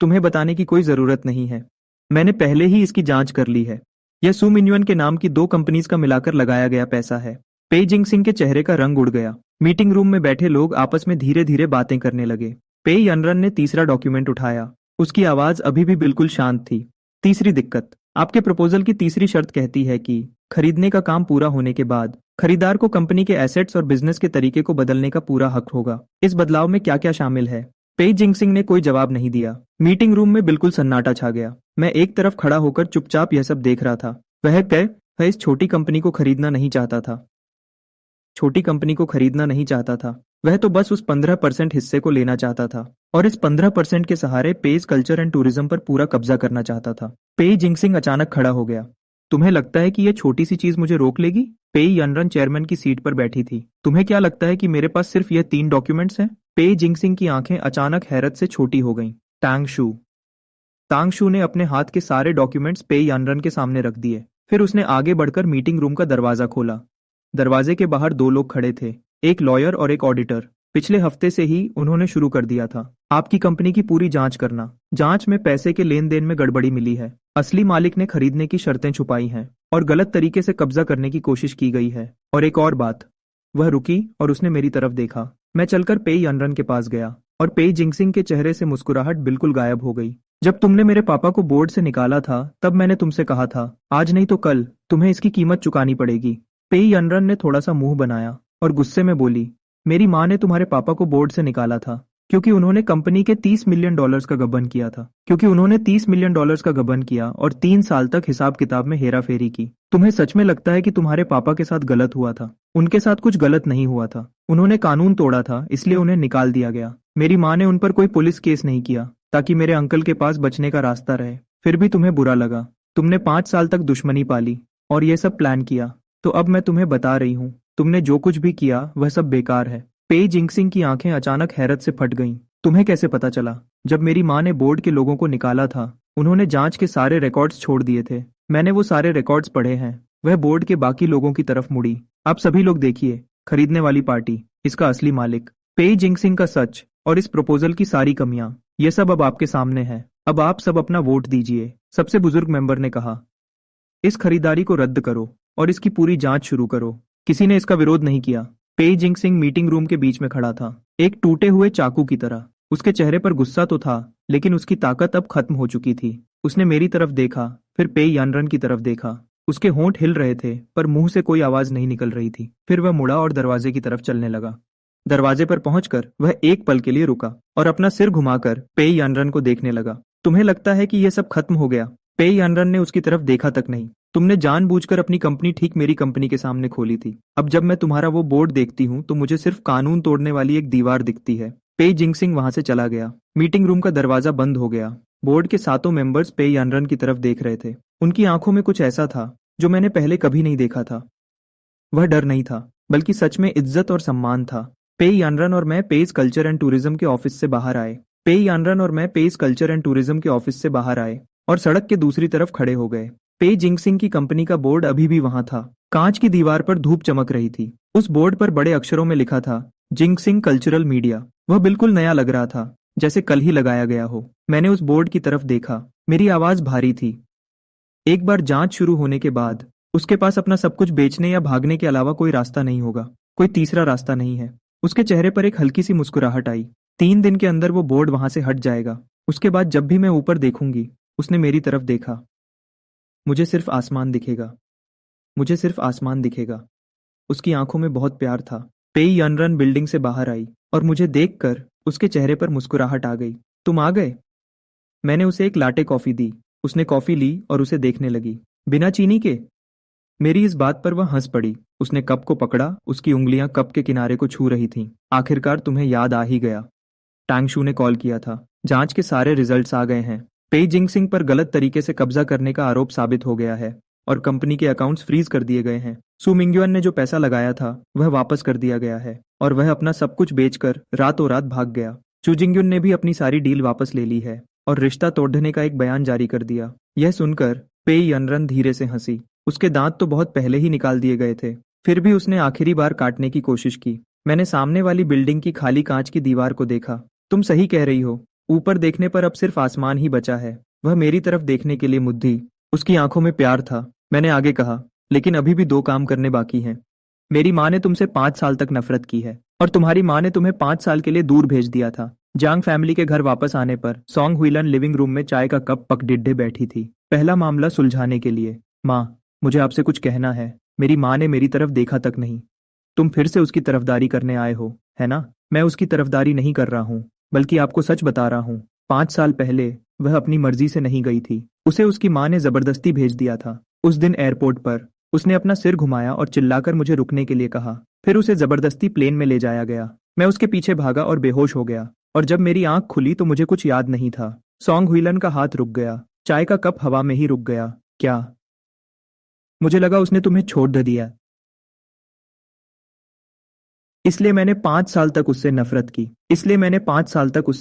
तुम्हें बताने की कोई जरूरत नहीं है, मैंने पहले ही इसकी जांच कर ली है। यह सू मिन्युअन के नाम की दो कंपनीज का मिलाकर लगाया गया पैसा है। पे जिंगसिंग के चेहरे का रंग उड़ गया। मीटिंग रूम में बैठे लोग आपस में धीरे धीरे बातें करने लगे। पे यनरन ने तीसरा डॉक्यूमेंट उठाया। उसकी आवाज अभी भी बिल्कुल शांत थी। तीसरी दिक्कत, आपके प्रपोजल की तीसरी शर्त कहती है कि खरीदने का काम पूरा होने के बाद खरीदार को कंपनी के एसेट्स और बिजनेस के तरीके को बदलने का पूरा हक होगा। इस बदलाव में क्या क्या शामिल है? पे जिंगसिंग ने कोई जवाब नहीं दिया। मीटिंग रूम में बिल्कुल सन्नाटा छा गया। मैं एक तरफ खड़ा होकर चुपचाप यह सब देख रहा था। वह इस छोटी कंपनी को खरीदना नहीं चाहता था। छोटी कंपनी को खरीदना नहीं चाहता था। वह तो बस उस 15% हिस्से को लेना चाहता था और इस 15% के सहारे पेस कल्चर एंड टूरिज्म पर पूरा कब्जा करना चाहता था। पे जिंगसिंग अचानक खड़ा हो गया। तुम्हें लगता है कि यह छोटी सी चीज मुझे रोक लेगी? पे यनरन चेयरमैन की सीट पर बैठी थी। तुम्हें क्या लगता है कि मेरे पास सिर्फ यह 3 डॉक्यूमेंट्स हैं? पे जिंगसिंग की आंखें अचानक हैरत से छोटी हो गईं। तांगशू ने अपने हाथ के सारे डॉक्यूमेंट्स पे यानरन के सामने रख दिए। फिर उसने आगे बढ़कर मीटिंग रूम का दरवाजा खोला। दरवाजे के बाहर 2 लोग खड़े थे, एक लॉयर और एक ऑडिटर। पिछले हफ्ते से ही उन्होंने शुरू कर दिया था आपकी कंपनी की पूरी जांच करना। जांच में पैसे के लेन देन में गड़बड़ी मिली है। असली मालिक ने खरीदने की शर्तें छुपाई हैं और गलत तरीके से कब्जा करने की कोशिश की गई है। और एक और बात। वह रुकी और उसने मेरी तरफ देखा। मैं चलकर पे यानरन के पास गया और पे जिंगसिंग के चेहरे से मुस्कुराहट बिल्कुल गायब हो गई। जब तुमने मेरे पापा को बोर्ड से निकाला था तब मैंने तुमसे कहा था आज नहीं तो कल तुम्हें इसकी कीमत चुकानी पड़ेगी। पे यनरन ने थोड़ा सा मुंह बनाया और गुस्से में बोली, मेरी माँ ने तुम्हारे पापा को बोर्ड से निकाला था क्योंकि उन्होंने कंपनी के $30 मिलियन का गबन किया था। क्योंकि उन्होंने $30 मिलियन का गबन किया और 3 साल तक हिसाब किताब में हेरा फेरी की। तुम्हें सच में लगता है कि तुम्हारे पापा के साथ गलत हुआ था? उनके साथ कुछ गलत नहीं हुआ था। उन्होंने कानून तोड़ा था, इसलिए उन्हें निकाल दिया गया। मेरी माँ ने उन पर कोई पुलिस केस नहीं किया ताकि मेरे अंकल के पास बचने का रास्ता रहे। फिर भी तुम्हें बुरा लगा। तुमने 5 साल तक दुश्मनी पाली और ये सब प्लान किया। तो अब मैं तुम्हें बता रही हूँ, तुमने जो कुछ भी किया वह सब बेकार है। पे जिंगसिंग की आंखें अचानक हैरत से फट गईं। तुम्हें कैसे पता चला? जब मेरी माँ ने बोर्ड के लोगों को निकाला था, उन्होंने जांच के सारे रिकॉर्ड्स छोड़ दिए थे। मैंने वो सारे रिकॉर्ड्स पढ़े हैं। वह बोर्ड के बाकी लोगों की तरफ मुड़ी। आप सभी लोग देखिए, खरीदने वाली पार्टी, इसका असली मालिक, पे जिंगसिंग का सच और इस प्रपोजल की सारी कमियां, ये सब अब आपके सामने है। अब आप सब अपना वोट दीजिए। सबसे बुजुर्ग मेंबर ने कहा, इस खरीदारी को रद्द करो और इसकी पूरी जांच शुरू करो। किसी ने इसका विरोध नहीं किया। पे जिंगसिंग मीटिंग रूम के बीच में खड़ा था, एक टूटे हुए चाकू की तरह। उसके चेहरे पर गुस्सा तो था, लेकिन उसकी ताकत अब खत्म हो चुकी थी। उसने मेरी तरफ देखा, फिर पे यानरन की तरफ देखा। उसके होंठ हिल रहे थे, पर मुंह से कोई आवाज नहीं निकल रही थी। फिर वह मुड़ा और दरवाजे की तरफ चलने लगा। दरवाजे पर पहुंचकर वह एक पल के लिए रुका और अपना सिर घुमाकर पे यानरन को देखने लगा। तुम्हें लगता है कि यह सब खत्म हो गया? पे यानरन ने उसकी तरफ देखा तक नहीं। तुमने जानबूझकर अपनी कंपनी ठीक मेरी कंपनी के सामने खोली थी। अब जब मैं तुम्हारा वो बोर्ड देखती हूँ तो मुझे सिर्फ कानून तोड़ने वाली एक दीवार दिखती है। पे जिंगसिंग वहां से चला गया। मीटिंग रूम का दरवाजा बंद हो गया। बोर्ड के 7 मेंबर्स पे यानरन की तरफ देख रहे थे। उनकी आंखों में कुछ ऐसा था जो मैंने पहले कभी नहीं देखा था। वह डर नहीं था, बल्कि सच में इज्जत और सम्मान था। पे यानरन और मैं पेस कल्चर एंड टूरिज्म के ऑफिस से बाहर आए। पे यानरन और मैं पेस कल्चर एंड टूरिज्म के ऑफिस से बाहर आए और सड़क के दूसरी तरफ खड़े हो गए। पे जिंगसिंग की कंपनी का बोर्ड अभी भी वहां था। कांच की दीवार पर धूप चमक रही थी। उस बोर्ड पर बड़े अक्षरों में लिखा था, जिंगसिंग कल्चरल मीडिया। वह बिल्कुल नया लग रहा था, जैसे कल ही लगाया गया हो। मैंने उस बोर्ड की तरफ देखा। मेरी आवाज भारी थी। एक बार जांच शुरू होने के बाद उसके पास अपना सब कुछ बेचने या भागने के अलावा कोई रास्ता नहीं होगा। कोई तीसरा रास्ता नहीं है। उसके चेहरे पर एक हल्की सी मुस्कुराहट आई। 3 दिन के अंदर वो बोर्ड वहां से हट जाएगा। उसके बाद जब भी मैं ऊपर देखूंगी, उसने मेरी तरफ देखा, मुझे सिर्फ आसमान दिखेगा। मुझे सिर्फ आसमान दिखेगा। उसकी आंखों में बहुत प्यार था। पे यानरन बिल्डिंग से बाहर आई और मुझे देखकर उसके चेहरे पर मुस्कुराहट आ गई। तुम आ गए? मैंने उसे एक लाटे कॉफी दी। उसने कॉफी ली और उसे देखने लगी। बिना चीनी के? मेरी इस बात पर वह हंस पड़ी। उसने कप को पकड़ा। उसकी उंगलियां कप के किनारे को छू रही थीं। आखिरकार तुम्हें याद आ ही गया। टांगशू ने कॉल किया था। जांच के सारे रिजल्ट्स आ गए हैं। पे जिंगसिंग पर गलत तरीके से कब्जा करने का आरोप साबित हो गया है और कंपनी के अकाउंट्स फ्रीज कर दिए गए हैं। सू मिंग्युअन ने जो पैसा लगाया था वह वापस कर दिया गया है और वह अपना सब कुछ बेचकर रातों रात भाग गया। चू जिंग्युन ने भी अपनी सारी डील वापस ले ली है और रिश्ता तोड़ने का एक बयान जारी कर दिया। यह सुनकर पे यनरन धीरे से हंसी। उसके दांत तो बहुत पहले ही निकाल दिए गए थे, फिर भी उसने आखिरी बार काटने की कोशिश की। मैंने सामने वाली बिल्डिंग की खाली कांच की दीवार को देखा। तुम सही कह रही हो, ऊपर देखने पर अब सिर्फ आसमान ही बचा है। वह मेरी तरफ देखने के लिए मुद्दी। उसकी आंखों में प्यार था। मैंने आगे कहा, लेकिन अभी भी 2 काम करने बाकी हैं। मेरी माँ ने तुमसे 5 साल तक नफरत की है, और तुम्हारी माँ ने तुम्हें 5 साल के लिए दूर भेज दिया था। जांग फैमिली के घर वापस आने पर सोंग हुइलन लिविंग रूम में चाय का कप पकडिड्डे बैठी थी, पहला मामला सुलझाने के लिए। माँ, मुझे आपसे कुछ कहना है। मेरी माँ ने मेरी तरफ देखा तक नहीं। तुम फिर से उसकी तरफदारी करने आए हो, है ना? मैं उसकी तरफदारी नहीं कर रहा हूँ, बल्कि आपको सच बता रहा हूँ। 5 साल पहले वह अपनी मर्जी से नहीं गई थी। उसे उसकी माँ ने जबरदस्ती भेज दिया था। उस दिन एयरपोर्ट पर उसने अपना सिर घुमाया और चिल्लाकर मुझे रुकने के लिए कहा। फिर उसे जबरदस्ती प्लेन में ले जाया गया। मैं उसके पीछे भागा और बेहोश हो गया, और जब मेरी आंख खुली तो मुझे कुछ याद नहीं था। सोंग हुइलन का हाथ रुक गया, चाय का कप हवा में ही रुक गया। क्या? मुझे लगा उसने तुम्हें छोड़ दे दिया, इसलिए मैंने 5 साल तक उससे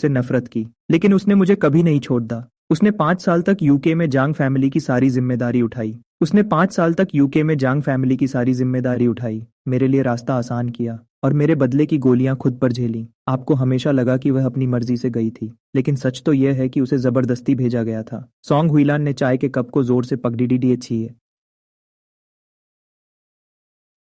नफरत की। लेकिन उसने मुझे कभी नहीं छोड़ दा। उसने 5 साल तक यूके में जांग फैमिली की सारी जिम्मेदारी उठाई। मेरे लिए रास्ता आसान किया, और मेरे बदले की गोलियां खुद पर झेली। आपको हमेशा लगा कि वह अपनी मर्जी से गई थी, लेकिन सच तो यह है कि उसे जबरदस्ती भेजा गया था। सोंग हुइलान ने चाय के कप को जोर से पकड़ी दिए छिए।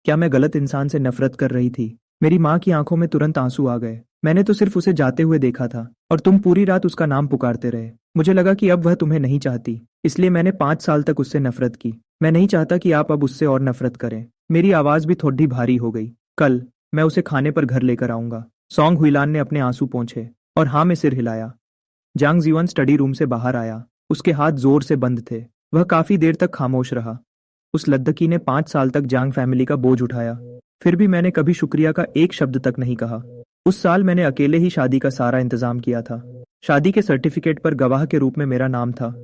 क्या मैं गलत इंसान से नफरत कर रही थी? मेरी माँ की आंखों में तुरंत आंसू आ गए। मैंने तो सिर्फ उसे जाते हुए देखा था, और तुम पूरी रात उसका नाम पुकारते रहे। मुझे लगा कि अब वह तुम्हें नहीं चाहती, इसलिए मैंने 5 साल तक उससे नफरत की। मैं नहीं चाहता कि आप अब उससे और नफरत करें। मेरी आवाज भी थोड़ी भारी हो गई। कल मैं उसे खाने पर घर लेकर आऊंगा। सोंग हुइलान ने अपने आंसू पोंछे, और हाँ में सिर हिलाया। जांग जीवन स्टडी रूम से बाहर आया। उसके हाथ जोर से बंद थे। वह काफी देर तक खामोश रहा। उस लद्दकी ने 5 साल तक जांग फैमिली का बोझ उठाया, फिर भी मैंने कभी शुक्रिया का एक शब्द तक नहीं कहा। उस साल मैंने अकेले ही शादी का सारा इंतजाम किया था। शादी के सर्टिफिकेट पर गवाह के रूप में मेरा नाम था,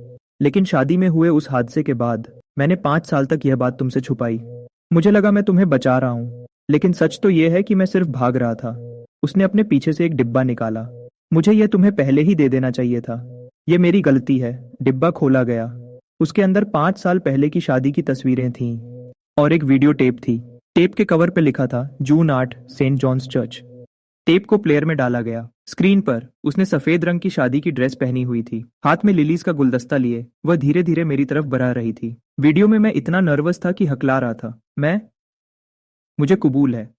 लेकिन शादी में हुए उस हादसे के बाद मैंने 5 साल तक यह बात तुमसे छुपाई। मुझे लगा मैं तुम्हें बचा रहा हूँ, लेकिन सच तो यह है कि मैं सिर्फ भाग रहा था। उसने अपने पीछे से एक डिब्बा निकाला। मुझे यह तुम्हें पहले ही दे देना चाहिए था। यह मेरी गलती है। डिब्बा खोला गया। उसके अंदर 5 साल पहले की शादी की तस्वीरें थीं, और एक वीडियो टेप थी। टेप के कवर पे लिखा था जून 8, सेंट जॉन्स चर्च। टेप को प्लेयर में डाला गया। स्क्रीन पर उसने सफेद रंग की शादी की ड्रेस पहनी हुई थी, हाथ में लिलीज का गुलदस्ता लिए वह धीरे धीरे मेरी तरफ बढ़ा रही थी। वीडियो में मैं इतना नर्वस था कि हकला रहा था। मुझे कबूल है।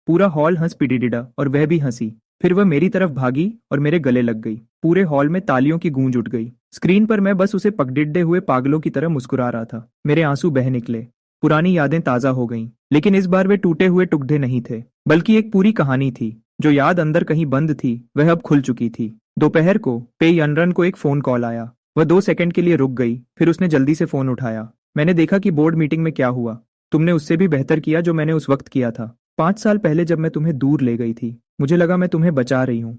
पूरा हॉल हंस पिटीडिडा, और वह भी हंसी। फिर वह मेरी तरफ भागी और मेरे गले लग गई। पूरे हॉल में तालियों की गूंज उठ गई। स्क्रीन पर मैं बस उसे पगडिड्डे हुए पागलों की तरह मुस्कुरा रहा था। मेरे आंसू बह निकले। पुरानी यादें ताजा हो गईं, लेकिन इस बार वे टूटे हुए टुकड़े नहीं थे, बल्कि एक पूरी कहानी थी। जो याद अंदर कहीं बंद थी, वह अब खुल चुकी थी। दोपहर को पे यनरन को एक फोन कॉल आया। वह 2 सेकंड के लिए रुक गई, फिर उसने जल्दी से फोन उठाया। मैंने देखा कि बोर्ड मीटिंग में क्या हुआ। तुमने उससे भी बेहतर किया जो मैंने उस वक्त किया था। 5 साल पहले जब मैं तुम्हें दूर ले गई थी, मुझे लगा मैं तुम्हें बचा रही हूँ।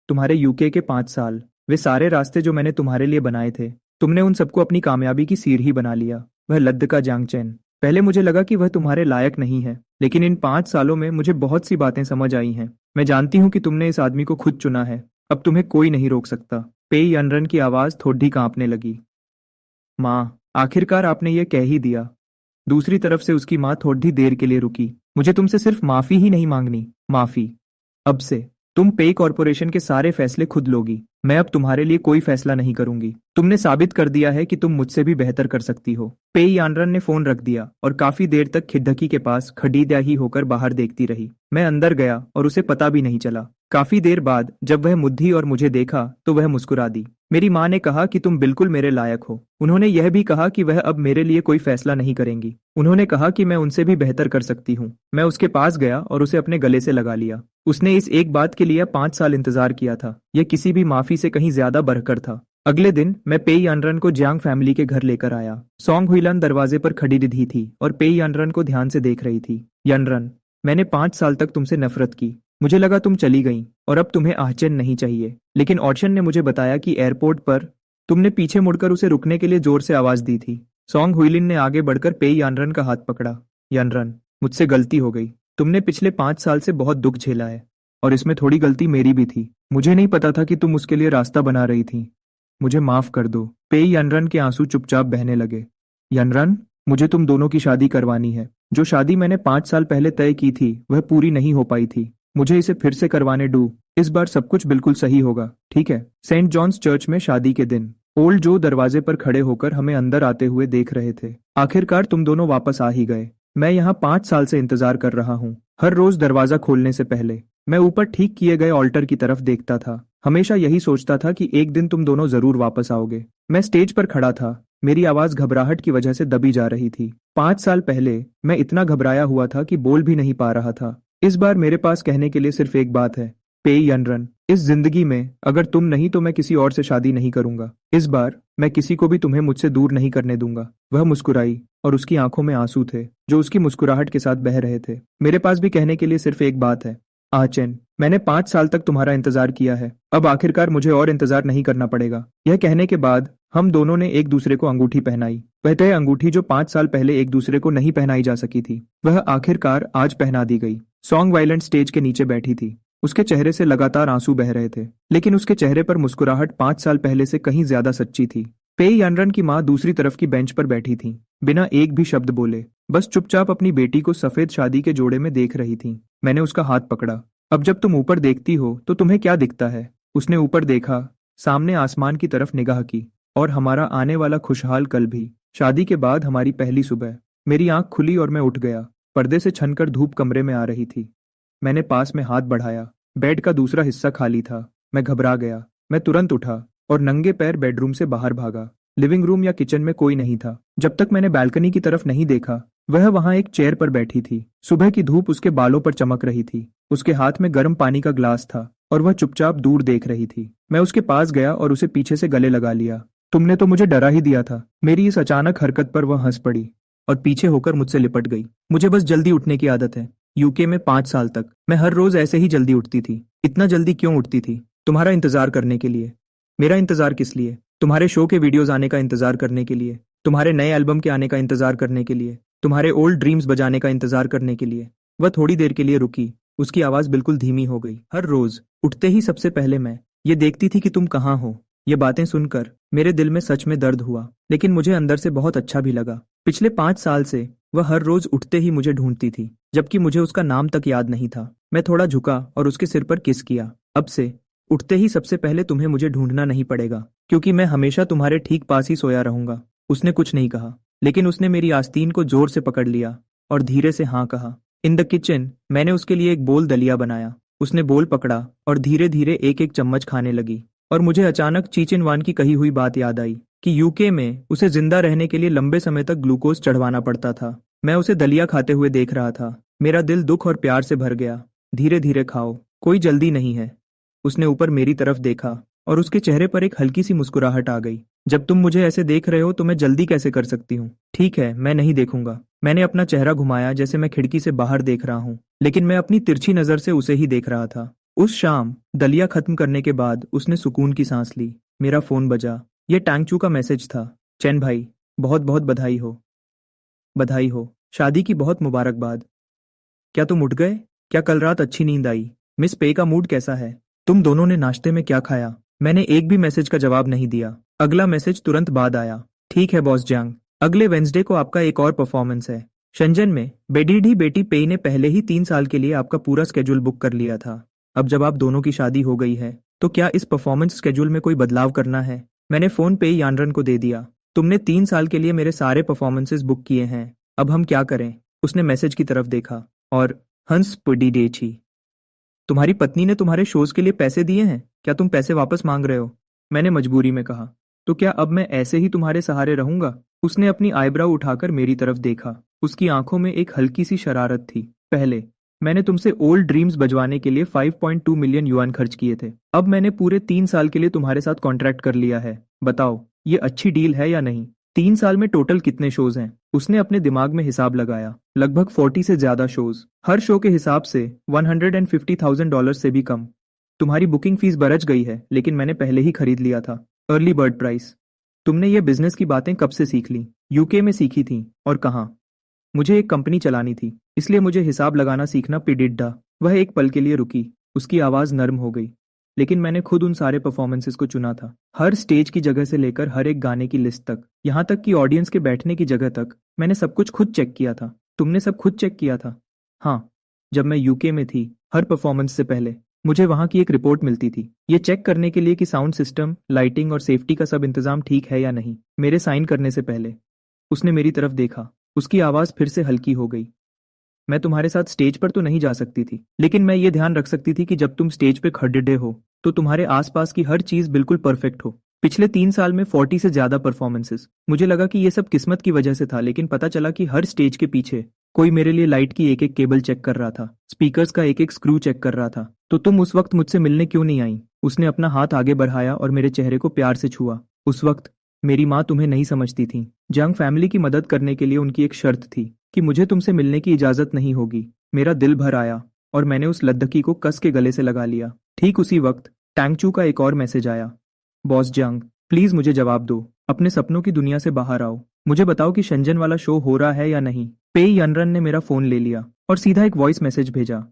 तुम्हारे यूके के 5 साल, वे सारे रास्ते जो मैंने तुम्हारे लिए बनाए थे, तुमने उन सबको अपनी कामयाबी की सीढ़ी ही बना लिया। वह लद्द का जांगचैन। पहले मुझे लगा कि वह तुम्हारे लायक नहीं है, लेकिन इन 5 सालों में मुझे बहुत सी बातें समझ आई हैं। मैं जानती हूँ कि तुमने इस आदमी को खुद चुना है। अब तुम्हें कोई नहीं रोक सकता। पे यनरन की आवाज थोड़ी कांपने लगी। माँ, आखिरकार आपने ये कह ही दिया। दूसरी तरफ से उसकी माँ थोड़ी देर के लिए रुकी। मुझे तुमसे सिर्फ माफी ही नहीं मांगनी, माफी। अब से तुम पे कॉरपोरेशन के सारे फैसले खुद लोगी। मैं अब तुम्हारे लिए कोई फैसला नहीं करूंगी। तुमने साबित कर दिया है कि तुम मुझसे भी बेहतर कर सकती हो। पे यानरन ने फोन रख दिया और काफी देर तक खिड़की के पास खड़ी ही होकर बाहर देखती रही। मैं अंदर गया और उसे पता भी नहीं चला। काफी देर बाद जब वह मुद्दी और मुझे देखा तो वह मुस्कुरा दी। मेरी माँ ने कहा कि तुम बिल्कुल मेरे लायक हो। उन्होंने यह भी कहा कि वह अब मेरे लिए कोई फैसला नहीं करेंगी। उन्होंने कहा कि मैं उनसे भी बेहतर कर सकती हूँ। मैं उसके पास गया और उसे अपने गले से लगा लिया। उसने इस एक बात के लिए 5 साल इंतजार किया था। यह किसी भी माफी से कहीं ज्यादा बढ़कर था। अगले दिन मैं पे यानरन को जियांग फैमिली के घर लेकर आया। सोंग हुइलन दरवाजे पर खड़ी रिधी थी और पे यानरन को ध्यान से देख रही थी। यानरन, मैंने 5 साल तक तुमसे नफरत की। मुझे लगा तुम चली गई और अब तुम्हें आहचैन नहीं चाहिए, लेकिन ऑर्चन ने मुझे बताया कि एयरपोर्ट पर तुमने पीछे मुड़कर उसे रुकने के लिए जोर से आवाज दी थी। सोंग हुइलिन ने आगे बढ़कर पे यानरन का हाथ पकड़ा। यानरन, मुझसे गलती हो गई। तुमने पिछले 5 साल से बहुत दुख झेला है, और इसमें थोड़ी गलती मेरी भी थी। मुझे नहीं पता था कि तुम उसके लिए रास्ता बना रही थी। मुझे माफ कर दो। पे यानरन के आंसू चुपचाप बहने लगे। यनरन, मुझे तुम दोनों की शादी करवानी है। जो शादी मैंने 5 साल पहले तय की थी वह पूरी नहीं हो पाई थी। मुझे इसे फिर से करवाने दो। इस बार सब कुछ बिल्कुल सही होगा, ठीक है? सेंट जॉन्स चर्च में शादी के दिन ओल्ड जो दरवाजे पर खड़े होकर हमें अंदर आते हुए देख रहे थे। आखिरकार तुम दोनों वापस आ ही गए। मैं यहाँ 5 साल से इंतजार कर रहा हूँ। हर रोज दरवाजा खोलने से पहले मैं ऊपर ठीक किए गए ऑल्टर की तरफ देखता था। हमेशा यही सोचता था कि एक दिन तुम दोनों जरूर वापस आओगे। मैं स्टेज पर खड़ा था। मेरी आवाज घबराहट की वजह से दबी जा रही थी। 5 साल पहले मैं इतना घबराया हुआ था कि बोल भी नहीं पा रहा था। इस बार मेरे पास कहने के लिए सिर्फ एक बात है, पे यनरन। इस जिंदगी में अगर तुम नहीं तो मैं किसी और से शादी नहीं करूंगा। इस बार मैं किसी को भी तुम्हें मुझसे दूर नहीं करने दूंगा। वह मुस्कुराई और उसकी आंखों में आंसू थे जो उसकी मुस्कुराहट के साथ बह रहे थे। मेरे पास भी कहने के लिए सिर्फ एक बात है, आचेन। मैंने 5 साल तक तुम्हारा इंतजार किया है। अब आखिरकार मुझे और इंतजार नहीं करना पड़ेगा। यह कहने के बाद हम दोनों ने एक दूसरे को अंगूठी पहनाई। वह तय अंगूठी जो 5 साल पहले एक दूसरे को नहीं पहनाई जा सकी थी, वह आखिरकार आज पहना दी गई। सॉन्ग वायलेंट स्टेज के नीचे बैठी थी। उसके चेहरे से लगातार आंसू बह रहे थे, लेकिन उसके चेहरे पर मुस्कुराहट 5 साल पहले से कहीं ज्यादा सच्ची थी। पे यानरन की माँ दूसरी तरफ की बेंच पर बैठी थी, बिना एक भी शब्द बोले, बस चुपचाप अपनी बेटी को सफेद शादी के जोड़े में देख रही थी। मैंने उसका हाथ पकड़ा। अब जब तुम ऊपर देखती हो तो तुम्हें क्या दिखता है? उसने ऊपर देखा, सामने आसमान की तरफ निगाह की, और हमारा आने वाला खुशहाल कल भी। शादी के बाद हमारी पहली सुबह। मेरी आंख खुली और मैं उठ गया। पर्दे से छनकर धूप कमरे में आ रही थी। मैंने पास में हाथ बढ़ाया। बेड का दूसरा हिस्सा खाली था। मैं घबरा गया। मैं तुरंत उठा और नंगे पैर बेडरूम से बाहर भागा। लिविंग रूम या किचन में कोई नहीं था। जब तक मैंने बालकनी की तरफ नहीं देखा, वह वहां एक चेयर पर बैठी थी। सुबह की धूप उसके बालों पर चमक रही थी। उसके हाथ में गर्म पानी का ग्लास था और वह चुपचाप दूर देख रही थी। मैं उसके पास गया और उसे पीछे से गले लगा लिया। तुमने तो मुझे डरा ही दिया था। मेरी इस अचानक हरकत पर वह हंस पड़ी और पीछे होकर मुझसे लिपट गई। मुझे बस जल्दी उठने की आदत है। यूके में 5 साल तक मैं हर रोज ऐसे ही जल्दी उठती थी। इतना जल्दी क्यों उठती थी? तुम्हारा इंतजार करने के लिए। मेरा इंतजार किस लिए? तुम्हारे शो के वीडियोस आने का इंतजार करने के लिए, तुम्हारे नए एल्बम के आने का इंतजार करने के लिए, तुम्हारे ओल्ड ड्रीम्स बजाने का इंतजार करने के लिए। वह थोड़ी देर के लिए रुकी। उसकी आवाज बिल्कुल धीमी हो गई। हर रोज उठते ही सबसे पहले मैं ये देखती थी कि तुम कहाँ हो। ये बातें सुनकर मेरे दिल में सच में दर्द हुआ, लेकिन मुझे अंदर से बहुत अच्छा भी लगा। पिछले 5 साल से वह हर रोज उठते ही मुझे ढूंढती थी, जबकि मुझे उसका नाम तक याद नहीं था। मैं थोड़ा झुका और उसके सिर पर किस किया। अब से उठते ही सबसे पहले तुम्हें मुझे ढूंढना नहीं पड़ेगा, क्योंकि मैं हमेशा तुम्हारे ठीक पास ही सोया रहूंगा। उसने कुछ नहीं कहा, लेकिन उसने मेरी आस्तीन को जोर से पकड़ लिया और धीरे से हाँ कहा। इन द किचन मैंने उसके लिए एक बोल दलिया बनाया। उसने बोल पकड़ा और धीरे धीरे एक एक चम्मच खाने लगी। और मुझे अचानक चीचिनवान की कही हुई बात याद आई कि यूके में उसे जिंदा रहने के लिए लंबे समय तक ग्लूकोज चढ़वाना पड़ता था। मैं उसे दलिया खाते हुए देख रहा था। मेरा दिल दुख और प्यार से भर गया। धीरे धीरे खाओ, कोई जल्दी नहीं है। उसने ऊपर मेरी तरफ देखा और उसके चेहरे पर एक हल्की सी मुस्कुराहट आ गई। जब तुम मुझे ऐसे देख रहे हो तो मैं जल्दी कैसे कर सकती हूँ? ठीक है, मैं नहीं देखूंगा। मैंने अपना चेहरा घुमाया जैसे मैं खिड़की से बाहर देख रहा हूँ, लेकिन मैं अपनी तिरछी नजर से उसे ही देख रहा था। उस शाम दलिया खत्म करने के बाद उसने सुकून की सांस ली। मेरा फोन बजा। यह टैंगचू का मैसेज था। चैन भाई, बहुत बहुत बधाई हो। बधाई हो। शादी की बहुत मुबारकबाद। क्या तुम उठ गए? क्या कल रात अच्छी नींद आई? मिस पे का मूड कैसा है? तुम दोनों ने नाश्ते में क्या खाया? मैंने एक भी मैसेज का जवाब नहीं दिया। अगला मैसेज तुरंत बाद आया। ठीक है बॉस जांग, अगले वेंसडे को आपका एक और परफॉर्मेंस है शंजन में। बेडीडी बेटी पे ने पहले ही 3 साल के लिए आपका पूरा स्केड्यूल बुक कर लिया था। अब जब आप दोनों की शादी हो गई है तो क्या इस परफॉर्मेंस स्केड्यूल में कोई बदलाव करना है? मैंने फोन पे यानरन को दे दिया। तुमने 3 साल के लिए मेरे सारे परफॉर्मेंसेस बुक किए हैं। अब हम क्या करें? उसने मैसेज की तरफ देखा और हंस पुडी। तुम्हारी पत्नी ने तुम्हारे शोज के लिए पैसे दिए हैं? क्या तुम पैसे वापस मांग रहे हो? मैंने मजबूरी में कहा। तो क्या अब मैं ऐसे ही तुम्हारे सहारे रहूंगा? उसने अपनी आईब्राउ उठाकर मेरी तरफ देखा। उसकी आंखों में एक हल्की सी शरारत थी। पहले मैंने तुमसे ओल्ड ड्रीम्स बजवाने के लिए 5.2 मिलियन युआन खर्च किए थे। अब मैंने पूरे 3 साल के लिए तुम्हारे साथ कॉन्ट्रैक्ट कर लिया है। बताओ, ये अच्छी डील है या नहीं? 3 साल में टोटल कितने शोज हैं? उसने अपने दिमाग में हिसाब लगाया। लगभग 40 से ज्यादा शोज। हर शो के हिसाब से $150,000 से भी कम। तुम्हारी बुकिंग फीस बरच गई है, लेकिन मैंने पहले ही खरीद लिया था। Early bird price. तुमने ये बिजनेस की बातें कब से सीख ली? यूके में सीखी थी। और कहाँ? मुझे एक कंपनी चलानी थी, इसलिए मुझे हिसाब लगाना सीखना पिडिड्डा। वह एक पल के लिए रुकी। उसकी आवाज नर्म हो गई। लेकिन मैंने खुद उन सारे परफॉर्मेंसेस को चुना था। हर स्टेज की जगह से लेकर हर एक गाने की लिस्ट तक, यहाँ तक कि ऑडियंस के बैठने की जगह तक, मैंने सब कुछ खुद चेक किया था। तुमने सब खुद चेक किया था? हाँ, जब मैं यूके में थी, हर परफॉर्मेंस से पहले मुझे वहाँ की एक रिपोर्ट मिलती थी, ये चेक करने के लिए कि साउंड सिस्टम, लाइटिंग और सेफ्टी का सब इंतजाम ठीक है या नहीं। मेरे साइन करने से पहले उसने मेरी तरफ देखा, उसकी आवाज़ फिर से हल्की हो गई। मैं तुम्हारे साथ स्टेज पर तो नहीं जा सकती थी, लेकिन मैं ये ध्यान रख सकती थी कि जब तुम स्टेज पे खड़े हो तो तुम्हारे आसपास की हर चीज बिल्कुल परफेक्ट हो। पिछले 3 साल में 40 से ज्यादा परफॉर्मेंसेस। मुझे लगा कि ये सब किस्मत की वजह से था, लेकिन पता चला कि हर स्टेज के पीछे कोई मेरे लिए लाइट की एक एक केबल चेक कर रहा था, स्पीकर्स का एक एक स्क्रू चेक कर रहा था। तो तुम उस वक्त मुझसे मिलने क्यों नहीं आई? उसने अपना हाथ आगे बढ़ाया और मेरे चेहरे को प्यार से छुआ। उस वक्त मेरी माँ तुम्हें नहीं समझती थी। जंग फैमिली की मदद करने के लिए उनकी एक शर्त थी कि मुझे तुमसे मिलने की इजाजत नहीं होगी। मेरा दिल भर आया और मैंने उस लद्दकी को कस के गले से लगा लिया। ठीक उसी वक्त टैंगचू का एक और मैसेज आया। बॉस जंग, प्लीज मुझे जवाब दो। अपने सपनों की दुनिया से बाहर आओ। मुझे बताओ कि शंजन वाला शो हो रहा है या नहीं। पे यनरन ने मेरा फोन ले लिया और सीधा एक वॉइस मैसेज भेजा।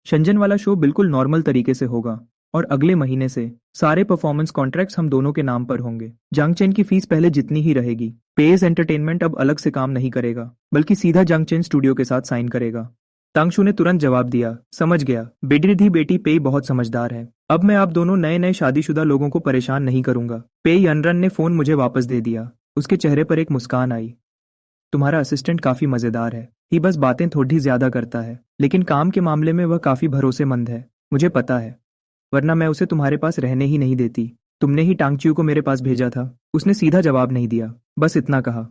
शंजन वाला शो बिल्कुल नॉर्मल तरीके से होगा और अगले महीने से सारे परफॉर्मेंस कॉन्ट्रैक्ट्स हम दोनों के नाम पर होंगे। जंगचेन की फीस पहले जितनी ही रहेगी। पेज एंटरटेनमेंट अब अलग से काम नहीं करेगा, बल्कि सीधा जंगचेन स्टूडियो के साथ साइन करेगा। तांगशू ने तुरंत जवाब दिया, समझ गया। बेडिरिधि बेटी पेई बहुत समझदार है। अब मैं आप दोनों नए नए शादीशुदा लोगों को परेशान नहीं करूंगा। पेई यनरन ने फोन मुझे वापस दे दिया। उसके चेहरे पर एक मुस्कान आई। तुम्हारा असिस्टेंट काफी मजेदार है। ही बस बातें थोड़ी ज्यादा करता है, लेकिन काम के मामले में वह काफी भरोसेमंद है। मुझे पता है, वरना मैं उसे तुम्हारे पास रहने ही नहीं देती। तुमने ही टांगच्यू को मेरे पास भेजा था। उसने सीधा जवाब नहीं दिया, बस इतना कहा,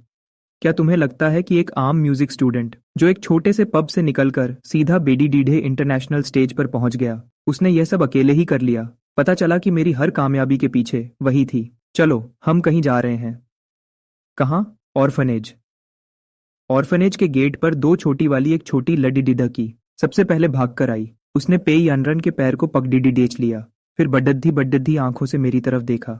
क्या तुम्हें लगता है कि एक आम म्यूजिक स्टूडेंट जो एक छोटे से पब से निकलकर सीधा बेडी डीढे इंटरनेशनल स्टेज पर पहुंच गया, उसने यह सब अकेले ही कर लिया? पता चला कि मेरी हर कामयाबी के पीछे वही थी। चलो, हम कहीं जा रहे हैं। कहाँ? ऑर्फनेज। ऑर्फनेज के गेट पर दो छोटी वाली एक छोटी लडी डिडकी सबसे पहले भागकर आई। उसने पेई यानरन के पैर को पगडीडी डेच लिया, फिर बड्डद्दी बड्डद्दी आंखों से मेरी तरफ देखा।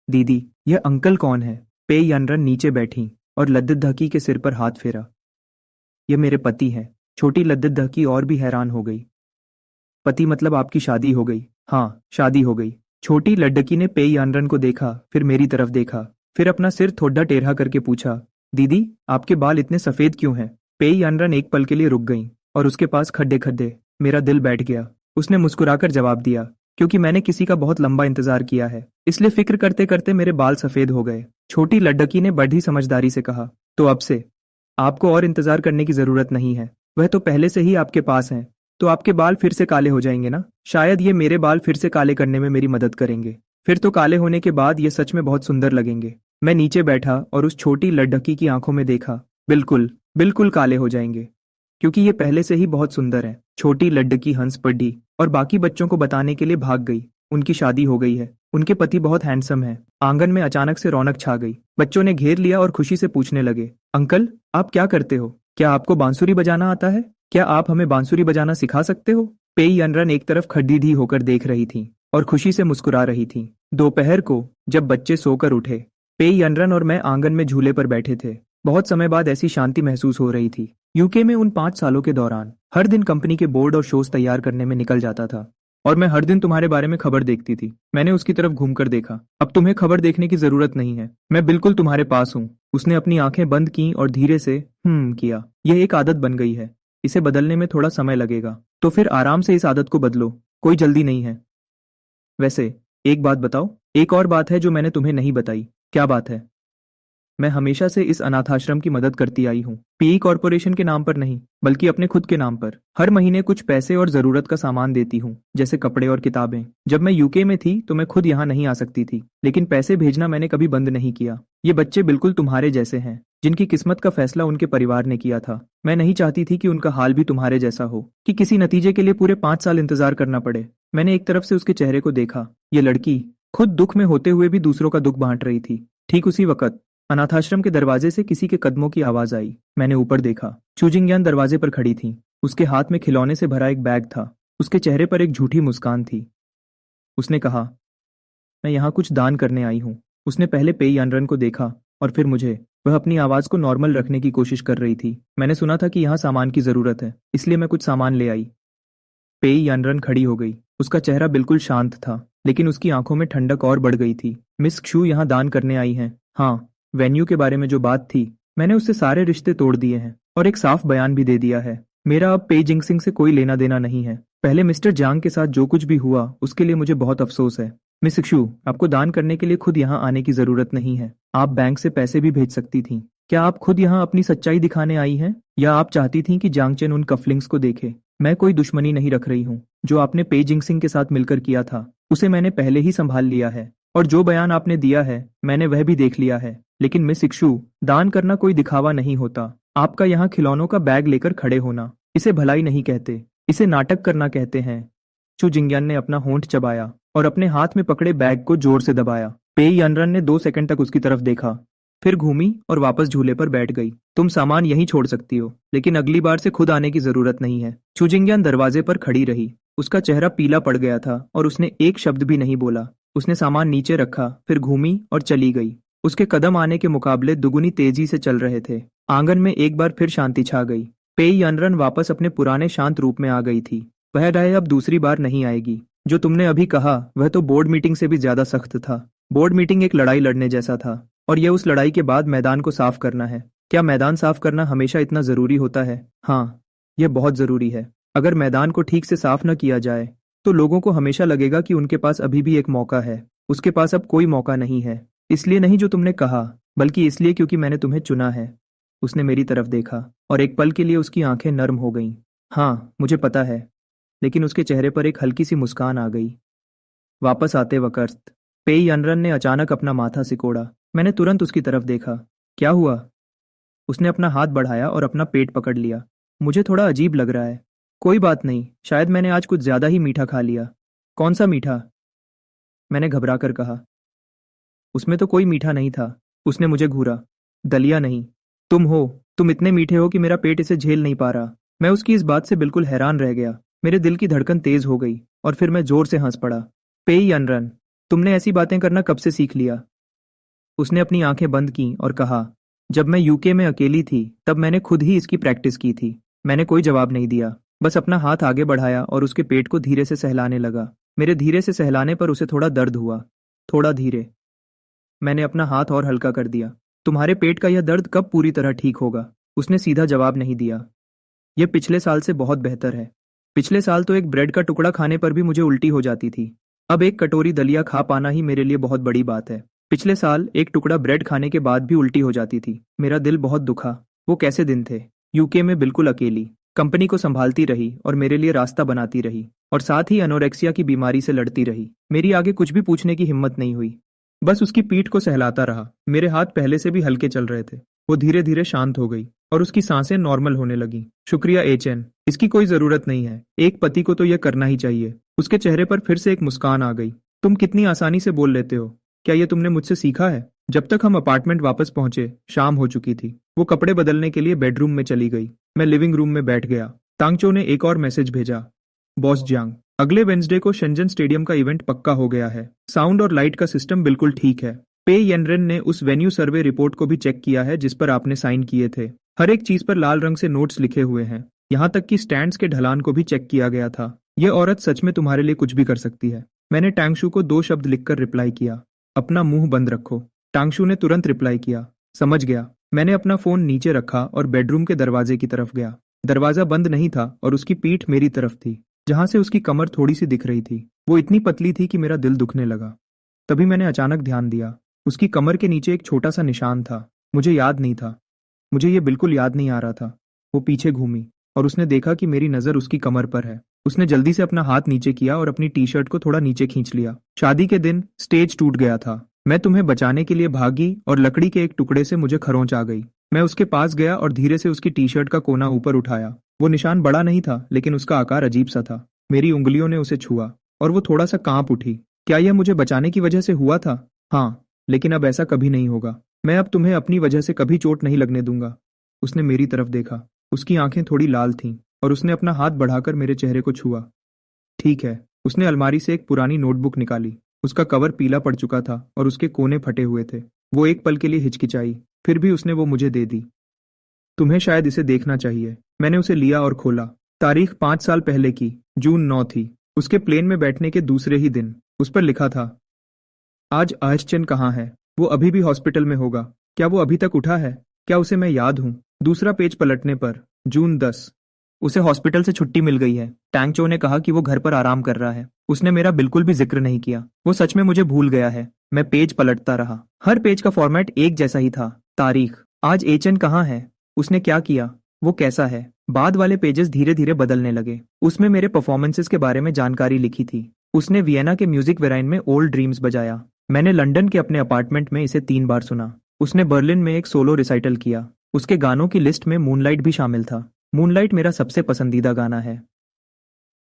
दीदी, यह अंकल कौन है? पेई यानरन नीचे बैठी और लद्दद्दकी के सिर पर हाथ फेरा। यह मेरे पति हैं। छोटी लद्दद्दकी और भी हैरान हो गई। पति मतलब आपकी शादी हो गई? हाँ, शादी हो गई। छोटी लड्डकी ने पेई यानरन को देखा, फिर मेरी तरफ देखा, फिर अपना सिर थोड़ा टेढ़ा करके पूछा, दीदी, आपके बाल इतने सफेद क्यों हैं? पेई यानरन एक पल के लिए रुक गई और उसके पास खड्डे खड्डे। मेरा दिल बैठ गया। उसने मुस्कुराकर जवाब दिया, क्योंकि मैंने किसी का बहुत लंबा इंतजार किया है, इसलिए फिक्र करते करते मेरे बाल सफेद हो गए। छोटी लड्डकी ने बड़ी समझदारी से कहा, तो अब से आपको और इंतजार करने की जरूरत नहीं है। वह तो पहले से ही आपके पास हैं, तो आपके बाल फिर से काले हो जाएंगे ना? शायद ये मेरे बाल फिर से काले करने में मेरी मदद करेंगे। फिर तो काले होने के बाद ये सच में बहुत सुंदर लगेंगे। मैं नीचे बैठा और उस छोटी लड्डकी की आंखों में देखा। बिल्कुल बिल्कुल काले हो जाएंगे, क्योंकि ये पहले से ही बहुत सुंदर है। छोटी लड्डकी हंस पड़ी और बाकी बच्चों को बताने के लिए भाग गई। उनकी शादी हो गई है, उनके पति बहुत हैंडसम है। आंगन में अचानक से रौनक छा गई। बच्चों ने घेर लिया और खुशी से पूछने लगे, अंकल, आप क्या करते हो? क्या आपको बांसुरी बजाना आता है? क्या आप हमें बांसुरी बजाना सिखा सकते हो? पेई यनरन एक तरफ खड़ी होकर देख रही थी और खुशी से मुस्कुरा रही थी। दोपहर को जब बच्चे सोकर उठे, पेई यनरन और मैं आंगन में झूले पर बैठे थे। बहुत समय बाद ऐसी शांति महसूस हो रही थी। यूके में उन 5 सालों के दौरान हर दिन कंपनी के बोर्ड और शोज तैयार करने में निकल जाता था और मैं हर दिन तुम्हारे बारे में खबर देखती थी। मैंने उसकी तरफ घूमकर देखा। अब तुम्हें खबर देखने की जरूरत नहीं है, मैं बिल्कुल तुम्हारे पास हूँ। उसने अपनी आंखें बंद की और धीरे से किया। यह एक आदत बन गई है, इसे बदलने में थोड़ा समय लगेगा, तो फिर आराम से इस आदत को बदलो, कोई जल्दी नहीं है। वैसे एक बात बताओ, एक और बात है जो मैंने तुम्हें नहीं बताई। क्या बात है? मैं हमेशा से इस अनाथाश्रम की मदद करती आई हूँ। पीई कॉरपोरेशन के नाम पर नहीं, बल्कि अपने खुद के नाम पर। हर महीने कुछ पैसे और जरूरत का सामान देती हूँ, जैसे कपड़े और किताबें। जब मैं यूके में थी तो मैं खुद यहाँ नहीं आ सकती थी, लेकिन पैसे भेजना मैंने कभी बंद नहीं किया। ये बच्चे बिल्कुल तुम्हारे जैसे हैं, जिनकी किस्मत का फैसला उनके परिवार ने किया था। मैं नहीं चाहती थी कि उनका हाल भी तुम्हारे जैसा हो, कि किसी नतीजे के लिए पूरे 5 साल इंतजार करना पड़े। मैंने एक तरफ से उसके चेहरे को देखा। ये लड़की खुद दुख में होते हुए भी दूसरों का दुख बांट रही थी। ठीक उसी वक्त अनाथाश्रम के दरवाजे से किसी के कदमों की आवाज आई। मैंने ऊपर देखा। चूजिंगयान दरवाजे पर खड़ी थी। उसके हाथ में खिलौने से भरा एक बैग था। उसके चेहरे पर एक झूठी मुस्कान थी। उसने कहा, मैं यहाँ कुछ दान करने आई हूँ। उसने पहले पेई यानरन को देखा और फिर मुझे। वह अपनी आवाज को नॉर्मल रखने की कोशिश कर रही थी। मैंने सुना था कि यहाँ सामान की जरूरत है, इसलिए मैं कुछ सामान ले आई। पेई यानरन खड़ी हो गई। उसका चेहरा बिल्कुल शांत था, लेकिन उसकी आंखों में ठंडक और बढ़ गई थी। मिस क्षु यहाँ दान करने आई हैं। हाँ, वेन्यू के बारे में जो बात थी, मैंने उससे सारे रिश्ते तोड़ दिए हैं और एक साफ बयान भी दे दिया है। मेरा अब पेई जिंगसिंग से कोई लेना देना नहीं है। पहले मिस्टर जांग के साथ जो कुछ भी हुआ उसके लिए मुझे बहुत अफसोस है। मिस क्षु, आपको दान करने के लिए खुद यहाँ आने की जरूरत नहीं है। आप बैंक से पैसे भी भेज सकती थीं। क्या आप खुद यहाँ अपनी सच्चाई दिखाने आई हैं, या आप चाहती थीं कि जांग चेन उन कफलिंग्स को देखे? मैं कोई दुश्मनी नहीं रख रही हूँ। जो आपने पेई जिंगसिंग के साथ मिलकर किया था उसे मैंने पहले ही संभाल लिया है, और जो बयान आपने दिया है मैंने वह भी देख लिया है। लेकिन मिस इक्शु, दान करना कोई दिखावा नहीं होता। आपका यहाँ खिलौनों का बैग लेकर खड़े होना, इसे भलाई नहीं कहते, इसे नाटक करना कहते हैं। चू जिंग्यान ने अपना होंठ चबाया और अपने हाथ में पकड़े बैग को जोर से दबाया। पेई अनरन ने 2 सेकंड तक उसकी तरफ देखा, फिर घूमी और वापस झूले पर बैठ गई। तुम सामान यहीं छोड़ सकती हो, लेकिन अगली बार से खुद आने की जरूरत नहीं है। चू जिंग्यान दरवाजे पर खड़ी रही। उसका चेहरा पीला पड़ गया था और उसने एक शब्द भी नहीं बोला। उसने सामान नीचे रखा, फिर घूमी और चली गई। उसके कदम आने के मुकाबले दुगुनी तेजी से चल रहे थे। आंगन में एक बार फिर शांति छा गई। पेई अनरन वापस अपने पुराने शांत रूप में आ गई थी। वह राय अब दूसरी बार नहीं आएगी। जो तुमने अभी कहा वह तो बोर्ड मीटिंग से भी ज्यादा सख्त था। बोर्ड मीटिंग एक लड़ाई लड़ने जैसा था, और यह उस लड़ाई के बाद मैदान को साफ करना है। क्या मैदान साफ करना हमेशा इतना जरूरी होता है? हाँ, यह बहुत जरूरी है। अगर मैदान को ठीक से साफ न किया जाए तो लोगों को हमेशा लगेगा कि उनके पास अभी भी एक मौका है। उसके पास अब कोई मौका नहीं है। इसलिए नहीं जो तुमने कहा, बल्कि इसलिए क्योंकि मैंने तुम्हें चुना है। उसने मेरी तरफ देखा और एक पल के लिए उसकी आंखें नर्म हो गईं। हाँ, मुझे पता है। लेकिन उसके चेहरे पर एक हल्की सी मुस्कान आ गई। वापस आते वक्त पेई अनरन ने अचानक अपना माथा सिकोड़ा। मैंने तुरंत उसकी तरफ देखा। क्या हुआ? उसने अपना हाथ बढ़ाया और अपना पेट पकड़ लिया। मुझे थोड़ा अजीब लग रहा है। कोई बात नहीं, शायद मैंने आज कुछ ज्यादा ही मीठा खा लिया। कौन सा मीठा? मैंने घबरा कर कहा। उसमें तो कोई मीठा नहीं था। उसने मुझे घूरा। दलिया नहीं, तुम हो। तुम इतने मीठे हो कि मेरा पेट इसे झेल नहीं पा रहा। मैं उसकी इस बात से बिल्कुल हैरान रह गया। मेरे दिल की धड़कन तेज हो गई और फिर मैं जोर से हंस पड़ा। पेई अनरन, तुमने ऐसी बातें करना कब से सीख लिया? उसने अपनी आंखें बंद की और कहा, जब मैं यूके में अकेली थी तब मैंने खुद ही इसकी प्रैक्टिस की थी। मैंने कोई जवाब नहीं दिया, बस अपना हाथ आगे बढ़ाया और उसके पेट को धीरे से सहलाने लगा। मेरे धीरे से सहलाने पर उसे थोड़ा दर्द हुआ। थोड़ा धीरे। मैंने अपना हाथ और हल्का कर दिया। तुम्हारे पेट का यह दर्द कब पूरी तरह ठीक होगा? उसने सीधा जवाब नहीं दिया। यह पिछले साल से बहुत बेहतर है। पिछले साल तो एक ब्रेड का टुकड़ा खाने पर भी मुझे उल्टी हो जाती थी। अब एक कटोरी दलिया खा पाना ही मेरे लिए बहुत बड़ी बात है। पिछले साल एक टुकड़ा ब्रेड खाने के बाद भी उल्टी हो जाती थी। मेरा दिल बहुत दुखा। वो कैसे दिन थे? यूके में बिल्कुल अकेली, कंपनी को संभालती रही और मेरे लिए रास्ता बनाती रही, और साथ ही अनोरेक्सिया की बीमारी से लड़ती रही। मेरी आगे कुछ भी पूछने की हिम्मत नहीं हुई। बस उसकी पीठ को सहलाता रहा। मेरे हाथ पहले से भी हल्के चल रहे थे। वो धीरे धीरे शांत हो गई और उसकी सांसें नॉर्मल होने लगी। शुक्रिया एचएन, इसकी कोई जरूरत नहीं है। एक पति को तो यह करना ही चाहिए। उसके चेहरे पर फिर से एक मुस्कान आ गई। तुम कितनी आसानी से बोल लेते हो। क्या यह तुमने मुझसे सीखा है? जब तक हम अपार्टमेंट वापस पहुंचे शाम हो चुकी थी। वो कपड़े बदलने के लिए बेडरूम में चली गई। मैं लिविंग रूम में बैठ गया। तांगचो ने एक और मैसेज भेजा। बॉस जियांग, अगले वेंसडे को शेंजन स्टेडियम का इवेंट पक्का हो गया है। साउंड और लाइट का सिस्टम बिल्कुल ठीक है। पे येनरेन ने उस वेन्यू सर्वे रिपोर्ट को भी चेक किया है जिस पर आपने साइन किए थे। हर एक चीज पर लाल रंग से नोट्स लिखे हुए हैं। यहाँ तक कि स्टैंड्स के ढलान को भी चेक किया गया था। यह औरत सच में तुम्हारे लिए कुछ भी कर सकती है। मैंने टांगशू को 2 शब्द लिखकर रिप्लाई किया। अपना मुंह बंद रखो। टांगशू ने तुरंत रिप्लाई किया। समझ गया। मैंने अपना फोन नीचे रखा और बेडरूम के दरवाजे की तरफ गया। दरवाजा बंद नहीं था और उसकी पीठ मेरी तरफ थी, जहां से उसकी कमर थोड़ी सी दिख रही थी। वो इतनी पतली थी कि मेरा दिल दुखने लगा। तभी मैंने अचानक ध्यान दिया। उसकी कमर के नीचे एक छोटा सा निशान था। मुझे याद नहीं था। मुझे ये बिल्कुल याद नहीं आ रहा था। वो पीछे घूमी और उसने देखा कि मेरी नजर उसकी कमर पर है। उसने जल्दी से अपना हाथ नीचे किया और अपनी टी शर्ट को थोड़ा नीचे खींच लिया। शादी के दिन स्टेज टूट गया था। मैं तुम्हें बचाने के लिए भागी और लकड़ी के एक टुकड़े से मुझे खरोंच आ गई। मैं उसके पास गया और धीरे से उसकी टी शर्ट का कोना ऊपर उठाया। वो निशान बड़ा नहीं था, लेकिन उसका आकार अजीब सा था। मेरी उंगलियों ने उसे छुआ और वो थोड़ा सा कांप उठी। क्या यह मुझे बचाने की वजह से हुआ था? हाँ, लेकिन अब ऐसा कभी नहीं होगा। मैं अब तुम्हें अपनी वजह से कभी चोट नहीं लगने दूंगा। उसने मेरी तरफ देखा। उसकी आंखें थोड़ी लाल थीं और उसने अपना हाथ बढ़ाकर मेरे चेहरे को छुआ। ठीक है। उसने अलमारी से एक पुरानी नोटबुक निकाली। उसका कवर पीला पड़ चुका था और उसके कोने फटे हुए थे। वो एक पल के लिए हिचकिचाई, फिर भी उसने वो मुझे दे दी। तुम्हें शायद इसे देखना चाहिए। मैंने उसे लिया और खोला। तारीख 5 साल पहले की, जून 9 थी। उसके प्लेन में बैठने के दूसरे ही दिन उस पर लिखा था, आज आयशचंद कहाँ है? वो अभी भी हॉस्पिटल में होगा। क्या वो अभी तक उठा है? क्या उसे मैं याद हूँ? दूसरा पेज पलटने पर जून 10। उसे हॉस्पिटल से छुट्टी मिल गई है। टैंग चो ने कहा कि वो घर पर आराम कर रहा है। उसने मेरा बिल्कुल भी जिक्र नहीं किया। वो सच में मुझे भूल गया है। मैं पेज पलटता रहा। हर पेज का फॉर्मेट एक जैसा ही था। तारीख, आज एचन कहाँ है, उसने क्या किया, वो कैसा है। बाद वाले पेजेस धीरे धीरे बदलने लगे। उसमें मेरे परफॉर्मेंसेस के बारे में जानकारी लिखी थी। उसने वियना के म्यूजिक वेराइन में ओल्ड ड्रीम्स बजाया। मैंने लंदन के अपने अपार्टमेंट में इसे 3 बार सुना। उसने बर्लिन में एक सोलो रिसाइटल किया। उसके गानों की लिस्ट में मूनलाइट भी शामिल था। मूनलाइट मेरा सबसे पसंदीदा गाना है।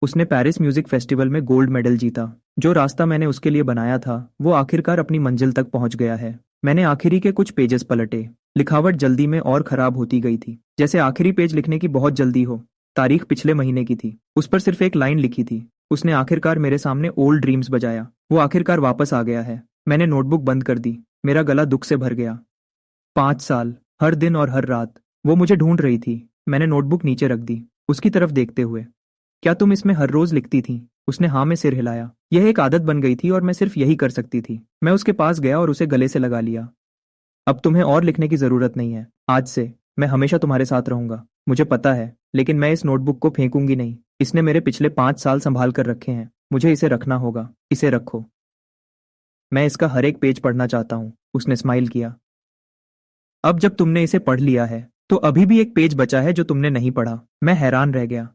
उसने पेरिस म्यूजिक फेस्टिवल में गोल्ड मेडल जीता। जो रास्ता मैंने उसके लिए बनाया था वो आखिरकार अपनी मंजिल तक पहुंच गया है। मैंने आखिरी के कुछ पेजेस पलटे। लिखावट जल्दी में और खराब होती गई थी, जैसे आखिरी पेज लिखने की बहुत जल्दी हो। तारीख पिछले महीने की थी। उस पर सिर्फ एक लाइन लिखी थी। उसने आखिरकार मेरे सामने ओल्ड ड्रीम्स बजाया। वो आखिरकार वापस आ गया है। मैंने नोटबुक बंद कर दी। मेरा गला दुख से भर गया। 5 साल, हर दिन और हर रात वो मुझे ढूंढ रही थी। मैंने नोटबुक नीचे रख दी, उसकी तरफ देखते हुए। क्या तुम इसमें हर रोज लिखती थी? उसने हाँ में सिर हिलाया। यह एक आदत बन गई थी और मैं सिर्फ यही कर सकती थी। मैं उसके पास गया और उसे गले से लगा लिया। अब तुम्हें और लिखने की जरूरत नहीं है। आज से मैं हमेशा तुम्हारे साथ रहूंगा। मुझे पता है, लेकिन मैं इस नोटबुक को फेंकूंगी नहीं। इसने मेरे पिछले 5 साल संभाल कर रखे हैं। मुझे इसे रखना होगा। इसे रखो। मैं इसका हर एक पेज पढ़ना चाहता हूँ। उसने स्माइल किया। अब जब तुमने इसे पढ़ लिया है तो अभी भी एक पेज बचा है जो तुमने नहीं पढ़ा। मैं हैरान रह गया।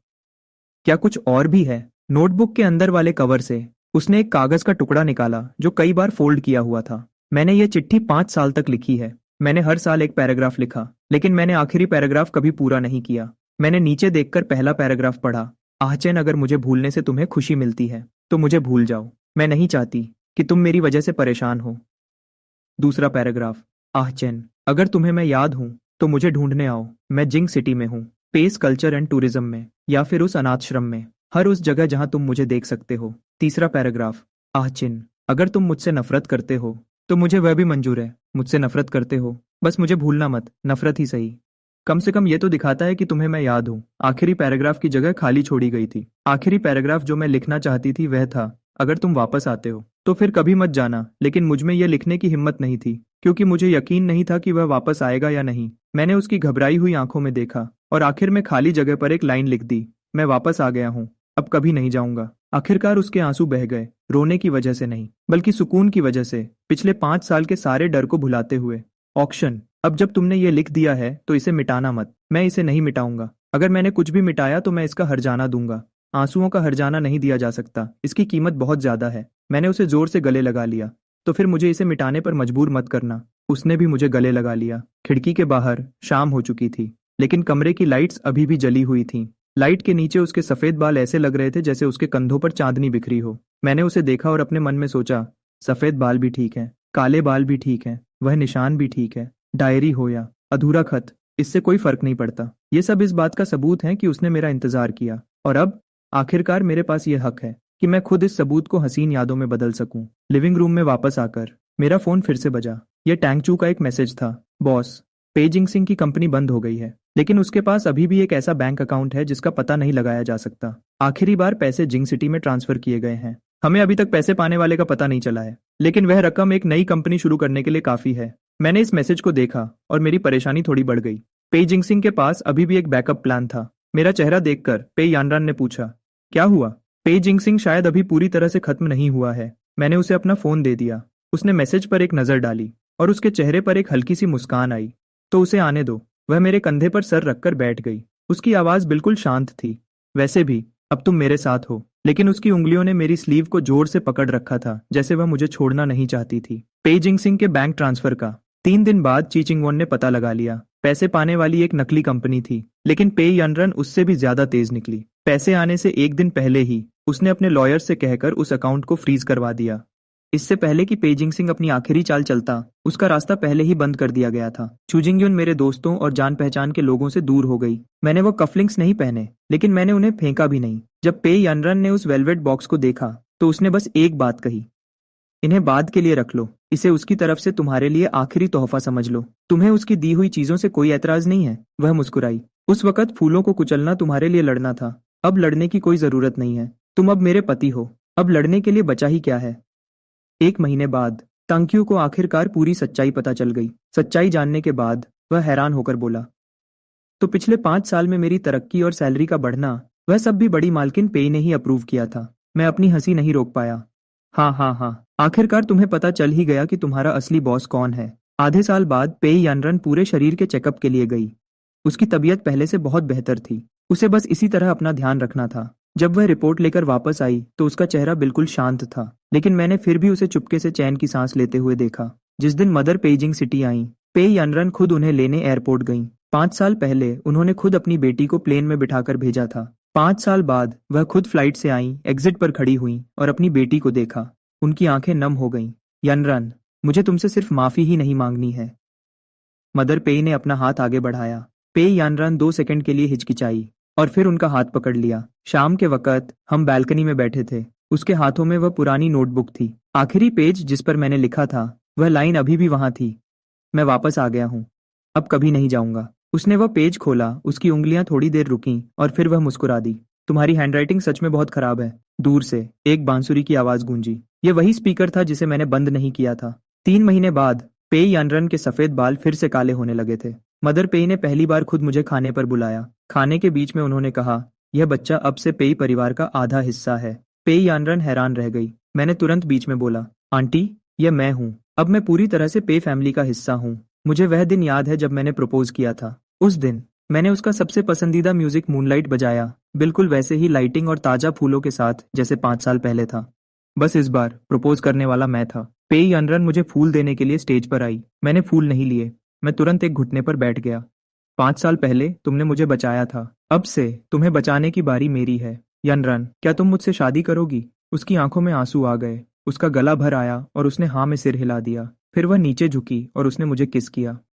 क्या कुछ और भी है? नोटबुक के अंदर वाले कवर से उसने एक कागज का टुकड़ा निकाला जो कई बार फोल्ड किया हुआ था। मैंने ये चिट्ठी 5 साल तक लिखी है। मैंने हर साल एक पैराग्राफ लिखा, लेकिन मैंने आखिरी पैराग्राफ कभी पूरा नहीं किया। मैंने नीचे देखकर पहला पैराग्राफ पढ़ा। आहचैन, अगर मुझे भूलने से तुम्हें खुशी मिलती है तो मुझे भूल जाओ। मैं नहीं चाहती कि तुम मेरी वजह से परेशान हो। दूसरा पैराग्राफ। आहचैन, अगर तुम्हें मैं याद हूं तो मुझे ढूंढने आओ। मैं जिंग सिटी में हूं, पेस कल्चर एंड टूरिज्म में, या फिर उस अनाथश्रम में, हर उस जगह जहां तुम मुझे देख सकते हो। तीसरा पैराग्राफ। आहचिन, अगर तुम मुझसे नफरत करते हो तो मुझे वह भी मंजूर है। मुझसे नफरत करते हो, बस मुझे भूलना मत। नफरत ही सही, कम से कम ये तो दिखाता है कि तुम्हें मैं याद हूं। आखिरी पैराग्राफ की जगह खाली छोड़ी गई थी। आखिरी पैराग्राफ जो मैं लिखना चाहती थी वह था, अगर तुम वापस आते हो तो फिर कभी मत जाना। लेकिन मुझ में यह लिखने की हिम्मत नहीं थी, क्योंकि मुझे यकीन नहीं था कि वह वापस आएगा या नहीं। मैंने उसकी घबराई हुई आंखों में देखा और आखिर में खाली जगह पर एक लाइन लिख दी, मैं वापस आ गया हूँ, अब कभी नहीं जाऊंगा। आखिरकार उसके आंसू बह गए, रोने की वजह से नहीं, बल्कि सुकून की वजह से, पिछले 5 साल के सारे डर को भुलाते हुए। ऑक्शन, अब जब तुमने ये लिख दिया है तो इसे मिटाना मत। मैं इसे नहीं मिटाऊंगा। अगर मैंने कुछ भी मिटाया तो मैं इसका हर्जाना दूंगा। आंसुओं का हर्जाना नहीं दिया जा सकता, इसकी कीमत बहुत ज्यादा है। मैंने उसे जोर से गले लगा लिया। तो फिर मुझे इसे मिटाने पर मजबूर मत करना। उसने भी मुझे गले लगा लिया। खिड़की के बाहर शाम हो चुकी थी, लेकिन कमरे की लाइट्स अभी भी जली हुई थीं। लाइट के नीचे उसके सफेद बाल ऐसे लग रहे थे जैसे उसके कंधों पर चांदनी बिखरी हो। मैंने उसे देखा और अपने मन में सोचा, सफेद बाल भी ठीक है, काले बाल भी ठीक है, वह निशान भी ठीक है। डायरी हो या अधूरा खत, इससे कोई फर्क नहीं पड़ता। ये सब इस बात का सबूत है कि उसने मेरा इंतजार किया, और अब आखिरकार मेरे पास यह हक है कि मैं खुद इस सबूत को हसीन यादों में बदल सकूं। लिविंग रूम में वापस आकर मेरा फोन फिर से बजा। यह टैंगचू का एक मैसेज था। बॉस, पेजिंग सिंह की कंपनी बंद हो गई है, लेकिन उसके पास अभी भी एक ऐसा बैंक अकाउंट है जिसका पता नहीं लगाया जा सकता। आखिरी बार पैसे जिंग सिटी में ट्रांसफर किए गए हैं। हमें अभी तक पैसे पाने वाले का पता नहीं चला है, लेकिन वह रकम एक नई कंपनी शुरू करने के लिए काफी है। मैंने इस मैसेज को देखा और मेरी परेशानी थोड़ी बढ़ गई। पे जिंग सिंह के पास अभी भी एक बैकअप प्लान था। मेरा चेहरा देखकर पे यानरान ने पूछा, क्या हुआ? पे जिंग सिंह शायद अभी पूरी तरह से खत्म नहीं हुआ है। मैंने उसे अपना फोन दे दिया। उसने मैसेज पर एक नजर डाली और उसके चेहरे पर एक हल्की सी मुस्कान आई। तो उसे आने दो। वह मेरे कंधे पर सर रखकर बैठ गई। उसकी आवाज बिल्कुल शांत थी। वैसे भी अब तुम मेरे साथ हो। लेकिन उसकी उंगलियों ने मेरी स्लीव को जोर से पकड़ रखा था, जैसे वह मुझे छोड़ना नहीं चाहती थी। पे जिंग सिंह के बैंक ट्रांसफर का 3 दिन बाद ची चिंगवॉन ने पता लगा लिया। पैसे पाने वाली एक नकली कंपनी थी, लेकिन पे यानरन उससे भी ज्यादा तेज निकली। पैसे आने से 1 दिन पहले ही उसने अपने लॉयर से कहकर उस अकाउंट को फ्रीज करवा दिया। इससे पहले कि पेजिंग सिंह अपनी आखिरी चाल चलता, उसका रास्ता पहले ही बंद कर दिया गया था। चूजिंगयुन मेरे दोस्तों और जान पहचान के लोगों से दूर हो गई। मैंने वो कफलिंग्स नहीं पहने, लेकिन मैंने उन्हें फेंका भी नहीं। जब पे यानरन ने उस वेलवेट बॉक्स को देखा तो उसने बस एक बात कही, इन्हें बाद के लिए रख लो। इसे उसकी तरफ से तुम्हारे लिए आखिरी तोहफा समझ लो। तुम्हें उसकी दी हुई चीजों से कोई ऐतराज नहीं है? वह मुस्कुराई। उस वक्त फूलों को कुचलना तुम्हारे लिए लड़ना था, अब लड़ने की कोई जरूरत नहीं है। तुम अब मेरे पति हो, अब लड़ने के लिए बचा ही क्या है। 1 महीने बाद तांक्यू को आखिरकार पूरी सच्चाई पता चल गई। सच्चाई जानने के बाद वह हैरान होकर बोला, तो पिछले 5 साल में मेरी तरक्की और सैलरी का बढ़ना, वह सब भी बड़ी मालकिन पेई ने ही अप्रूव किया था। मैं अपनी हंसी नहीं रोक पाया। हाँ हाँ हाँ, आखिरकार तुम्हें पता चल ही गया कि तुम्हारा असली बॉस कौन है। आधे साल बाद पेई यानरन पूरे शरीर के चेकअप के लिए गई। उसकी तबीयत पहले से बहुत बेहतर थी। उसे बस इसी तरह अपना ध्यान रखना था। जब वह रिपोर्ट लेकर वापस आई तो उसका चेहरा बिल्कुल शांत था, लेकिन मैंने फिर भी उसे चुपके से चैन की सांस लेते हुए देखा। जिस दिन मदर पेइजिंग सिटी आई, पेई यानरन खुद उन्हें लेने एयरपोर्ट गईं। 5 साल पहले उन्होंने खुद अपनी बेटी को प्लेन में बिठाकर भेजा था। 5 साल बाद वह खुद फ्लाइट से आई, एग्जिट पर खड़ी हुई और अपनी बेटी को देखा। उनकी आंखें नम हो गईं। यानरन, मुझे तुमसे सिर्फ माफी ही नहीं मांगनी है। मदर पेई ने अपना हाथ आगे बढ़ाया। पेई यानरन 2 सेकंड के लिए हिचकिचाई और फिर उनका हाथ पकड़ लिया। शाम के वक्त हम बालकनी में बैठे थे। उसके हाथों में वह पुरानी नोटबुक थी। आखिरी पेज जिस पर मैंने लिखा था, वह लाइन अभी भी वहां थी, मैं वापस आ गया हूँ, अब कभी नहीं जाऊंगा। उसने वह पेज खोला, उसकी उंगलियां थोड़ी देर रुकीं और फिर वह मुस्कुरा दी। तुम्हारी हैंडराइटिंग सच में बहुत खराब है। दूर से एक बांसुरी की आवाज गूंजी। ये वही स्पीकर था जिसे मैंने बंद नहीं किया था। 3 महीने बाद पेई यानरन के सफेद बाल फिर से काले होने लगे थे। मदर पेई ने पहली बार खुद मुझे खाने पर बुलाया। खाने के बीच में उन्होंने कहा, यह बच्चा अब से पेई परिवार का आधा हिस्सा है। पेई यानरन हैरान रह गई। मैंने तुरंत बीच में बोला, आंटी, यह मैं हूँ। अब मैं पूरी तरह से पेई फैमिली का हिस्सा हूँ। मुझे वह दिन याद है जब मैंने प्रपोज किया था। उस दिन मैंने उसका सबसे पसंदीदा म्यूजिक मूनलाइट बजाया, बिल्कुल वैसे ही लाइटिंग और ताजा फूलों के साथ जैसे 5 साल पहले था। बस इस बार प्रपोज करने वाला मैं था। पेई यानरन मुझे फूल देने के लिए स्टेज पर आई। मैंने फूल नहीं लिए। मैं तुरंत एक घुटने पर बैठ गया। 5 साल पहले तुमने मुझे बचाया था, अब से तुम्हें बचाने की बारी मेरी है। यानरन, क्या तुम मुझसे शादी करोगी? उसकी आंखों में आंसू आ गए। उसका गला भर आया और उसने हाँ में सिर हिला दिया। फिर वह नीचे झुकी और उसने मुझे किस किया।